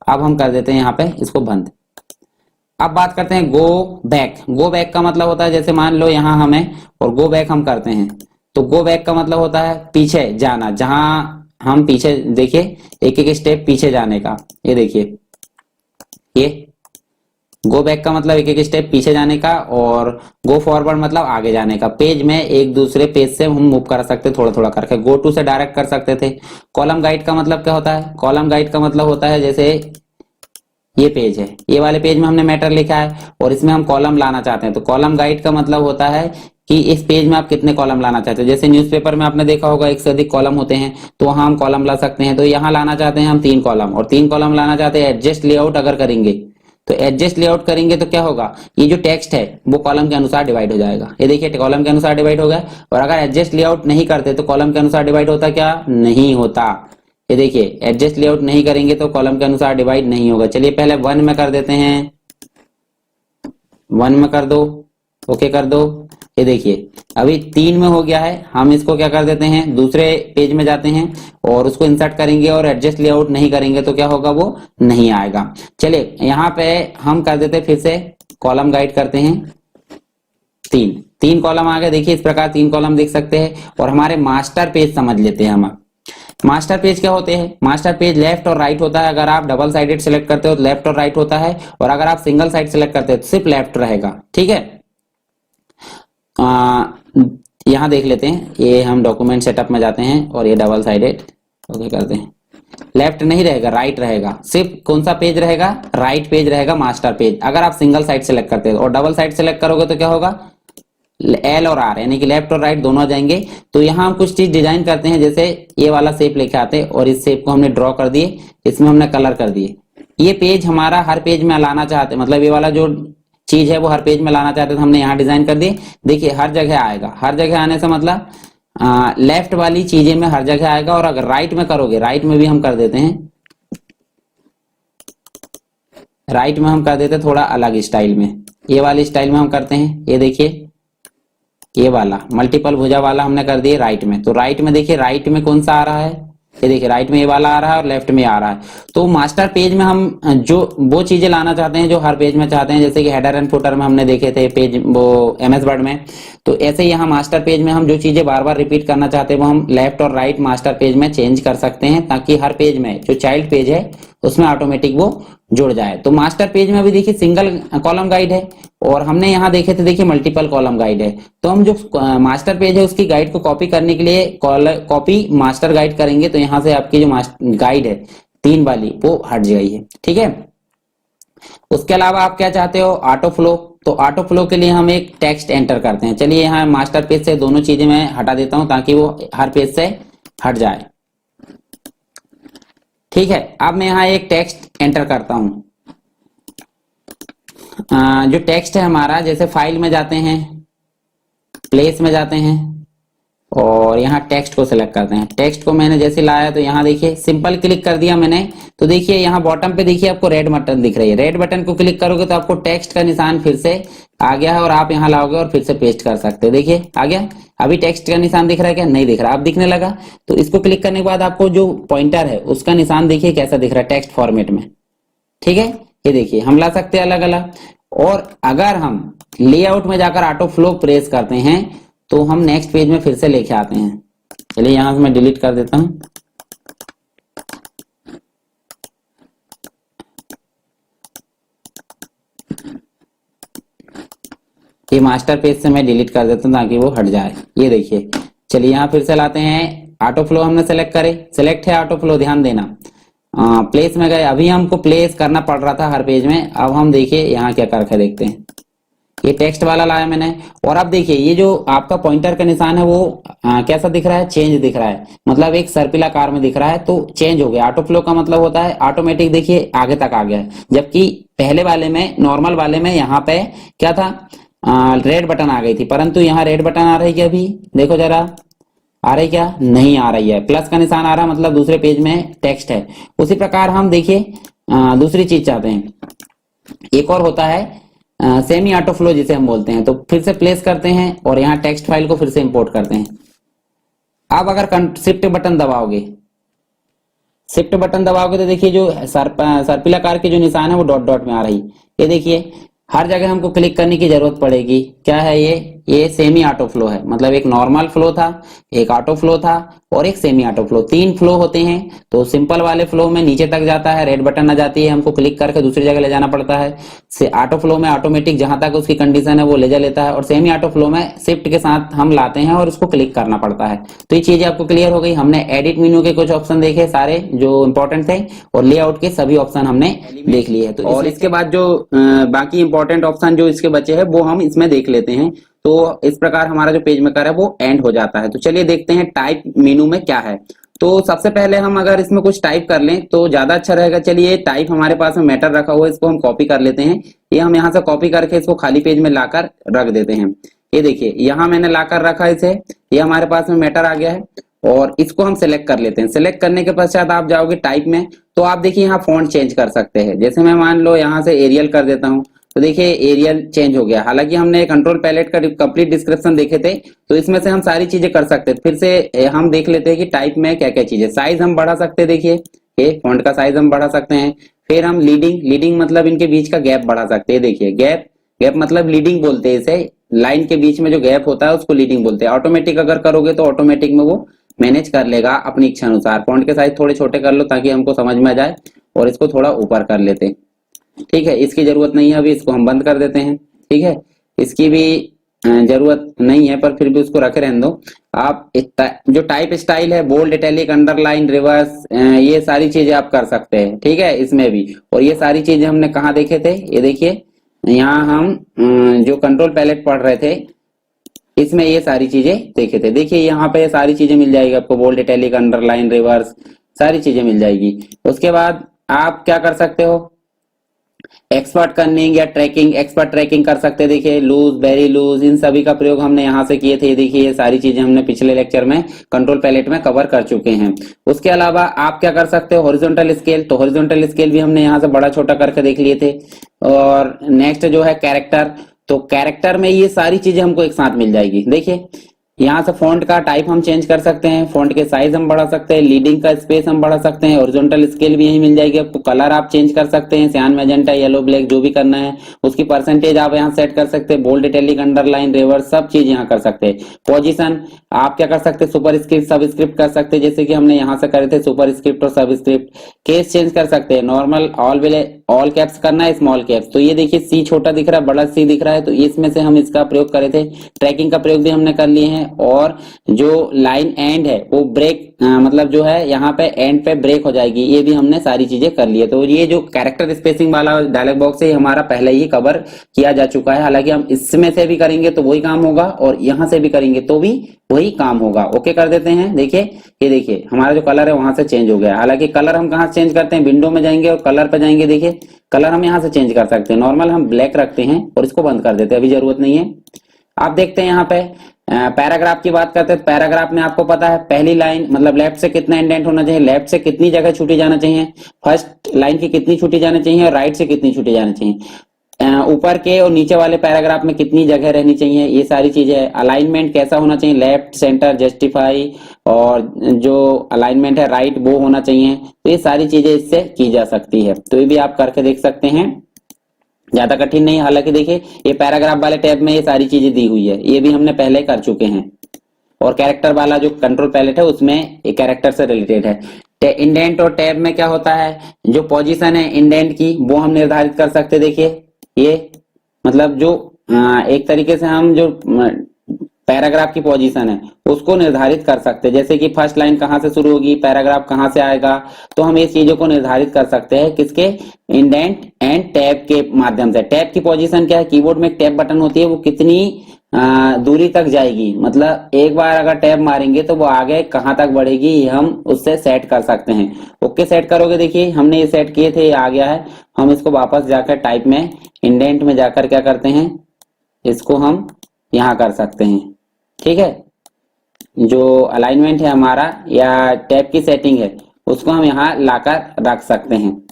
अब हम कर देते हैं यहाँ पे इसको बंद। अब बात करते हैं गो बैक। गो बैक का मतलब होता है, जैसे मान लो यहाँ हमें और गो बैक हम करते हैं, तो गो बैक का मतलब होता है पीछे जाना, जहां हम पीछे, देखिए एक एक स्टेप पीछे जाने का। ये देखिए, ये गो बैक का मतलब एक एक स्टेप पीछे जाने का, और गो फॉरवर्ड मतलब आगे जाने का। पेज में एक दूसरे पेज से हम मूव कर सकते थोड़ा थोड़ा करके। गो टू से डायरेक्ट कर सकते थे। कॉलम गाइड का मतलब क्या होता है, कॉलम गाइड का मतलब होता है जैसे ये पेज है, ये वाले पेज में हमने मैटर लिखा है और इसमें हम कॉलम लाना चाहते हैं, तो कॉलम गाइड का मतलब होता है कि इस पेज में आप कितने कॉलम लाना चाहते हैं। जैसे न्यूज़पेपर में आपने देखा होगा 1 से अधिक कॉलम होते हैं, तो वहां हम कॉलम ला सकते हैं। तो यहाँ लाना चाहते हैं हम 3 कॉलम, और 3 कॉलम लाना चाहते हैं। एडजस्ट लेआउट अगर करेंगे, तो एडजस्ट लेआउट करेंगे तो क्या होगा, ये जो टेक्स्ट है वो कॉलम के अनुसार डिवाइड हो जाएगा। ये देखिए कॉलम के अनुसार डिवाइड हो गया। और अगर एडजस्ट लेआउट नहीं करते तो कॉलम के अनुसार डिवाइड होता क्या, नहीं होता। ये देखिए एडजस्ट लेआउट नहीं करेंगे तो कॉलम के अनुसार डिवाइड नहीं होगा। चलिए पहले 1 में कर देते हैं, 1 में कर दो, ओके कर दो। ये देखिए अभी 3 में हो गया है। हम इसको क्या कर देते हैं, दूसरे पेज में जाते हैं और उसको इंसर्ट करेंगे, और एडजस्ट लेआउट नहीं करेंगे तो क्या होगा, वो नहीं आएगा। चलिए यहाँ पे हम कर देते हैं, फिर से कॉलम गाइड करते हैं। 3 कॉलम आ गए। देखिए इस प्रकार 3 कॉलम देख सकते हैं। और हमारे मास्टर पेज समझ लेते हैं हम। मास्टर पेज क्या होते हैं, मास्टर पेज लेफ्ट और राइट होता है। अगर आप डबल साइडेड सिलेक्ट करते हो तो लेफ्ट और राइट होता है, और अगर आप सिंगल साइड सिलेक्ट करते हो तो सिर्फ लेफ्ट रहेगा, ठीक है। यहां देख लेते हैं, ये हम डॉक्यूमेंट सेटअप में जाते हैं और ये डबल साइडेड ओके करते हैं। लेफ्ट नहीं रहेगा, राइट रहेगा। सिर्फ कौन सा पेज रहेगा, राइट पेज रहेगा मास्टर पेज, अगर आप सिंगल साइड सेलेक्ट करते हो। और डबल साइड सेलेक्ट करोगे तो क्या होगा, L और R, यानी कि लेफ्ट और राइट दोनों आ जाएंगे। तो यहाँ हम कुछ चीज डिजाइन करते हैं, जैसे ये वाला शेप लेके आते हैं और इस शेप को हमने ड्रॉ कर दिए, इसमें हमने कलर कर दिए। ये पेज हमारा हर पेज में लाना चाहते हैं, मतलब ये वाला जो चीज है वो हर पेज में लाना चाहते हैं, तो हमने यहाँ डिजाइन कर दिए। देखिए हर जगह आएगा, हर जगह आने से मतलब लेफ्ट वाली चीजें में हर जगह आएगा। और अगर राइट में करोगे, राइट में भी हम कर देते हैं, राइट में हम कर देते हैं थोड़ा अलग स्टाइल में। ये वाली स्टाइल में हम करते हैं। ये देखिए ये वाला मल्टीपल भुजा वाला हमने कर दिया राइट में। तो राइट में देखिए, राइट में कौन सा आ रहा है, ये देखिए राइट में ये वाला आ रहा है और लेफ्ट में आ रहा है। तो मास्टर पेज में हम जो वो चीजें लाना चाहते हैं जो हर पेज में चाहते हैं, जैसे कि हेडर एंड फुटर में हमने देखे थे पेज वो MS वर्ड में, तो ऐसे ही यहाँ मास्टर पेज में हम जो चीजें बार बार रिपीट करना चाहते हैं वो हम लेफ्ट और राइट मास्टर पेज में चेंज कर सकते हैं, ताकि हर पेज में जो चाइल्ड पेज है उसमें ऑटोमेटिक वो जुड़ जाए। तो मास्टर पेज में भी देखिए सिंगल कॉलम गाइड है, और हमने यहाँ देखे थे देखिए मल्टीपल कॉलम गाइड है। तो हम जो मास्टर पेज है उसकी गाइड को कॉपी करने के लिए कॉपी मास्टर गाइड करेंगे, तो यहाँ से आपकी जो गाइड है 3 वाली वो हट जाएगी, ठीक है। उसके अलावा आप क्या चाहते हो, ऑटो फ्लो। तो ऑटो फ्लो के लिए हम एक टेक्स्ट एंटर करते हैं। चलिए यहाँ मास्टर पेज से दोनों चीजें मैं हटा देता हूं ताकि वो हर पेज से हट जाए, ठीक है। अब मैं यहाँ एक टेक्स्ट एंटर करता हूं। जो टेक्स्ट है हमारा, जैसे फाइल में जाते हैं, प्लेस में जाते हैं और यहाँ टेक्स्ट को सिलेक्ट करते हैं। टेक्स्ट को मैंने जैसे लाया तो यहाँ देखिए सिंपल क्लिक कर दिया मैंने, तो देखिए यहाँ बॉटम पे देखिए आपको रेड बटन दिख रही है। रेड बटन को क्लिक करोगे तो आपको टेक्स्ट का निशान फिर से आ गया है और आप यहाँ लाओगे और फिर से पेस्ट कर सकते हो। देखिए आ गया। अभी टेक्स्ट का निशान दिख रहा है क्या, नहीं दिख रहा, अब दिखने लगा। तो इसको क्लिक करने के बाद आपको जो पॉइंटर है उसका निशान देखिए कैसा दिख रहा है टेक्स्ट फॉर्मेट में, ठीक है। ये देखिए हम ला सकते हैं अलग अलग। और अगर हम लेआउट में जाकर ऑटो फ्लो प्रेस करते हैं तो हम नेक्स्ट पेज में फिर से लेके आते हैं। चलिए यहां से मैं डिलीट कर देता हूं। ये मास्टर पेज से मैं डिलीट कर देता हूं ताकि वो हट जाए। ये देखिए, चलिए यहां फिर से लाते हैं। ऑटो फ्लो हमने सेलेक्ट करे, सेलेक्ट है ऑटो फ्लो, ध्यान देना। प्लेस में गए, अभी हमको प्लेस करना पड़ रहा था हर पेज में। अब हम देखिए यहाँ क्या करके देखते हैं। ये टेक्स्ट वाला लाया मैंने और अब देखिए ये जो आपका पॉइंटर का निशान है वो कैसा दिख रहा है, चेंज दिख रहा है, मतलब एक सर्पिल आकार में दिख रहा है, तो चेंज हो गया। ऑटो फ्लो का मतलब होता है ऑटोमेटिक, देखिए आगे तक आ गया है। जबकि पहले वाले में, नॉर्मल वाले में यहाँ पे क्या था, रेड बटन आ गई थी, परंतु यहाँ रेड बटन आ रही है क्या, अभी देखो जरा आ रही क्या, नहीं आ रही है। प्लस का निशान आ रहा है, मतलब दूसरे पेज में टेक्स्ट है। उसी प्रकार हम देखिए दूसरी चीज चाहते हैं, एक और होता है सेमी ऑटो फ्लो जिसे हम बोलते हैं। तो फिर से प्लेस करते हैं और यहाँ टेक्स्ट फाइल को फिर से इंपोर्ट करते हैं। अब अगर शिफ्ट बटन दबाओगे, शिफ्ट बटन दबाओगे तो देखिए जो सर्पिल आकार के जो निशान है वो डॉट डॉट में आ रही। ये देखिए हर जगह हमको क्लिक करने की जरूरत पड़ेगी। क्या है ये सेमी ऑटो फ्लो है, मतलब एक नॉर्मल फ्लो था, एक ऑटो फ्लो था और एक सेमी ऑटो फ्लो, 3 फ्लो होते हैं। तो सिंपल वाले फ्लो में नीचे तक जाता है, रेड बटन आ जाती है, हमको क्लिक करके दूसरी जगह ले जाना पड़ता है। से ऑटो फ्लो में ऑटोमेटिक जहां तक उसकी कंडीशन है वो ले जा लेता है, और सेमी ऑटो फ्लो में शिफ्ट के साथ हम लाते हैं और उसको क्लिक करना पड़ता है। तो ये चीजें आपको क्लियर हो गई। हमने एडिट मेन्यू के कुछ ऑप्शन देखे सारे जो इंपॉर्टेंट थे और लेआउट के सभी ऑप्शन हमने देख लिए। तो और इसके बाद जो बाकी इंपॉर्टेंट ऑप्शन जो इसके बचे हैं वो हम इसमें देख लेते हैं। तो इस प्रकार हमारा जो पेज मेकर है वो एंड हो जाता है। तो चलिए देखते हैं टाइप मेनू में क्या है। तो सबसे पहले हम अगर इसमें कुछ टाइप कर लें तो ज्यादा अच्छा रहेगा। चलिए टाइप हमारे पास में मैटर रखा हुआ है, इसको हम कॉपी कर लेते हैं। ये हम यहाँ से कॉपी करके इसको खाली पेज में लाकर रख देते हैं। ये देखिए यहाँ मैंने लाकर रखा इसे, ये हमारे पास में मैटर आ गया है और इसको हम सिलेक्ट कर लेते हैं। सिलेक्ट करने के पश्चात आप जाओगे टाइप में, तो आप देखिए यहाँ फॉन्ट चेंज कर सकते हैं। जैसे मैं मान लो यहाँ से एरियल कर देता हूँ, तो देखिए एरियल चेंज हो गया। हालांकि हमने कंट्रोल पैलेट का कंप्लीट डिस्क्रिप्शन देखे थे, तो इसमें से हम सारी चीजें कर सकते हैं। फिर से हम देख लेते हैं कि टाइप में क्या क्या चीजें। साइज हम बढ़ा सकते हैं, देखिए ये फॉन्ट का साइज हम बढ़ा सकते हैं। फिर हम लीडिंग मतलब इनके बीच का गैप बढ़ा सकते हैं। देखिए गैप मतलब लीडिंग बोलते हैं इसे, लाइन के बीच में जो गैप होता है उसको लीडिंग बोलते हैं। ऑटोमेटिक अगर करोगे तो ऑटोमेटिक में वो मैनेज कर लेगा अपनी इच्छा अनुसार। फॉन्ट के साइज थोड़े छोटे कर लो ताकि हमको समझ में आ जाए, और इसको थोड़ा ऊपर कर लेते हैं। ठीक है, इसकी जरूरत नहीं है अभी, इसको हम बंद कर देते हैं। ठीक है, इसकी भी जरूरत नहीं है, पर फिर भी उसको रखे रहने दो। आप जो टाइप स्टाइल है, बोल्ड, इटैलिक, अंडरलाइन, रिवर्स, ये सारी चीजें आप कर सकते हैं। ठीक है, इसमें भी। और ये सारी चीजें हमने कहाँ देखे थे, ये देखिए यहाँ हम जो कंट्रोल पैलेट पढ़ रहे थे इसमें ये सारी चीजें देखे थे। देखिए यहाँ पे सारी चीजें मिल जाएगी आपको, बोल्ड, इटैलिक, अंडरलाइन, रिवर्स, सारी चीजें मिल जाएगी। उसके बाद आप क्या कर सकते हो, एक्सपर्ट कर्निंग या ट्रैकिंग, एक्सपर्ट ट्रैकिंग कर सकते हैं। देखिए लूज, वेरी लूज, इन सभी का प्रयोग हमने यहाँ से किए थे। देखिए ये सारी चीजें हमने पिछले लेक्चर में कंट्रोल पैलेट में कवर कर चुके हैं। उसके अलावा आप क्या कर सकते हो, हॉरिजॉन्टल स्केल, तो हॉरिजॉन्टल स्केल भी हमने यहाँ से बड़ा छोटा करके देख लिए थे। और नेक्स्ट जो है कैरेक्टर, तो कैरेक्टर में ये सारी चीजें हमको एक साथ मिल जाएगी। देखिए यहाँ से फॉन्ट का टाइप हम चेंज कर सकते हैं, फॉन्ट के साइज हम बढ़ा सकते हैं, लीडिंग का स्पेस हम बढ़ा सकते हैं, हॉरिजॉन्टल स्केल भी यही मिल जाएगी आपको। कलर आप चेंज कर सकते हैं, सियान, मैजेंटा, येलो, ब्लैक, जो भी करना है उसकी परसेंटेज आप यहाँ सेट कर सकते हैं। बोल्ड, इटैलिक, अंडरलाइन, रिवर्स, सब चीज यहाँ कर सकते हैं। पोजीशन आप क्या कर सकते हैं, सुपर स्क्रिप्ट, सब स्क्रिप्ट कर सकते हैं, जैसे कि हमने यहाँ से करे थे सुपर स्क्रिप्ट और सब स्क्रिप्ट। केस चेंज कर सकते हैं, नॉर्मल, ऑल कैप्स करना है, स्मॉल कैप्स। तो ये देखिए सी छोटा दिख रहा है, बड़ा सी दिख रहा है, तो इसमें से हम इसका प्रयोग करे थे। ट्रैकिंग का प्रयोग भी हमने कर लिए हैं, और जो लाइन एंड है वो ब्रेक मतलब जो है यहाँ पे एंड पे ब्रेक हो जाएगी, ये भी हमने सारी चीजें कर ली है। तो ये जो कैरेक्टर स्पेसिंग वाला डायलॉग बॉक्स है हमारा पहले ही कवर किया जा चुका है। हालांकि हम इसमें से भी करेंगे तो वही काम होगा और यहाँ से भी करेंगे तो भी वही काम होगा। ओके कर देते हैं। देखिए ये देखिए हमारा जो कलर है वहां से चेंज हो गया। हालांकि कलर हम कहाँ से चेंज करते हैं, विंडो में जाएंगे और कलर पे जाएंगे। देखिए कलर हम यहाँ से चेंज कर सकते हैं। नॉर्मल हम ब्लैक रखते हैं और इसको बंद कर देते हैं, अभी जरूरत नहीं है। आप देखते हैं यहाँ पे पैराग्राफ की बात करते हैं। पैराग्राफ में आपको पता है पहली लाइन मतलब लेफ्ट से कितना इंडेंट होना चाहिए, लेफ्ट से कितनी जगह छूटी जाना चाहिए, फर्स्ट लाइन की कितनी छूटी जानी चाहिए और राइट से कितनी छूटी जानी चाहिए, ऊपर के और नीचे वाले पैराग्राफ में कितनी जगह रहनी चाहिए, ये सारी चीजें। अलाइनमेंट कैसा होना चाहिए, लेफ्ट सेंटर जस्टिफाई, और जो अलाइनमेंट है राइट वो होना चाहिए। तो ये सारी चीजें इससे की जा सकती है, तो ये भी आप करके देख सकते हैं, ज्यादा कठिन नहीं। हालांकि देखिए ये पैराग्राफ वाले टैब में ये सारी चीजें दी हुई है, ये भी हमने पहले कर चुके हैं। और कैरेक्टर वाला जो कंट्रोल पैलेट है उसमें एक कैरेक्टर से रिलेटेड है। इंडेंट और टैब में क्या होता है, जो पोजीशन है इंडेंट की वो हम निर्धारित कर सकते हैं। देखिए ये मतलब जो एक तरीके से हम जो पैराग्राफ की पोजीशन है उसको निर्धारित कर सकते हैं। जैसे कि फर्स्ट लाइन कहाँ से शुरू होगी, पैराग्राफ कहाँ से आएगा, तो हम इस चीजों को निर्धारित कर सकते हैं किसके, इंडेंट एंड टैब के माध्यम से। टैब की पोजीशन क्या है, कीबोर्ड में एक टैब बटन होती है, वो कितनी दूरी तक जाएगी, मतलब एक बार अगर टैब मारेंगे तो वो आगे कहाँ तक बढ़ेगी ये हम उससे सेट कर सकते हैं। ओके सेट करोगे, देखिए हमने ये सेट किए थे, ये आ गया है। हम इसको वापस जाकर टाइप में इंडेंट में जाकर क्या करते हैं, इसको हम यहाँ कर सकते हैं। ठीक है, जो अलाइनमेंट है हमारा या टैब की सेटिंग है उसको हम यहाँ लाकर रख सकते हैं।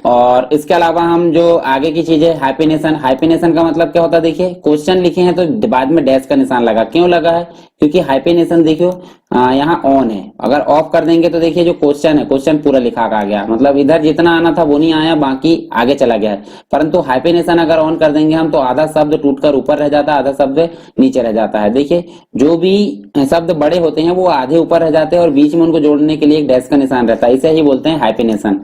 और इसके अलावा हम जो आगे की चीजें, हाइफेनेशन, हाइफेनेशन का मतलब क्या होता है, देखिए क्वेश्चन लिखे हैं तो बाद में डैश का निशान लगा, क्यों लगा है, क्योंकि हाइफेनेशन देखियो यहाँ ऑन है। अगर ऑफ कर देंगे तो देखिए जो क्वेश्चन है क्वेश्चन पूरा लिखा आ गया, मतलब इधर जितना आना था वो नहीं आया, बाकी आगे चला गया है। परंतु हाइफेनेशन अगर ऑन कर देंगे हम तो आधा शब्द टूटकर ऊपर रह जाता है, आधा शब्द नीचे रह जाता है। देखिए जो भी शब्द बड़े होते हैं वो आधे ऊपर रह जाते हैं और बीच में उनको जोड़ने के लिए एक डैश का निशान रहता है, इसे ही बोलते हैं हाइफेनेशन।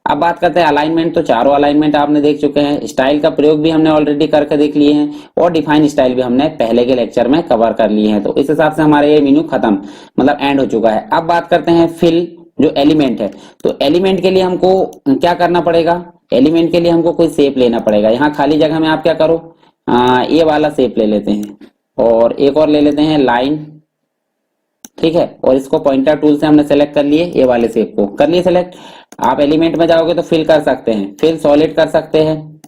अब बात करते हैं अलाइनमेंट, तो चारों अलाइनमेंट आपने देख चुके हैं। स्टाइल का प्रयोग भी हमने ऑलरेडी करके देख लिए हैं और डिफाइन स्टाइल भी हमने पहले के लेक्चर में कवर कर लिए हैं। तो इस हिसाब से हमारा ये मेन्यू खत्म, मतलब एंड हो चुका है। अब बात करते हैं फिल, जो एलिमेंट है। तो एलिमेंट के लिए हमको क्या करना पड़ेगा, एलिमेंट के लिए हमको कोई शेप लेना पड़ेगा। यहाँ खाली जगह में आप क्या करो, ये वाला शेप ले लेते हैं और एक और ले लेते हैं लाइन। ठीक है, और इसको पॉइंटर टूल से हमने सेलेक्ट कर लिए, ये वाले शेप को कर लिए सेलेक्ट। आप एलिमेंट में जाओगे तो फिल कर सकते हैं, फिल सॉलिड कर सकते हैं,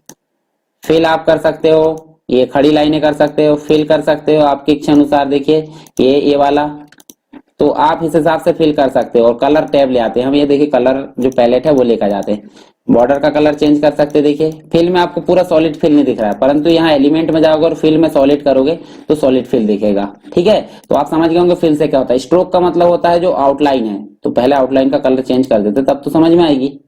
फिल आप कर सकते हो, ये खड़ी लाइनें कर सकते हो, फिल कर सकते हो आपकी इच्छा अनुसार। देखिए ये वाला, तो आप इस हिसाब से फिल कर सकते हो। और कलर टैब ले आते हैं हम, ये देखिए कलर जो पैलेट है वो लेकर जाते हैं। बॉर्डर का कलर चेंज कर सकते हैं। देखिए फिल में आपको पूरा सॉलिड फिल नहीं दिख रहा है, परंतु यहाँ एलिमेंट में जाओगे और फिल में सॉलिड करोगे तो सॉलिड फिल दिखेगा। ठीक है, तो आप समझ गए होंगे फिल से क्या होता है। स्ट्रोक का मतलब होता है जो आउटलाइन है, तो पहले आउटलाइन का कलर चेंज कर देते तब तो समझ में आएगी।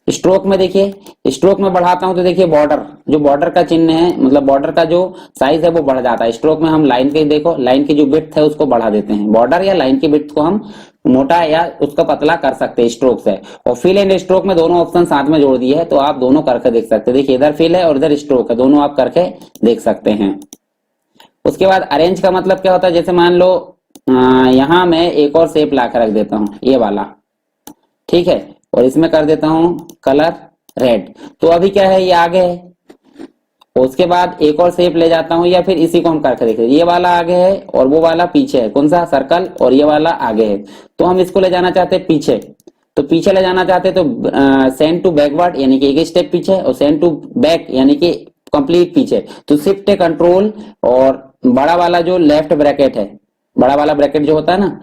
स्ट्रोक में देखिए, स्ट्रोक में बढ़ाता हूं तो देखिए बॉर्डर, जो बॉर्डर का चिन्ह है मतलब बॉर्डर का जो साइज है वो बढ़ जाता है। स्ट्रोक में हम लाइन के, देखो लाइन की जो विड्थ है उसको बढ़ा देते हैं, बॉर्डर या लाइन की विड्थ को हम मोटा या उसका पतला कर सकते हैं स्ट्रोक से। और फिल एंड स्ट्रोक में दोनों ऑप्शन साथ में जोड़ दिए है, तो आप दोनों करके देख सकते हैं। देखिए इधर फिल है और इधर स्ट्रोक है, दोनों आप करके देख सकते हैं। उसके बाद अरेंज का मतलब क्या होता है, जैसे मान लो यहाँ मैं एक और शेप ला कर रख देता हूँ, ये वाला। ठीक है, और इसमें कर देता हूं कलर रेड, तो अभी क्या है ये आगे है। उसके बाद एक और शेप ले जाता हूं, या फिर इसी को हम करके देखते हैं, ये वाला आगे है और वो वाला पीछे है, कौन सा सर्कल, और ये वाला आगे है। तो हम इसको ले जाना चाहते हैं पीछे, तो पीछे ले जाना चाहते हैं तो सेंड टू बैकवर्ड यानी कि एक स्टेप पीछे, और सेंड टू बैक यानी कि कंप्लीट पीछे। तो शिफ्ट कंट्रोल और बड़ा वाला जो लेफ्ट ब्रैकेट है, बड़ा वाला ब्रैकेट जो होता है ना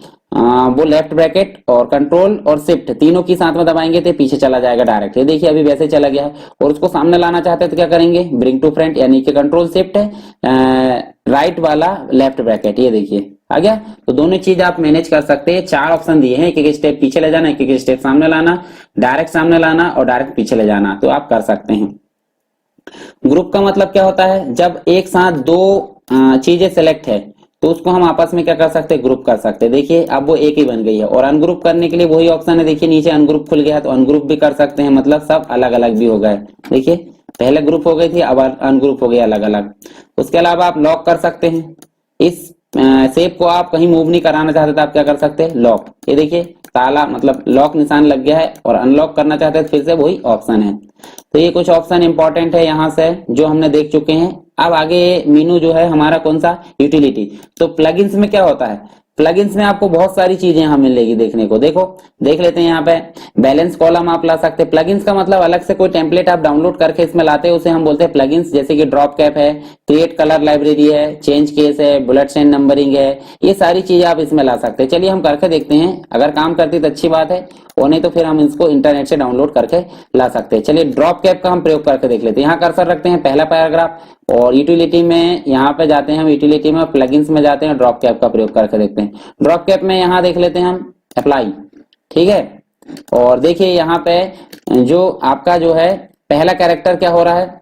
वो लेफ्ट ब्रैकेट और कंट्रोल और शिफ्ट तीनों की साथ में दबाएंगे तो पीछे चला जाएगा डायरेक्ट। ये देखिए अभी वैसे चला गया है। और उसको सामने लाना चाहते हैं तो क्या करेंगे, ब्रिंग टू फ्रंट यानी कि कंट्रोल शिफ्ट है राइट वाला लेफ्ट ब्रैकेट, ये देखिए आ गया। तो दोनों चीज आप मैनेज कर सकते हैं। 4 ऑप्शन दिए हैं, एक एक स्टेप पीछे ले जाना, एक एक स्टेप सामने लाना, डायरेक्ट सामने लाना और डायरेक्ट पीछे ले जाना, तो आप कर सकते हैं। ग्रुप का मतलब क्या होता है, जब एक साथ 2 चीजें सेलेक्ट है तो उसको हम आपस में क्या कर सकते हैं, ग्रुप कर सकते हैं। देखिए अब वो एक ही बन गई है। और अनग्रुप करने के लिए वही ऑप्शन है, देखिए नीचे अनग्रुप खुल गया है, तो अनग्रुप भी कर सकते हैं, मतलब सब अलग अलग भी हो गए। देखिए पहले ग्रुप हो गई थी, अब अनग्रुप हो गया अलग अलग। उसके अलावा आप लॉक कर सकते हैं, इस शेप को आप कहीं मूव नहीं कराना चाहते तो आप क्या कर सकते हैं, लॉक। ये देखिए ताला मतलब लॉक निशान लग गया है, और अनलॉक करना चाहते हैं तो फिर से वही ऑप्शन है। तो ये कुछ ऑप्शन इंपॉर्टेंट है यहाँ से जो हमने देख चुके हैं। अब आगे मेनू जो है हमारा कौन सा, यूटिलिटी। तो प्लगइन्स में क्या होता है, प्लगइन्स में आपको बहुत सारी चीजें यहाँ मिलेगी देखने को। देखो देख लेते हैं यहाँ पे, बैलेंस कॉलम आप ला सकते हैं। प्लगइन्स का मतलब अलग से कोई टेम्पलेट आप डाउनलोड करके इसमें लाते हैं, उसे हम बोलते हैं प्लगइन्स। जैसे कि ड्रॉप कैप है, क्रिएट कलर लाइब्रेरी है, चेंज केस है, बुलेट्स एंड नंबरिंग है, ये सारी चीजें आप इसमें ला सकते हैं। चलिए हम करके देखते हैं, अगर काम करती तो अच्छी बात है, और नहीं तो फिर हम इसको इंटरनेट से डाउनलोड करके ला सकते हैं। चलिए ड्रॉप कैप का हम प्रयोग करके देख लेते हैं। यहाँ कर्सर रखते हैं, पहला पैराग्राफ, और यूटिलिटी में यहाँ पे जाते हैं हम, यूटिलिटी में प्लगइन्स में जाते हैं, ड्रॉप कैप का प्रयोग करके देखते हैं। ड्रॉप कैप में यहाँ देख लेते हैं हम अप्लाई, ठीक है। और देखिए यहाँ पे जो आपका जो है पहला कैरेक्टर क्या हो रहा है,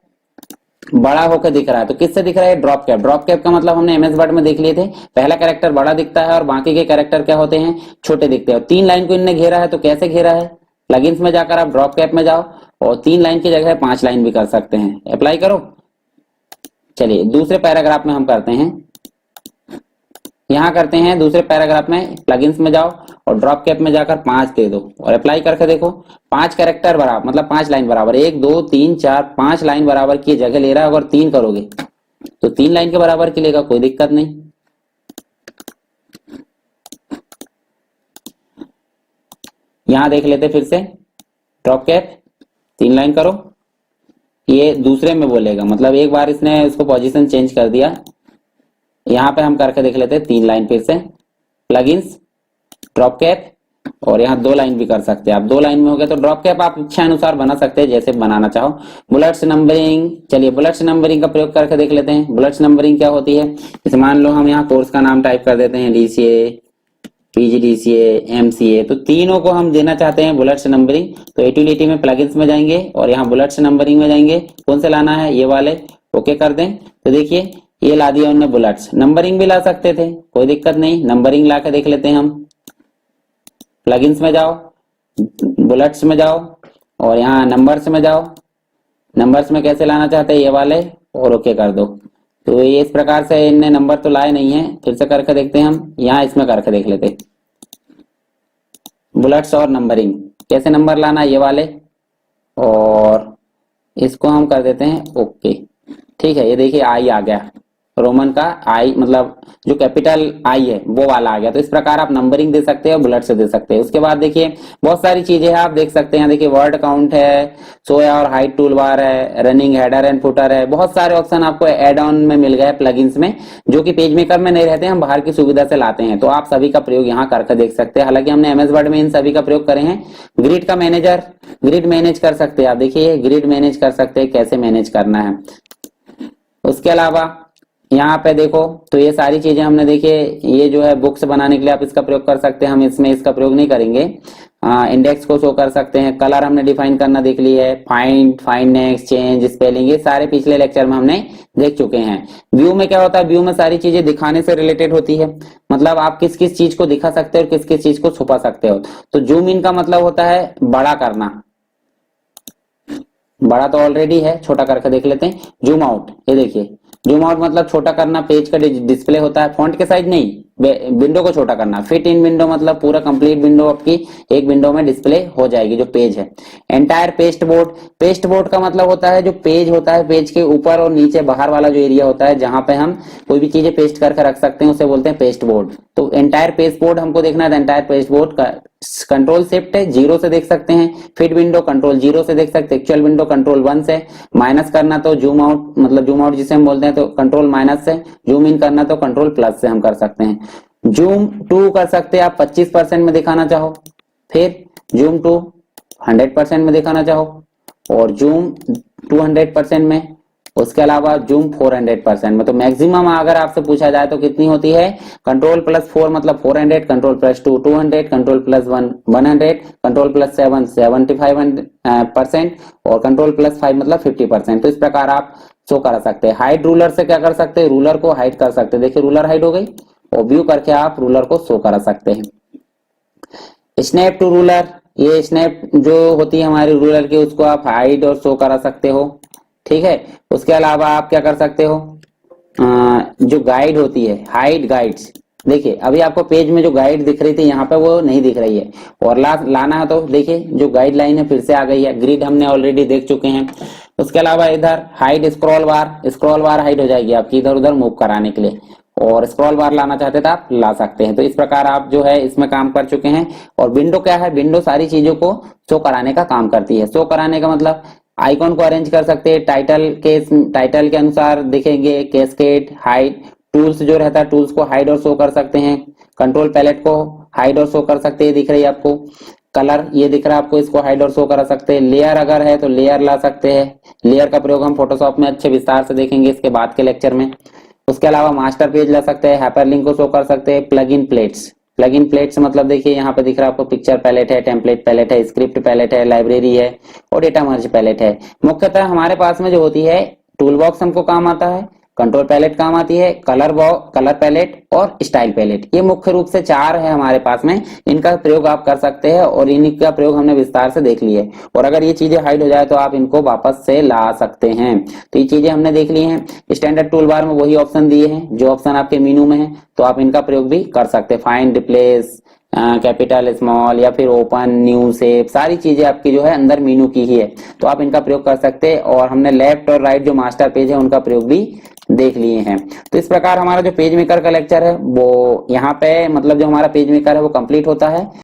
बड़ा होकर दिख रहा है। तो किससे दिख रहा है, ड्रॉप कैप। ड्रॉप कैप का मतलब हमने एमएस वर्ड में देख लिए थे, पहला कैरेक्टर बड़ा दिखता है और बाकी के कैरेक्टर क्या होते हैं, छोटे दिखते हैं। और 3 लाइन को इनने घेरा है, तो कैसे घेरा है, प्लगइन्स में जाकर आप ड्रॉप कैप में जाओ, और 3 लाइन की जगह 5 लाइन भी कर सकते हैं। अप्लाई करो। चलिए दूसरे पैराग्राफ में हम करते हैं, यहाँ करते हैं दूसरे पैराग्राफ में, प्लगइन्स में जाओ और ड्रॉप कैप में जाकर 5 दे दो और अप्लाई करके देखो। 5 कैरेक्टर बराबर मतलब 5 लाइन बराबर, 1 2 3 4 5 लाइन बराबर की जगह ले रहा है। अगर 3 करोगे तो 3 लाइन के बराबर की लेगा, कोई दिक्कत नहीं। यहां देख लेते फिर से, ड्रॉप कैप 3 लाइन करो, ये दूसरे में बोलेगा, मतलब एक बार इसने इसको पोजीशन चेंज कर दिया। यहाँ पे हम करके देख लेते हैं 3 लाइन फिर से, प्लगइन्स, ड्रॉप कैप, और यहाँ 2 लाइन भी कर सकते हैं आप। 2 लाइन में हो गया तो ड्रॉप कैप आप इच्छा अनुसार बना सकते हैं, जैसे बनाना चाहो। बुलेट्स नंबरिंग, चलिए बुलेट्स नंबरिंग का प्रयोग करके देख लेते हैं। बुलेट्स नंबरिंग क्या होती है, जैसे मान लो हम यहाँ कोर्स का नाम टाइप कर देते हैं, डीसीए, पीजीडीसीए, एमसीए, तो तीनों को हम देना चाहते हैं बुलेट्स नंबरिंग। तो यूटिलिटी में प्लगइन्स में जाएंगे और यहाँ बुलेट्स नंबरिंग में जाएंगे, कौन से लाना है, ये वाले, ओके कर दें। तो देखिए ये ला दिया उन्होंने बुलेट्स। नंबरिंग भी ला सकते थे, कोई दिक्कत नहीं, नंबरिंग ला के देख लेते हैं हम। प्लगइन्स में जाओ, बुलेट्स में जाओ, और यहाँ नंबर्स में जाओ। नंबर्स में कैसे लाना चाहते हैं, ये वाले, और ओके कर दो। तो ये इस प्रकार से इनने नंबर तो लाए नहीं है, फिर से करके देखते हैं हम। यहाँ इसमें करके देख लेते हैं, बुलेट्स और नंबरिंग, कैसे नंबर लाना, ये वाले, और इसको हम कर देते हैं ओके, ठीक है। ये देखिए आई आ गया, रोमन का आई, मतलब जो कैपिटल आई है वो वाला आ गया। तो इस प्रकार आप नंबरिंग दे सकते हैं और बुलेट से दे सकते हैं। उसके बाद देखिए बहुत सारी चीजें हैं, आप देख सकते हैं। देखिए वर्ड काउंट है, सोया और हाइट टूल बार है, रनिंग हेडर एंड फुटर है, बहुत सारे ऑप्शन आपको एड ऑन में मिल गए प्लगइन्स में, जो कि पेज मेकर में नहीं रहते हैं, हम बाहर की सुविधा से लाते हैं। तो आप सभी का प्रयोग यहाँ करके देख सकते हैं। हालांकि हमने एमएस वर्ड में इन सभी का प्रयोग करे हैं। ग्रिड का मैनेजर, ग्रिड मैनेज कर सकते हैं आप, देखिए ग्रिड मैनेज कर सकते हैं, कैसे मैनेज करना है। उसके अलावा यहाँ पे देखो, तो ये सारी चीजें हमने देखिए, ये जो है बुक्स बनाने के लिए आप इसका प्रयोग कर सकते हैं, हम इसमें इसका प्रयोग नहीं करेंगे। इंडेक्स को शो कर सकते हैं, कलर हमने डिफाइन करना देख ली है, find, find next, change, spelling, ये सारे पिछले लेक्चर में हमने देख चुके हैं। व्यू में क्या होता है, व्यू में सारी चीजें दिखाने से रिलेटेड होती है, मतलब आप किस किस चीज को दिखा सकते हो और किस किस चीज को छुपा सकते हो। तो जूम इन का मतलब होता है बड़ा करना, बड़ा तो ऑलरेडी है, छोटा करके देख लेते हैं। जूम आउट, ये देखिए जूम आउट मतलब छोटा करना, पेज का डिस्प्ले होता है, फॉन्ट के साइज नहीं, विंडो को छोटा करना। फिट इन विंडो मतलब पूरा कंप्लीट विंडो आपकी एक विंडो में डिस्प्ले हो जाएगी जो पेज है। Entire paste board, paste board का मतलब होता है जो पेज होता है, पेज के ऊपर और नीचे बाहर वाला जो एरिया होता है जहां पे हम कोई भी चीजें पेस्ट करके रख सकते हैं, उसे बोलते हैं पेस्ट बोर्ड। तो एंटायर पेस्ट बोर्ड हमको देखना है, एंटायर पेस्ट बोर्ड का कंट्रोल शिफ्ट 0 से देख सकते हैं, फिट विंडो कंट्रोल 0 से देख सकते हैं, एक्चुअल विंडो कंट्रोल 1 से, माइनस करना तो जूम आउट मतलब जूम आउट जिसे हम बोलते हैं तो कंट्रोल माइनस से, जूम इन करना तो कंट्रोल प्लस से हम कर सकते हैं। जूम टू कर सकते हैं आप 25% में दिखाना चाहो, फिर जूम टू 100% में दिखाना चाहो, और जूम 200% में, उसके अलावा जूम 400% में। तो मैक्सिमम अगर आपसे पूछा जाए तो कितनी होती है, कंट्रोल प्लस 4 मतलब 400, control plus 2 200, control plus 1 100, control plus 7 75%, और कंट्रोल प्लस 5 मतलब 50%। तो इस प्रकार आप शो करा सकते हैं। हाइट रूलर से क्या कर सकते हैं, रूलर को हाइट कर सकते हैं, देखिए रूलर हाइट हो गई, और व्यू करके आप रूलर को शो करा सकते हैं। स्नैप टू रूलर, ये स्नैप जो होती है हमारी रूलर की, उसको आप हाइड और शो करा सकते हो। ठीक है। उसके अलावा आप क्या कर सकते हो, जो गाइड होती है, हाइड गाइड्स, देखिए अभी आपको पेज में जो गाइड दिख रही थी यहाँ पे वो नहीं दिख रही है, और लाना है तो देखिए जो गाइडलाइन है फिर से आ गई है, ग्रिड हमने ऑलरेडी देख चुके हैं। उसके अलावा इधर हाइड स्क्रॉल बार हाइड हो जाएगी आपकी इधर उधर मूव कराने के लिए, और स्क्रॉल बार लाना चाहते तो आप ला सकते हैं। तो इस प्रकार आप जो है इसमें काम कर चुके हैं। और विंडो क्या है, विंडो सारी चीजों को शो कराने का काम करती है। शो कराने का मतलब आइकॉन को अरेंज कर सकते हैं, टाइटल के अनुसार दिखेंगे, कैस्केड, हाइड, टूल्स जो रहता है टूल्स को हाइड और शो कर सकते हैं, कंट्रोल पैलेट को हाइड और शो कर सकते हैं, दिख रही है आपको, कलर ये दिख रहा है आपको, इसको हाइड और शो करा सकते हैं, लेयर अगर है तो लेयर ला सकते हैं, लेयर का प्रयोग हम फोटोशॉप में अच्छे विस्तार से देखेंगे इसके बाद के लेक्चर में। उसके अलावा मास्टर पेज ला सकते हैं, हाइपरलिंक को शो कर सकते हैं, प्लग इन प्लेट्स मतलब देखिए यहाँ पे दिख रहा है आपको, पिक्चर पैलेट है, टेम्पलेट पैलेट है, स्क्रिप्ट पैलेट है, लाइब्रेरी है और डेटा मर्ज पैलेट है। मुख्यतः हमारे पास में जो होती है टूल बॉक्स हमको काम आता है, कंट्रोल पैलेट काम आती है, कलर पैलेट और स्टाइल पैलेट, ये मुख्य रूप से 4 है हमारे पास में। इनका प्रयोग आप कर सकते हैं और इनका प्रयोग हमने विस्तार से देख लिया है। और अगर ये चीजें हाइड हो जाए तो आप इनको वापस से ला सकते हैं। तो ये चीजें हमने देख ली हैं। स्टैंडर्ड टूल बार में वही ऑप्शन दिए हैं जो ऑप्शन आपके मेनू में है, तो आप इनका प्रयोग भी कर सकते हैं। फाइंड, रिप्लेस, कैपिटल, स्मॉल या फिर ओपन, न्यू, सेव, सारी चीजें आपकी जो है अंदर मेनू की ही है, तो आप इनका प्रयोग कर सकते हैं। और हमने लेफ्ट और राइट जो मास्टर पेज है उनका प्रयोग भी देख लिए हैं। तो इस प्रकार हमारा जो पेज मेकर का लेक्चर है वो यहाँ पे मतलब जो हमारा पेज मेकर है वो कंप्लीट होता है।